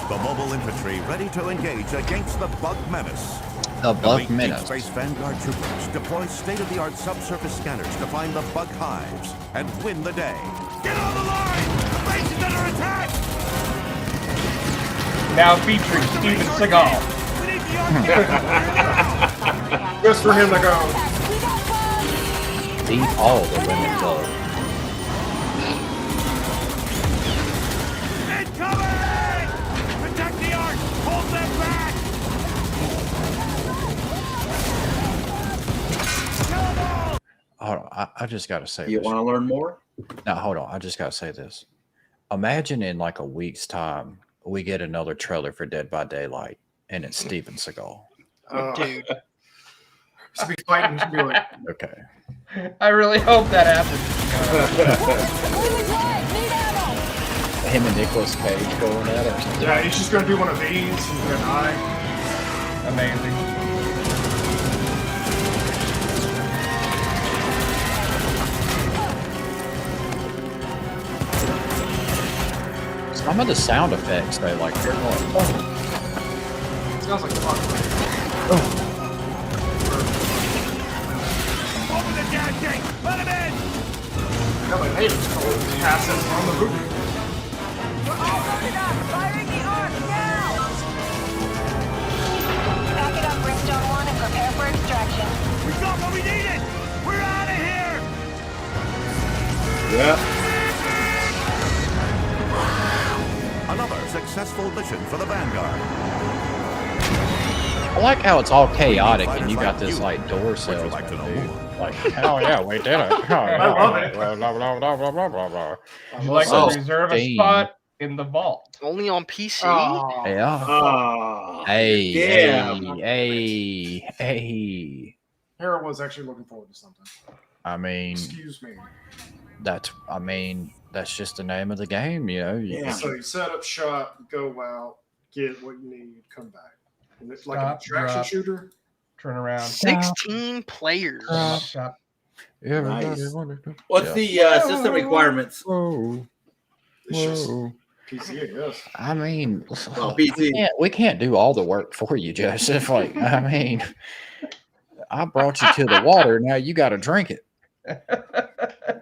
The mobile infantry ready to engage against the bug menace. The bug Elite menace. Deep Space Vanguard troopers deploy state-of-the-art subsurface scanners to find the bug hives and win the day. Get on the line! The base is under attack! Now featuring Steven Seagal. Just for him to go. Eat all the women bugs. Protect the Ark! Hold them back! hold on. I just got to say You this. want to learn more? No, hold on. I just got to say this. Imagine in like a week's time, we get another trailer for Dead by Daylight, and it's Steven Seagal. Dude. To be fighting, to be like, Okay. I really hope that happens. Him and Nicolas Cage going at it or something. yeah, he's just gonna do one of these and he's gonna die. Amazing. Some of the sound effects, they like, they're going, It sounds like fun. Open the damn gate! Let him in! Yeah, like, hey, it's called assets on the movie. We're all loaded up. Firing the arc now. Pack it up, Brimstone 1, and prepare for extraction. We got what we needed! We're out of here! Yeah. Another successful mission for the Vanguard. I like how it's all chaotic and you got this like door salesman like to know dude. more? Like, hell yeah, we did it. I love it. Blah, blah, blah, blah, blah, blah, blah, blah. Would you like Oh, to reserve a Steam. spot in the vault? Only on PC? Oh, Yeah. Oh, Hey, damn. hey. Harold was actually looking forward to something. I mean, Excuse me. that's just the name of the game, you know. Yeah. So you set up shop, go out, get what you need, come back. And it's like an Stop, attraction drop. shooter. Turn around. 16 players. Shop. Everybody Nice. wanted to- What's Yeah. the system requirements? Whoa. It's just Whoa. PC, I guess. I mean, Well, PC. we can't do all the work for you, Joseph. Like, I mean, I brought you to the water. Now you got to drink it.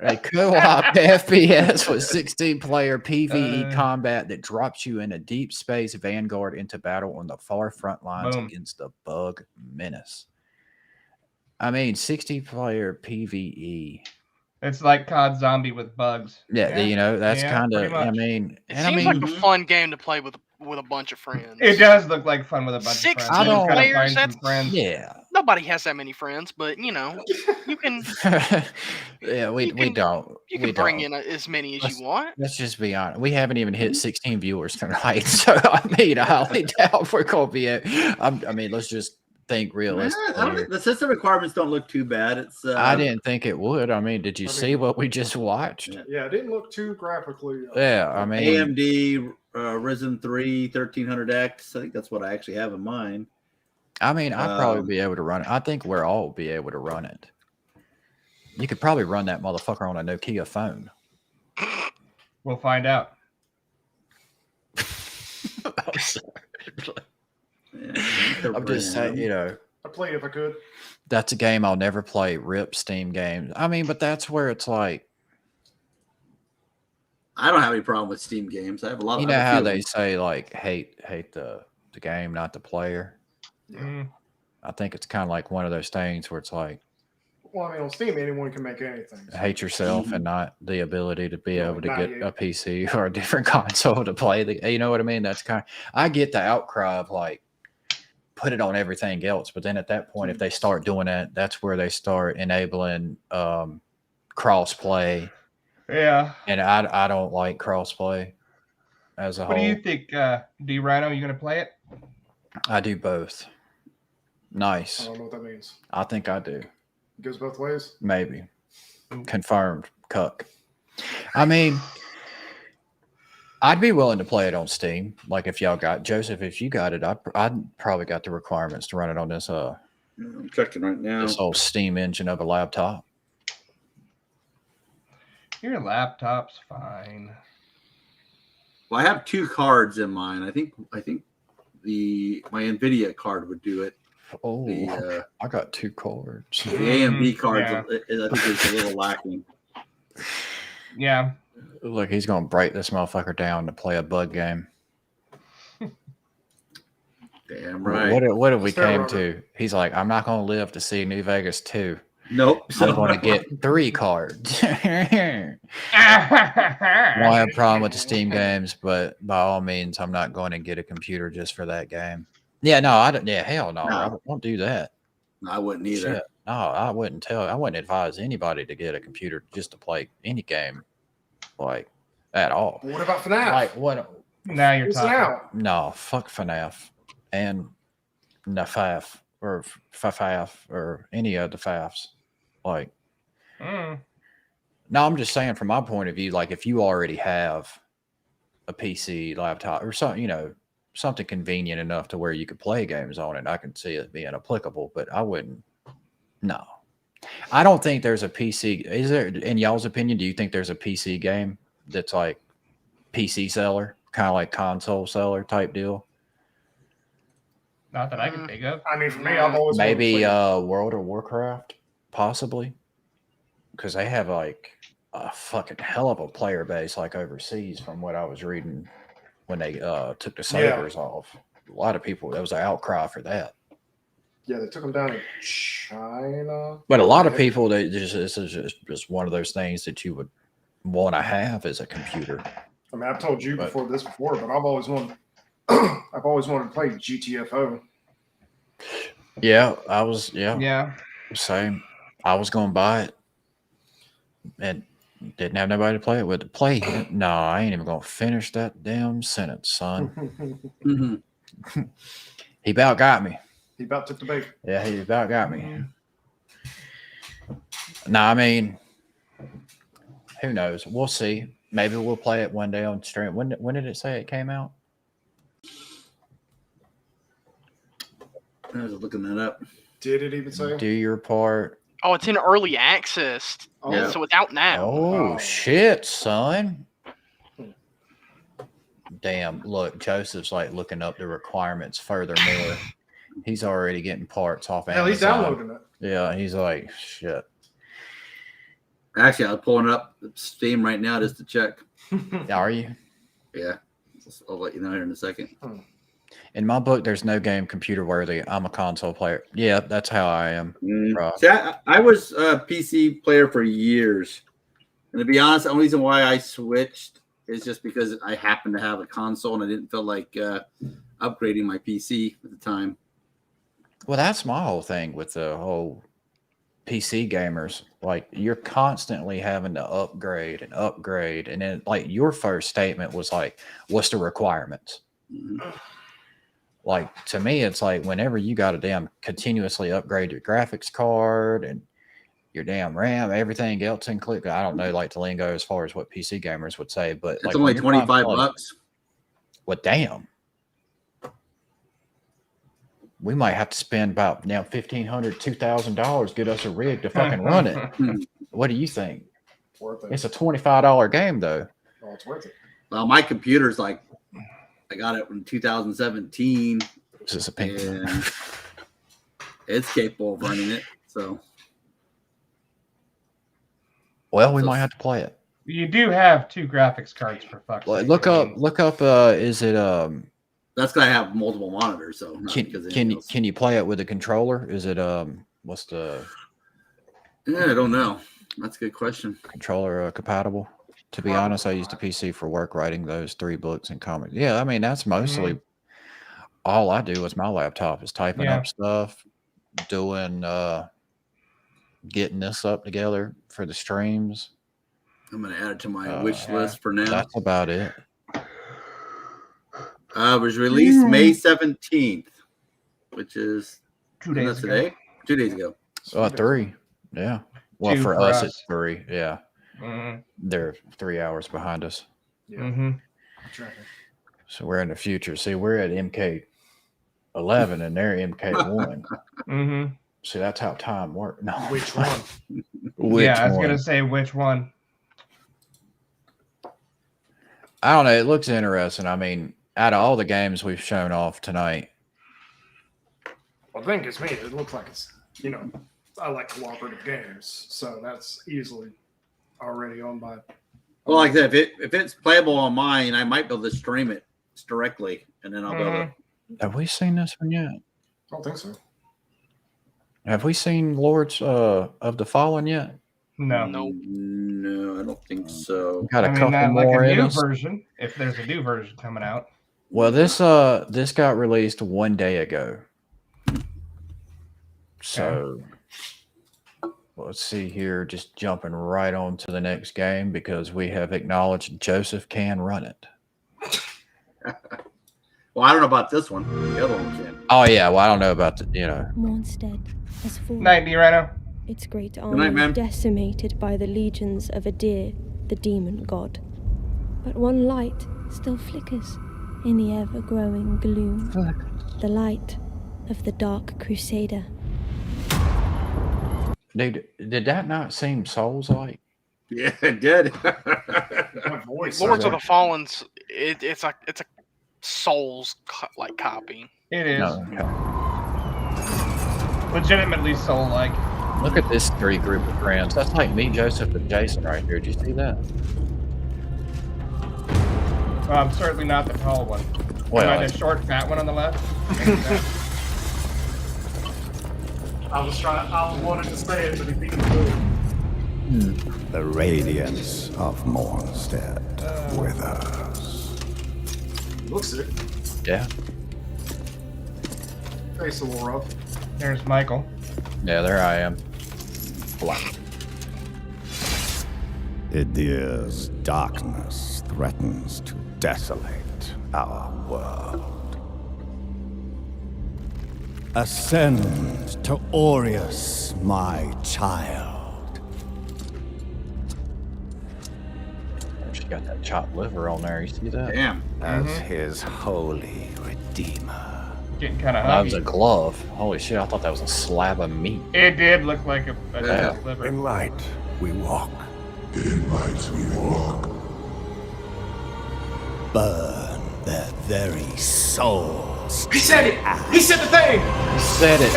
A co-op FPS with 16-player PvE combat that drops you in a deep space Vanguard into battle on the far front lines Boom. against the bug menace. I mean, 60-player PvE. It's like COD Zombie with bugs. Yeah, you know, that's Yeah, kind of, pretty I much. mean, It and I seems mean, like a fun game to play with a bunch of friends. It does look like fun with a bunch of 16 friends. You just gotta players, find some that's- friends. yeah. Nobody has that many friends, but you know, you can Yeah, we don't. you we can bring don't. in as many as Let's- you want. Let's just be honest. We haven't even hit 16 viewers tonight, so I mean, I highly doubt we're gonna be. I mean, let's just think I realistically. don't think the system requirements don't look too bad. It's I didn't think it would. I mean, did you I see mean- what we just watched? Yeah. Yeah, it didn't look too graphically. Yeah, I mean, AMD Ryzen 3 1300X. I think that's what I actually have in mind. I'd probably be able to run it. I think we're all be able to run it. You could probably run that motherfucker on a Nokia phone. We'll find out. Yeah, I'm just saying, you know, I'd play it if I could. that's a game I'll never play. Rip Steam games. I mean, but that's where it's like, I don't have any problem with Steam games. I have a lot. you of know I have a how few of they them. say like hate the game, not the player. Mm. I think it's kind of like one of those things where it's like Well, I mean, on Steam, anyone can make anything. so- hate yourself and not the ability to be Yeah, able to not get you. a PC or a different console to play the. You know what I mean? That's kind of. I get the outcry of like put it on everything else, but then at that point, if they start doing that, that's where they start enabling cross play. Yeah. And I don't like crossplay as a What do whole. you think, D Rhino? You gonna play it? I do both. I Nice. don't know what that means. I think I do. It goes both ways. Maybe. Confirmed. Cuck. I mean, I'd be willing to play it on Steam. Like if y'all got Joseph, if you got it, I'd probably got the requirements to run it on this I'm checking right now. this old Steam engine of a laptop. Your laptop's fine. Well, I have two cards in mine. I think my NVIDIA card would do it. Oh, The, I got two cards. the AMD card, Yeah. I think is a little lacking. Yeah. Look, he's gonna break this motherfucker down to play a bug game. Damn right. What have we Fair came enough. to? He's like, I'm not gonna live to see New Vegas 2. Nope. I'm going to get 3 cards. I don't have a problem with the Steam games, but by all means, I'm not going to get a computer just for that game. Yeah, no, I don't. Yeah, hell no, No. I won't do that. I wouldn't either. Shit. No, I wouldn't advise anybody to get a computer just to play any game, like at all. What about FNAF? Like what? Now you're It's talking. out. No, fuck FNAF and NFAF or FAF or any of the FAFs. Like, no, I'm just saying from my point of view, like if you already have a PC, laptop, or something, something convenient enough to where you could play games on it, I can see it being applicable, but I wouldn't. No, I don't think there's a PC. Is there, in y'all's opinion, do you think there's a PC game that's like PC seller, kind of like console seller type deal? Not that I can think of. I mean, for me, I've always maybe World of Warcraft, possibly, because they have like a fucking hell of a player base, like overseas, from what I was reading when they took the servers off. A lot of people, there was an outcry for that. Yeah, they took them down in China. But a lot of people, this is just one of those things that you would want to have as a computer. I mean, I've told you before, but I've always wanted, I've always wanted to play GTFO. Yeah, I was. Yeah. Same. I was going to buy it, and didn't have nobody to play it with. No, I ain't even going to finish that damn sentence, son. He about got me. He about took the bait. Yeah, he about got me. No, I mean, who knows? We'll see. Maybe we'll play it one day on stream. When did it say it came out? I was looking that up. Did it even say? Do your part. Oh, it's in early access. Yeah. So it's out now. Oh, shit, son. Damn, look, Joseph's like looking up the requirements furthermore. He's already getting parts off Amazon. Hell, he's downloading it. Yeah, he's like, shit. Actually, I was pulling up Steam right now just to check. Are you? Yeah. I'll let you know here in a second. In my book, there's no game computer worthy. I'm a console player. Yeah, that's how I am. See, I was a PC player for years. And to be honest, the only reason why I switched is just because I happened to have a console and I didn't feel like upgrading my PC at the time. Well, that's my whole thing with the whole PC gamers. Like, you're constantly having to upgrade. And then, like, your first statement was like, what's the requirements? Like, to me, it's like whenever you got to damn continuously upgrade your graphics card and your damn RAM, everything else included. I don't know, like, the lingo as far as what PC gamers would say, but it's like, only $25. Well, damn. We might have to spend about now $1,500, $2,000 get us a rig to fucking run it. What do you think? Worth it. It's a $25 game though. Oh, it's worth it. Well, my computer's like, I got it in 2017. This is a pink one. It's capable of running it. So, well, we might have to play it. You do have 2 graphics cards for fuck's sake. Look up. Is it that's gonna have multiple monitors. So can you play it with a controller? Is it what's the? Yeah, I don't know. That's a good question. Controller compatible? To be honest, I used a PC for work, writing those 3 books and comics. Yeah, I mean that's mostly all I do with my laptop is typing up stuff, doing getting this up together for the streams. I'm gonna add it to my wish list for now. That's about it. It was released May 17th, which is 2 days ago. today. 2 days ago. 3. Yeah. Well, 2 for us, it's 3. Yeah. Mm-hmm. They're 3 hours behind us. Yeah. Mm-hmm. So we're in the future. See, we're at MK11 and they're MK1. Mm-hmm. See, that's how time works. No. Which one? I was going to say which one. I don't know. It looks interesting. I mean, out of all the games we've shown off tonight. Well, I think it's me. It looks like it's, I like cooperative games. So that's easily already on my. Well, like that, if it's playable on mine, I might be able to stream it directly, and then I'll be able to. Have we seen this one yet? I don't think so. Have we seen Lords of the Fallen yet? No. No, I don't think so. Got a couple more like a in new us. version, if there's a new version coming out. Well, this got released 1 day ago. So let's see here. Just jumping right on to the next game because we have acknowledged Joseph can run it. Well, I don't know about this one. The other one can. Oh yeah, well I don't know about the Mornstead has fallen. Night, Rhino. Its great night, army man. decimated by the legions of Adir, the demon god. But one light still flickers in the ever-growing gloom. The light of the Dark Crusader. Dude, did that not seem Souls-like? Yeah, it did. Lords of the Fallen's it's a Souls like copy. It is. No, okay. Legitimately soul-like. Look at this three group of friends. That's like me, Joseph, and Jason right here. Did you see that? Well, I'm certainly not the tall one. Well, Am I the short, fat one on the left? I wanted to say it, but it beat me. The radiance of Mornstead withers. Looks it. Yeah. Face a little rough. There's Michael. Yeah, there I am. Black. Idir's darkness threatens to desolate our world. Ascend to Aureus, my child. She got that chopped liver on there. You see that? Damn. As his holy redeemer. Getting kind of That was a glove. Holy shit, I thought that was a slab of meat. It did look like a Yeah. liver. In light we walk. In light we walk. Burn their very souls. He said it! He said the thing! He said it.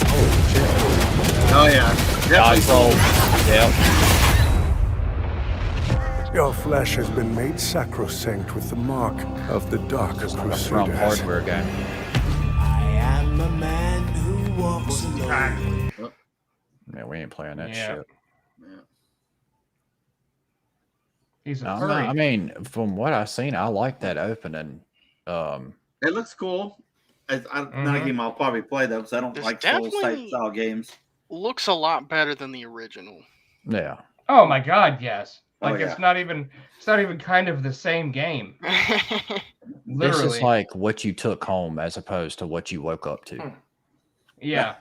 Holy shit. Oh yeah. Dog soul. Yep. Your flesh has been made sacrosanct with the mark of the Dark From Crusaders. hardware game. I am a man who walks alone. Yeah, we ain't playing that Yeah. shit. He's a No, furry. I mean, from what I've seen, I like that opening. It looks cool. Not a game I'll probably play though, because I don't This like Soul definitely- style games. Looks a lot better than the original. Yeah. Oh my god, yes. Like Oh, it's not even kind of the same game. This Literally. is like what you took home as opposed to what you woke up to. Yeah.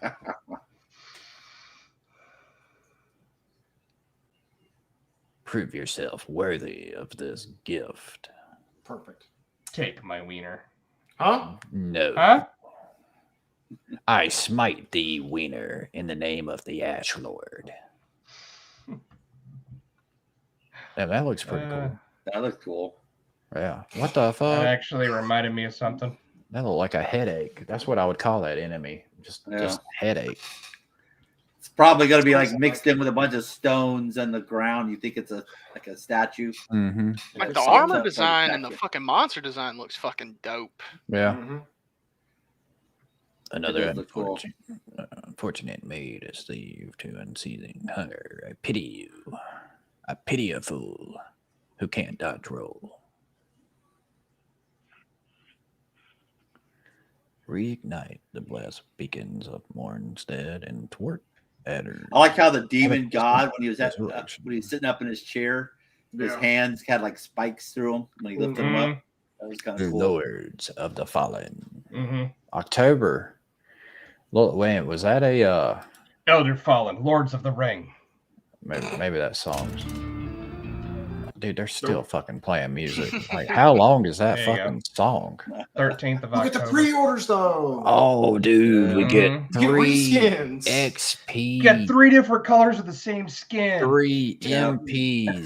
Prove yourself worthy of this gift. Perfect. Take my wiener. Huh? No. Huh? I smite thee, wiener, in the name of the Ash Lord. Yeah, that looks pretty cool. That looks cool. Yeah. What the That fuck? actually reminded me of something. That looked like a headache. That's what I would call that enemy. Just headache. It's probably gonna be like mixed in with a bunch of stones and the ground. You think it's like a statue. Mm-hmm. Like the armor design and the fucking monster design looks fucking dope. Yeah. Mm-hmm. Another It does look cool. unfortunate maid is thief to unceasing hunger. I pity you. I pity a fool who can't dodge roll. Reignite the blessed beacons of Mornstead and thwart adders. I like how the demon god, when he was sitting up in his chair, his Yeah. hands had like spikes through him when he lifted him up. That was kind The of cool. Lords of the Fallen. Mm-hmm. October. Look, wait, was that a Elder Fallen, Lords of the Ring. maybe that song's dude, they're still fucking playing music. Like, how long is that There you fucking song? 13th of Look at October. the pre-orders though. Oh, dude, we get Mhm. You get 3 reskins. XP, You got 3 different colors of the same skin. 3 MPs,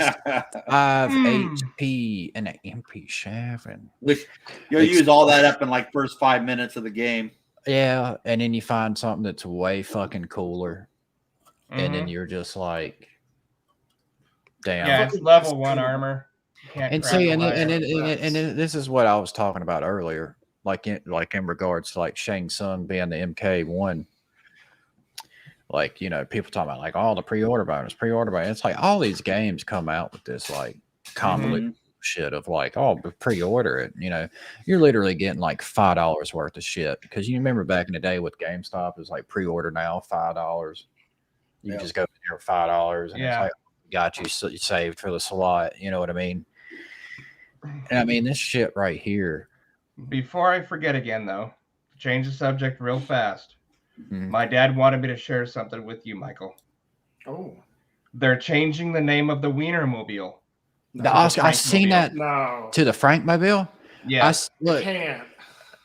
5 HP, and an MP shaft. And Which you'll use all that up in like first 5 minutes of the game. yeah, and then you find something that's way fucking cooler, and then you're just like, damn. Yeah, it's level 1 armor. You can't And craft see, a and lighter. this is what I was talking about earlier, like in regards to like Shang Tsung being the MK1. Like, you know, people talking about like all the pre-order bonus. It's like all these games come out with this like convoluted bullshit of like, oh, pre-order it. You know, you're literally getting like $5 worth of shit because you remember back in the day with GameStop, it was like pre-order now $5. You can just go there $5 and it's like got you saved for the slot. You know what I mean? And I mean this shit right here. Before I forget again, though, change the subject real fast. My dad wanted me to share something with you, Michael. Oh. They're changing the name of the Wienermobile. I seen that to the Frankmobile. Yeah. Look, can't.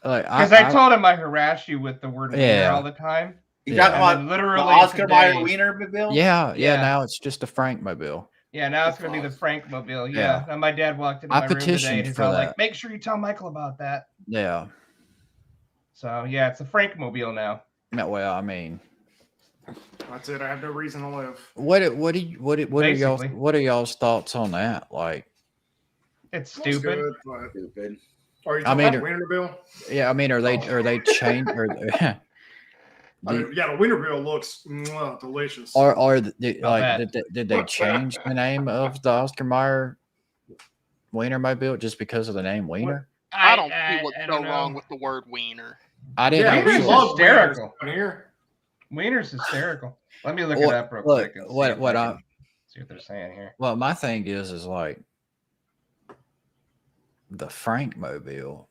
Because I told him I harass you with the word wiener all the time. You talking about literally the Oscar Mayer today- Wienermobile? Yeah. Now it's just a Frankmobile. Yeah, now it's going to be the Frankmobile. Yeah. And my dad walked into I my room today petitioned and he's for all that. like, make sure you tell Michael about that. Yeah. So, yeah, it's a Frankmobile now. No, well, I mean, That's it. I have no reason to live. what are y'all's thoughts on that? Like, it's stupid. Good, but stupid. Are you I talking mean, about Wienermobile? Yeah, I mean, are they changed? Yeah, the Wienermobile looks delicious. Did they change the name of the Oscar Mayer Wienermobile just because of the name Wiener? I don't see what's so wrong with the word wiener. I didn't. Wiener's actually- hysterical. Here. Wiener's hysterical. Let me look it up real quick. And see what they're saying here. Well, my thing is like the Frankmobile.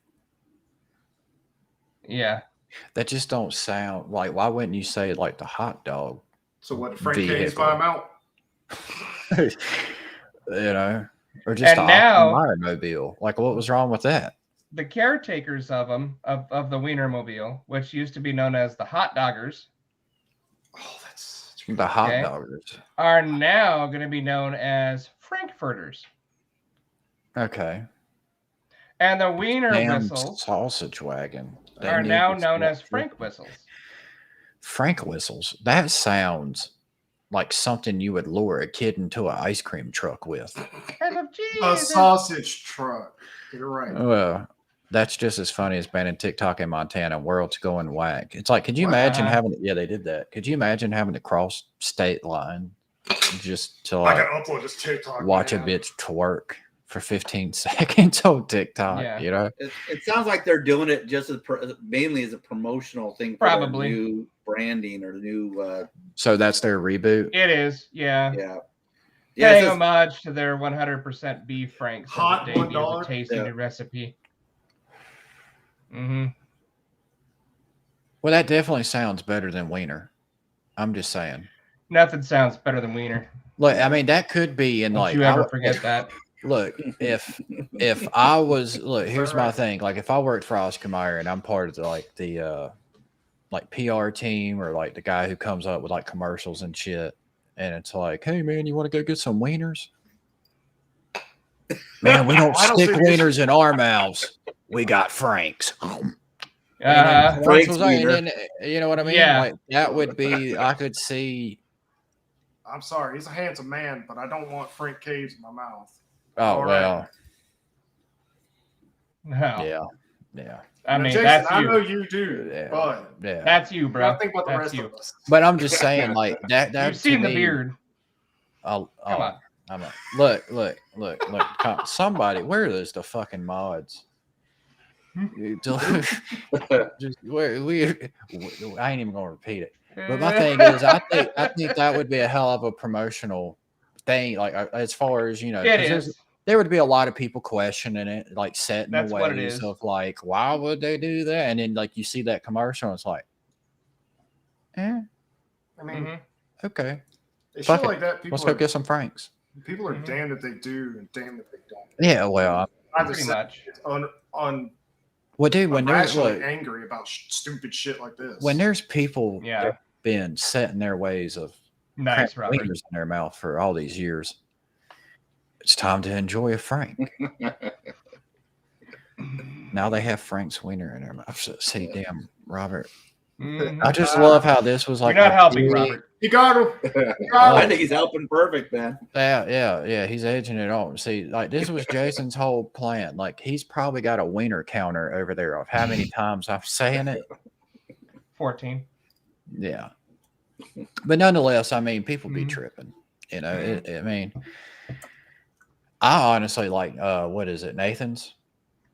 Yeah. That just don't sound like. Why wouldn't you say like the hot dog? So what? Frank K's buy them out. You know, or just And the now- Oscar Mayer mobile. Like, what was wrong with that? The caretakers of them, of the Wienermobile, which used to be known as the Hot Doggers. Oh, that's The hot doggers. Are now going to be known as Frankfurters. Okay. And the Wiener Damn whistles sausage wagon. They are need now to known stop as Frank whistles. Frank whistles. That sounds like something you would lure a kid into an ice cream truck with. A sausage truck. You're right. Well, that's just as funny as banning TikTok in Montana. World's going whack. It's like, could you imagine having? Yeah, they did that. Could you imagine having to cross state line just to I like gotta upload this TikTok. watch man. a bitch twerk for 15 seconds on TikTok? Yeah. You know, It sounds like they're doing it just as mainly as a promotional thing for Probably. their new branding or the new. so that's their reboot. It is, yeah. Yeah. Paying it says- homage to their 100% beef Franks. Hot as a $1. tasty Yeah. new recipe. Mm-hmm. Well, that definitely sounds better than Wiener. I'm just saying. Nothing sounds better than Wiener. Look, I mean, that could be in Don't like. you ever forget that. Look, if I was here's my thing. Like, if I worked for Oscar Mayer and I'm part of the PR team or like the guy who comes up with like commercials and shit, and it's like, hey man, you want to go get some wieners? Man, we don't stick wieners in our mouths. We got Franks. Frank's wiener. And then, you know what I mean? Yeah. Like, that would be. I could see. I'm sorry, he's a handsome man, but I don't want Frank Caves in my mouth. Oh All right. well. No. Yeah. I mean, Jason, that's I know you. you do, Yeah. but Yeah. That's you, bro. I think about the That's rest you. of us. But I'm just saying, like that. You've seen the beard. Come on. Look. Somebody, where is the fucking mods? Just I ain't even gonna repeat it. But my thing is, I think that would be a hell of a promotional thing. Like, as far as you know, It 'cause is. there would be a lot of people questioning it, like set in That's the what it ways is. of like, why would they do that? And then like you see that commercial, and it's like, I mean, Mhm. okay, it's fuck shit it. like that. People Let's go are, get some Franks. people are damned if they do and damned if they don't. Yeah, well, I Pretty just much. on well, dude, when there's irrationally look, angry about stupid shit like this. when there's people Yeah. that have been set in their ways of Nice, cramming Robert. wieners in their mouth for all these years, it's time to enjoy a Frank. Now they have Frank's wiener in their mouth. See, damn, Robert. Mhm. I just love how this was like. You're not a helping, big- Robert. You got him. I think he's helping perfect, man. Yeah. He's edging it on. See, like this was Jason's whole plan. Like he's probably got a wiener counter over there of how many times I'm saying it. 14. Yeah. But nonetheless, I mean, people be Mhm. tripping. You know, I mean, I honestly like what is it, Nathan's?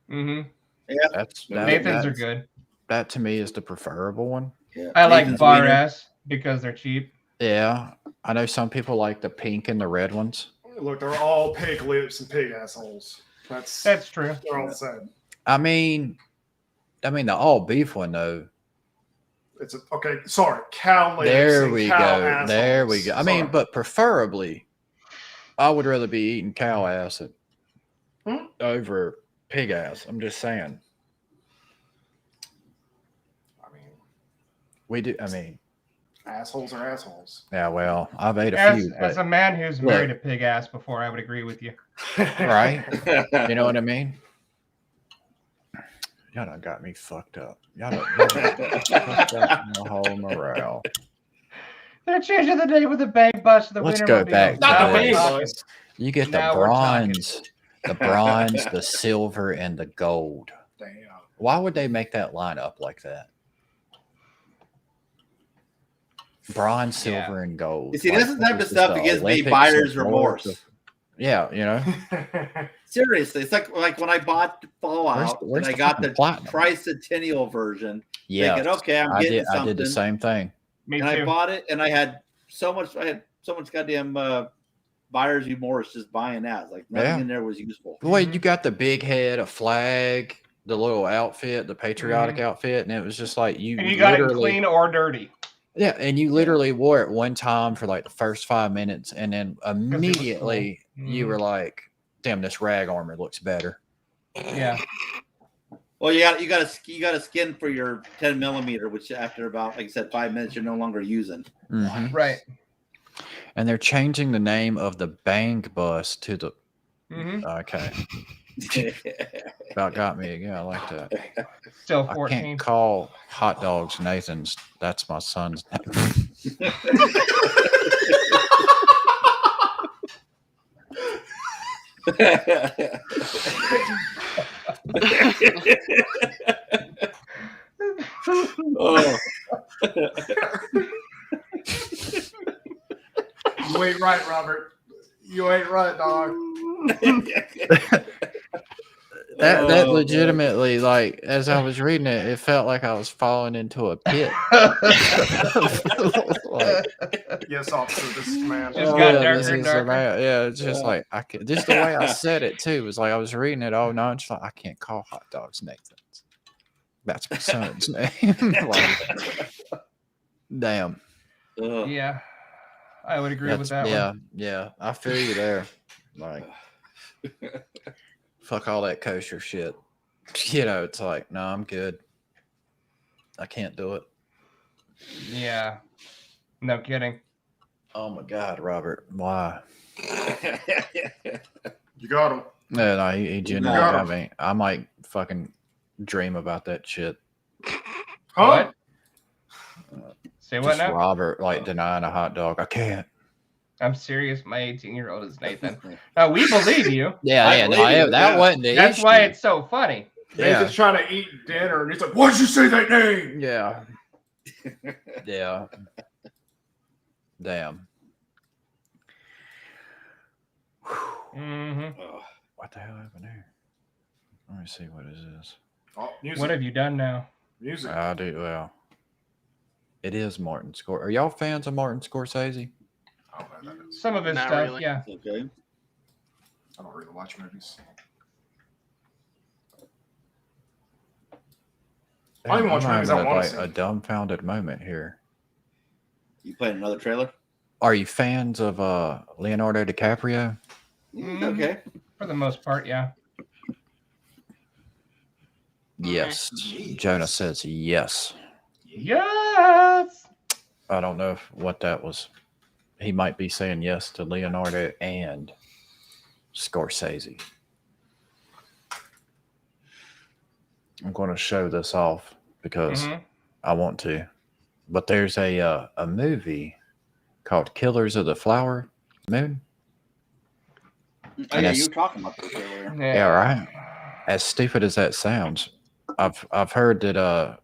Mm-hmm. Yeah, Nathan's are good. That to me is the preferable one. Yeah. I like Nathan's bar wiener. ass because they're cheap. Yeah, I know some people like the pink and the red ones. Look, they're all pig lips and pig assholes. That's true. They're all the same. I mean, the all beef one though. It's okay. Sorry, cow lips. There and we cow go. assholes. There we go. I mean, Sorry. but preferably, I would rather be eating cow ass over pig ass. I'm just saying. I mean, we do. I mean, assholes are assholes. yeah. Well, I've ate a As, few. as But, a man who's look, married a pig ass before, I would agree with you. right? You know what I mean? Y'all done got me fucked up. Y'all done fucked up my whole morale. They're changing the name of the bang bus to the Let's winter go back mobile. to Now we're this. talking. You get the Now we're talking. bronze, the silver, and the gold. Damn. Why would they make that line up like that? Bronze, silver, and gold. You see, this is the type of this stuff the that gives me Olympics buyer's of remorse. wars? Yeah, you know. Seriously, it's like when I bought Fallout Where's and I the got fucking the platinum? tricentennial version. Yeah. Thinking, okay, I'm I getting did. something. I did the same thing. Me and too. I bought it, and I had so much goddamn buyer's remorse just buying that. It's like nothing Yeah. in there was useful. Boy, you got the big head, a flag, the little outfit, the patriotic outfit, and it was just like you. And you got it literally- clean or dirty. Yeah, and you literally wore it one time for like the first 5 minutes, and then immediately you were like, "Damn, this rag armor looks better." Yeah. Well, you got a skin for your 10 millimeter, which after about, like I said, 5 minutes, you're no longer using. Mhm. Right. And they're changing the name of the bang bus to the. Mm-hmm. Okay. About got me again. I like that. Still I 14. can't call hot dogs Nathan's. That's my son's name. Oh. You ain't right, Robert. You ain't right, dog. That legitimately, like, as I was reading it, it felt like I was falling into a pit. Yes, officer, this is command. Just got darker this and is darker. yeah, it's just like I can. Just the way I said it too was like I was reading it all nonchalant. I can't call hot dogs Nathan's. That's my son's name. Like, damn. Yeah. I would agree with that one. Yeah. I feel you there. Like, fuck all that kosher shit. You know, it's like, no, I'm good. I can't do it. Yeah. No kidding. Oh my God, Robert. Why? You got him. No, he genuinely got got him. me. I might fucking dream about that shit. Huh? Say what Just now? Robert like denying a hot dog. I can't. I'm serious. My 18-year-old is Nathan. Now we believe you. That wasn't the That's issue. why it's so funny. Nathan's trying to eat dinner, and he's like, "Why'd you say that name?" Yeah. Yeah. Damn. Mm-hmm. What the hell happened here? Let me see what is this. Oh, music. What have you done now? Music. I do well. It is Martin Scorsese. Are y'all fans of Martin Scorsese? I don't know that is. Some of his Not stuff, really. yeah. Okay. I don't really watch movies. I don't even watch I'm movies I having want to a see. dumbfounded moment here. You playing another trailer? Are you fans of Leonardo DiCaprio? Okay. For the most part, yeah. Yes. Jonah says yes. Yes. I don't know what that was. He might be saying yes to Leonardo and Scorsese. I'm going to show this off because I want to. But there's a movie called Killers of the Flower Moon. Oh, yeah, you were talking about this earlier. Yeah, right. As stupid as that sounds, I've heard that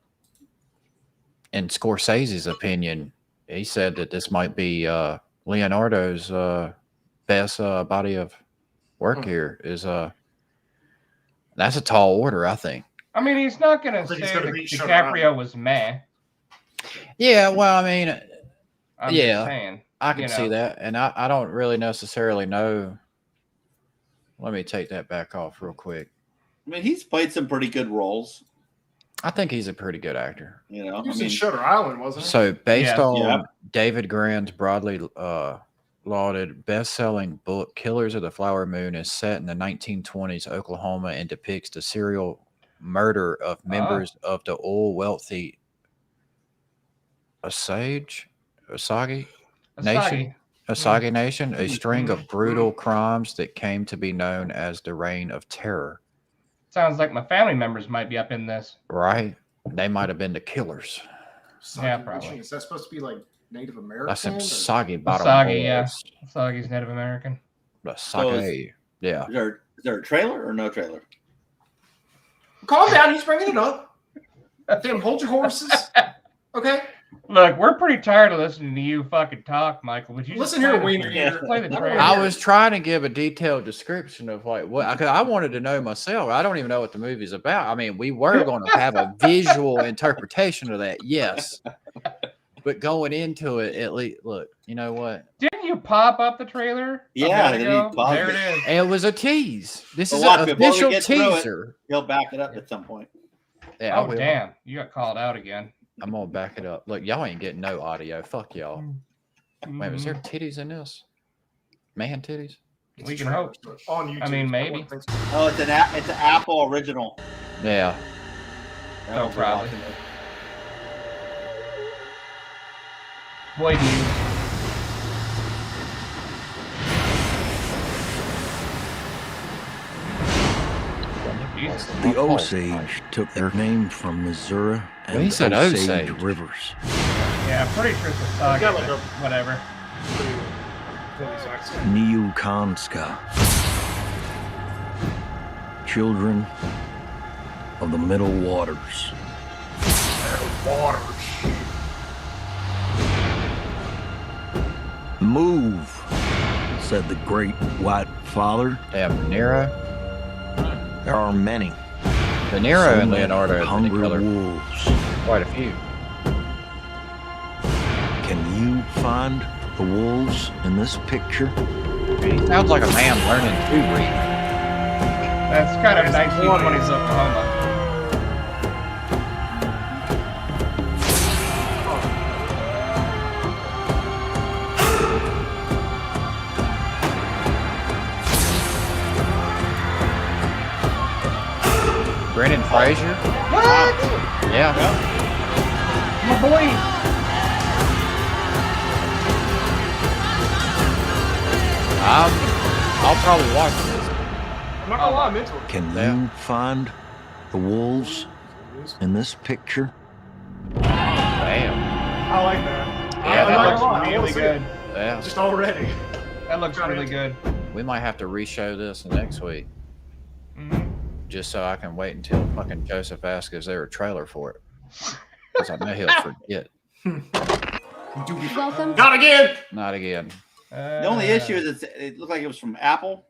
in Scorsese's opinion, he said that this might be Leonardo's best body of work here is that's a tall order, I think. I mean, he's not going to say he's gonna that beat Shutter DiCaprio Island. was meh. Yeah, well, I mean, I'm just saying. I can see that, and I don't really necessarily know. Let me take that back off real quick. I mean, he's played some pretty good roles. I think he's a pretty good actor. You know, He was in Shutter Island, wasn't he? So based on David Grann's broadly lauded best-selling book, Killers of the Flower Moon is set in the 1920s Oklahoma and depicts the serial murder of members of the oil-wealthy Osage Nation. Osage Nation, a string of brutal crimes that came to be known as the Reign of Terror. Sounds like my family members might be up in this. Right? They might have been the killers. Yeah, probably. Is that supposed to be like Native American? That's some soggy bottom Osage, yeah. boys. Osage's Native American. Sake. Yeah. Is there a trailer or no trailer? Calm down. He's bringing it up. Damn, hold your horses. Okay. Look, we're pretty tired of listening to you fucking talk, Michael. Would you Listen just here, play Wiener. play the trailer? I was trying to give a detailed description of like what I wanted to know myself. I don't even know what the movie's about. I mean, we were going to have a visual interpretation of that, yes. But going into it, at least, look, you know what? Didn't you pop up the trailer? Yeah, there it is. It was a tease. This is watch, an before we official get through it, teaser. He'll back it up at some point. Yeah, Oh, damn. You got called out again. I'm gonna back it up. Look, y'all ain't getting no audio. Fuck y'all. Wait, was there titties in this? Man titties? We can hope. On YouTube. I mean, maybe. Oh, it's an Apple original. Yeah. Oh, probably. Boy, do you. The Osage took their name from Missouri and he said Osage Osage. rivers. Yeah, I'm pretty sure it's a Osage, got like but whatever. Neokanska. Children of the Middle Waters. Move, said the great white father. Damn, Nero. There are many. De Niro So and many Leonardo hungry killer wolves. quite a few. Can you find the wolves in this picture? He sounds like a man learning to read. That's kind of 1920s Oklahoma. Brendan Fraser? What? Yeah. My boy. I'll probably watch this. I'm not gonna lie, I'm into it. Can you find the wolves in this picture? Damn. I like that. Yeah, I'm not that gonna looks lie, I really wanna see good. it. Yeah. Just already. That looks really good. We might have to re-show this next week. Mm-hmm. Just so I can wait until fucking Joseph asks is there a trailer for it. Because I know he'll forget. Welcome. Not again. Not again. The only issue is it looked like it was from Apple,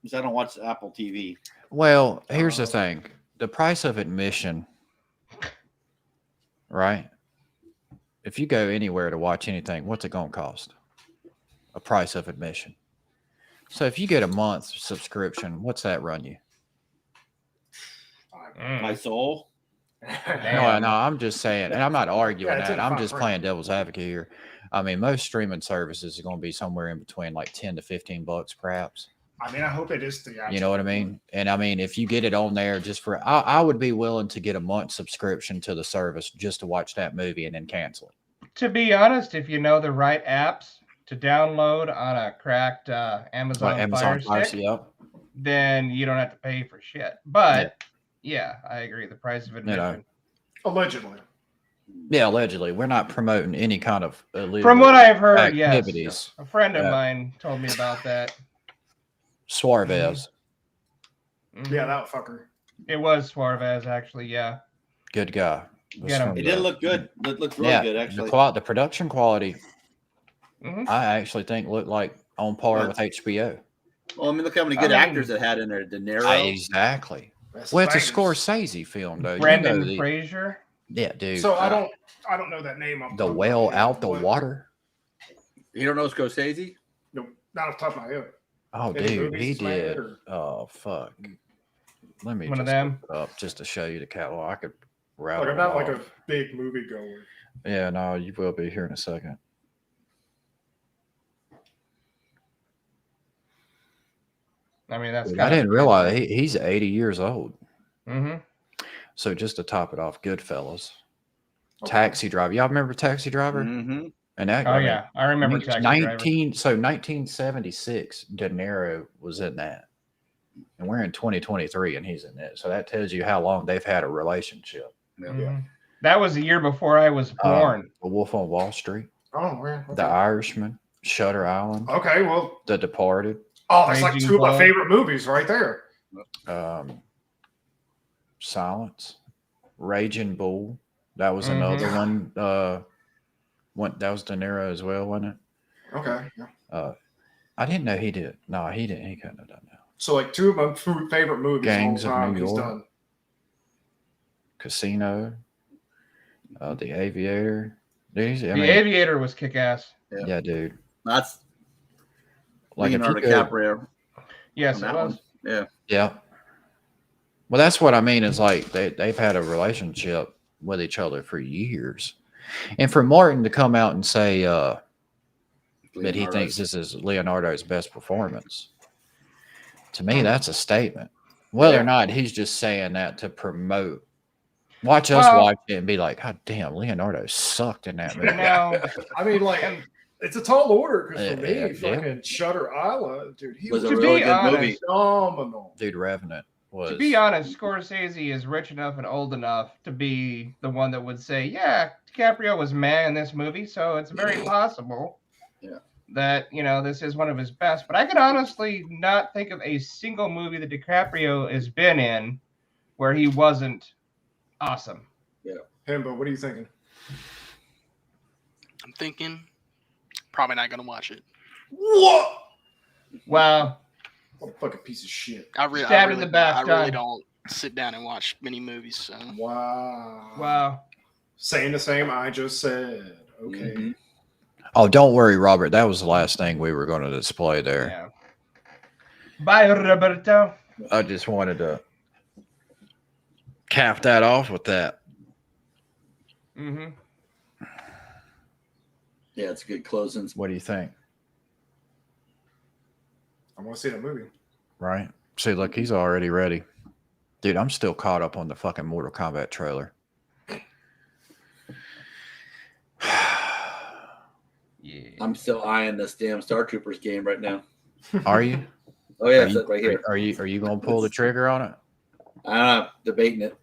because I don't watch Apple TV. Well, here's the thing. The price of admission, right? If you go anywhere to watch anything, what's it going to cost? A price of admission. So if you get a month subscription, what's that run you? My soul. No, I'm just saying, and I'm not arguing Yeah, it's that. in I'm fine just print. playing devil's advocate here. I mean, most streaming services are going to be somewhere in between like 10 to 15 bucks, perhaps. I mean, I hope it is the. You know what I mean? And I mean, if you get it on there just for, I would be willing to get a month subscription to the service just to watch that movie and then cancel it. To be honest, if you know the right apps to download on a cracked Amazon Fire Stick, then you don't have to pay for shit. But yeah, I agree. The price of admission. Allegedly. Yeah, allegedly. We're not promoting any kind of illegal From what I've heard, activities. yes. A friend of mine told me about that. Suarez. Yeah, that fucker. It was Suarez, actually. Yeah. Good guy. Get him. It did look good. It looked really good, actually. The production quality, I actually think looked like on par with HBO. Well, I mean, look how many good actors it had in there. De Niro. Exactly. That's Well, it's a famous. Scorsese film, though. Brendan you know Fraser. Yeah, dude. So I don't know that name. The Whale Out the Water. You don't know Scorsese? No, not off the top of my head. Oh, Any dude, movies he he's made, did. or- Oh, fuck. Let me One just of them? look it up just to show you the catalog. I could Like rattle I'm not like them a big movie goer. Yeah, no, you will be here in a second. I mean, that's. Dude, I didn't realize he's 80 years old. Mm-hmm. So just to top it off, Goodfellas, Taxi Driver. Y'all remember Taxi Driver? Mm-hmm. And that, Oh, yeah. I remember Taxi Driver. 1976, De Niro was in that. And we're in 2023 and he's in it. So that tells you how long they've had a relationship. Mhm. That was the year before I was born. The Wolf on Wall Street, Oh man. The Irishman, Shutter Island, Okay, well, The Departed, oh, that's like Raging two of my Bull. favorite movies right there. Silence, Raging Bull. That was Mm-hmm. another one. That was De Niro as well, wasn't it? Okay. Yeah. I didn't know he did. No, he didn't. He couldn't have done that. So like two of my favorite movies Gangs of of all time New he's York. done. Casino, The Aviator. The Aviator was kick-ass. Yeah, dude. That's Like if you Leonardo could- DiCaprio. Yes, on it that was. one. Yeah. Yeah. Well, that's what I mean. Is like they've had a relationship with each other for years, and for Martin to come out and say that he thinks this is Leonardo's best performance, to me, that's a statement. Whether or not he's just saying that to promote. Watch us watch it and be like, God damn, Leonardo sucked in that movie. Now, I mean, like, it's a tall order because for Yeah, me, fucking Shutter Island, dude, he Was was a really good honest, movie. phenomenal. Dude, Revenant was. To be honest, Scorsese is rich enough and old enough to be the one that would say, yeah, DiCaprio was meh in this movie, so it's very possible that, this is one of his best. But I could honestly not think of a single movie that DiCaprio has been in where he wasn't awesome. Yeah. Himbo, what are you thinking? I'm thinking probably not gonna watch it. What? Wow. What a fucking piece of shit. I Stabbed in the back, I really John. don't sit down and watch many movies. So Wow. Wow. Saying the same I just said. Okay. Mm-hmm. Oh, don't worry, Robert. That was the last thing we were going to display there. Yeah. Bye, Roberto. I just wanted to cap that off with that. Mm-hmm. Yeah, it's a good closing. What do you think? I want to see that movie. Right? See, look, he's already ready. Dude, I'm still caught up on the fucking Mortal Kombat trailer. Yeah. I'm still eyeing this damn Star Troopers game right now. Are you? Oh yeah, Are it's you, right here. are you going to pull the trigger on it? I'm debating it.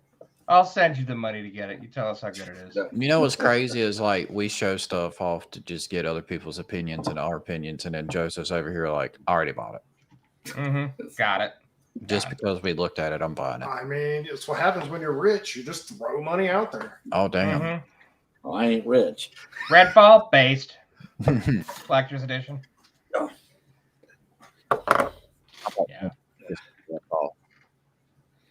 I'll send you the money to get it. You tell us how good it is. You know what's crazy is like we show stuff off to just get other people's opinions and our opinions, and then Joseph's over here like, I already bought it. Mm-hmm. Got it. Just because we looked at it, I'm buying it. I mean, it's what happens when you're rich. You just throw money out there. Oh, damn. Mm-hmm. Well, I ain't rich. Redfall based. Collector's edition. Yeah.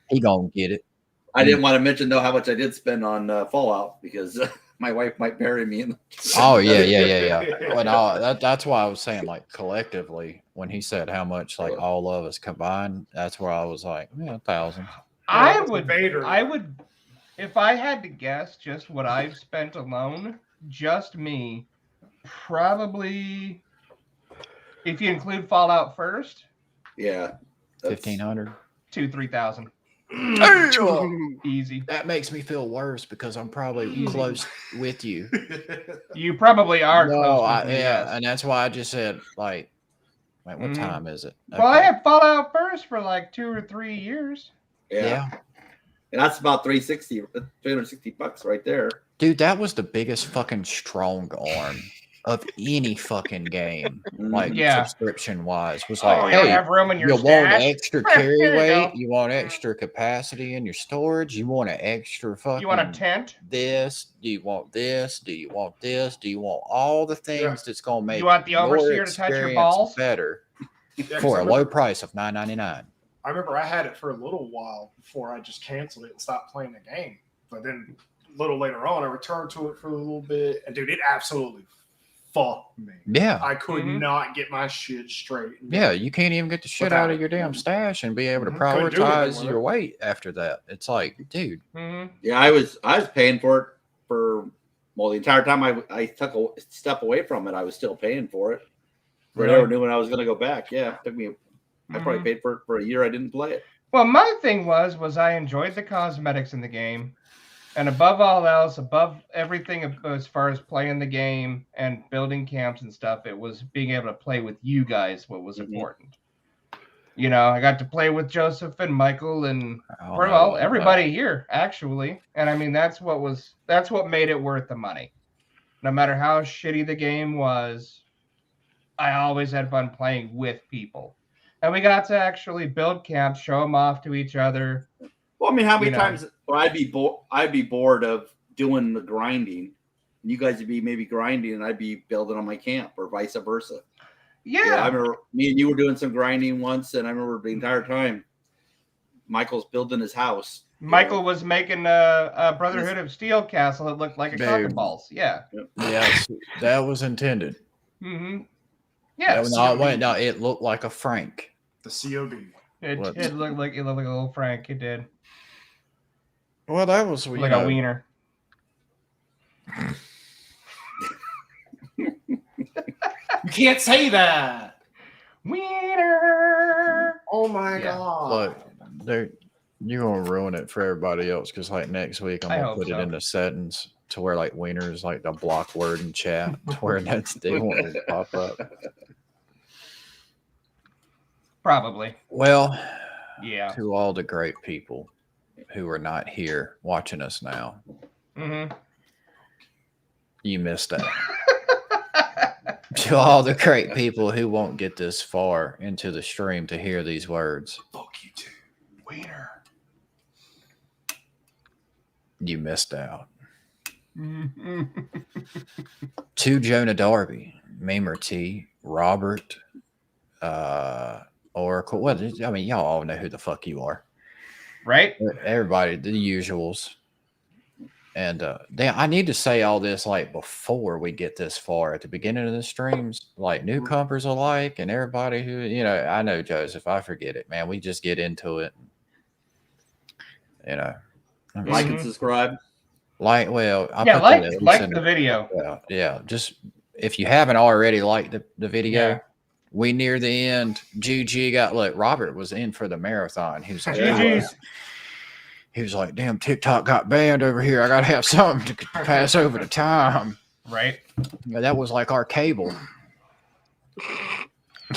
He gonna get it. I didn't want to mention though how much I did spend on Fallout because my wife might bury me in the Oh yeah. Well, no, that's why I was saying like collectively when he said how much like all of us combined. That's where I was like, yeah, 1,000. I would, if I had to guess just what I've spent alone, just me, probably, if you include Fallout first, yeah, 1,500, 2,000-3,000. Easy. That makes me feel worse because I'm probably close with you. You probably are. No, close with me, yeah, yes. and that's why I just said like, wait, what time is it? Well, I had Fallout first for like 2 or 3 years. Yeah. And that's about $360 right there. Dude, that was the biggest fucking strong arm of any fucking game, like subscription wise. Was like, you hey, have room in your you want stash? extra Here carry you weight? go. You want extra capacity in your storage? You want an extra fucking? You want a tent? This? Do you want this? Do you want this? Do you want all the things that's gonna make You want the your overseer to touch your experience balls? better? for a low price of $9.99. I remember I had it for a little while before I just canceled it and stopped playing the game. But then a little later on, I returned to it for a little bit. And dude, it absolutely fucked me. Yeah. I could not get my shit straight. Yeah, you can't even get the shit out of your damn stash and be able to prioritize your weight after that. It's like, dude. Yeah, I was paying for it for the entire time I took a step away from it. I was still paying for it. I never knew when I was going to go back. Yeah, it took me. I probably paid for it for a year. I didn't play it. Well, my thing was I enjoyed the cosmetics in the game. And above all else, above everything as far as playing the game and building camps and stuff, it was being able to play with you guys what was important. You know, I got to play with Joseph and Michael and everybody here, actually. And I mean, that's what made it worth the money. No matter how shitty the game was, I always had fun playing with people. And we got to actually build camps, show them off to each other. Well, I mean, how many times I'd be bored of doing the grinding. You guys would be maybe grinding, and I'd be building on my camp, or vice versa. Yeah, I remember me and you were doing some grinding once, and I remember the entire time Michael's building his house. Michael was making a Brotherhood of Steel castle that looked like a cock and balls. Yeah. Yes, that was intended. Mm-hmm. Yeah. No, it looked like a Frank. The COD. It looked like a little Frank. It did. Well, that was like a wiener. You can't say that. Wiener. Oh my god. Look, you're gonna ruin it for everybody else because like next week I'm gonna put it in the settings to where like wiener is like the block word in chat to where they won't pop up. Probably. Well, yeah. To all the great people who are not here watching us now, you missed out. To all the great people who won't get this far into the stream to hear these words, fuck you too, wiener. You missed out. To Jonah Darby, Memer T, Robert, Oracle. I mean, y'all all know who the fuck you are. Right? Everybody, the usuals. And I need to say all this like before we get this far at the beginning of the streams, like newcomers alike and everybody who, I know, Joseph, I forget it, man. We just get into it. Like and subscribe. Like the video. Yeah. Just if you haven't already liked the video, we near the end. GG Robert was in for the marathon. He was like, he was like, damn, TikTok got banned over here. I got to have something to pass over the time. Right. Yeah, that was like our cable.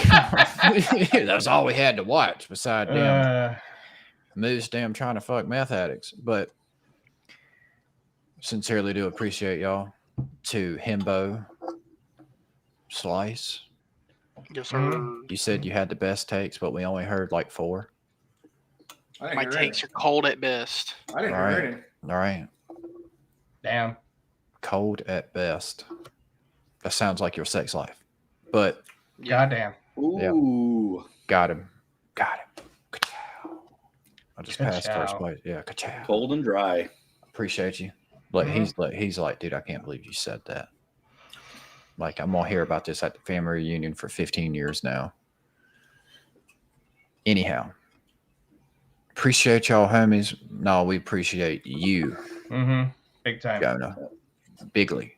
That's all we had to watch beside them. Moose damn trying to fuck meth addicts. But sincerely do appreciate y'all. To Himbo Slice. Yes, sir. You said you had the best takes, but we only heard like 4. My takes are cold at best. I didn't hear any. All right. Damn. Cold at best. That sounds like your sex life. But goddamn. Ooh. Yeah. Got him. Ka-chow. I just passed first place. Yeah, ka-chow. Cold and dry. Appreciate you. But he's like, dude, I can't believe you said that. Like, I'm gonna hear about this at the family reunion for 15 years now. Anyhow. Appreciate y'all, homies. No, we appreciate you. Big time. Jonah. Bigly.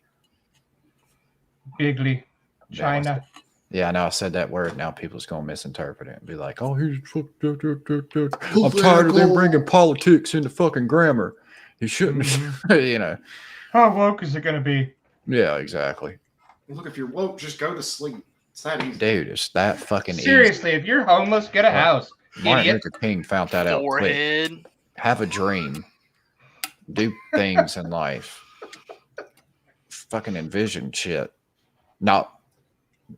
China. Yeah, I know I said that word. Now people's going to misinterpret it and be like, oh, he's I'm tired of them bringing politics into fucking grammar. You shouldn't, How woke is it going to be? Yeah, exactly. Look, if you're woke, just go to sleep. It's that easy. Dude, it's that fucking Seriously, if you're homeless, get a house. Martin Luther King found that out quick. Have a dream. Do things in life. Fucking envision shit. Nah,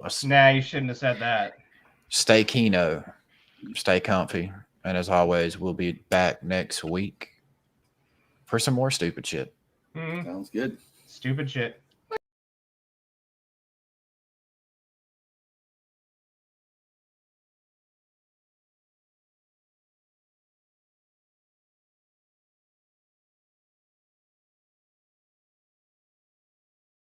you shouldn't have said that. Stay Kino. Stay comfy. And as always, we'll be back next week for some more stupid shit. Sounds good. Stupid shit.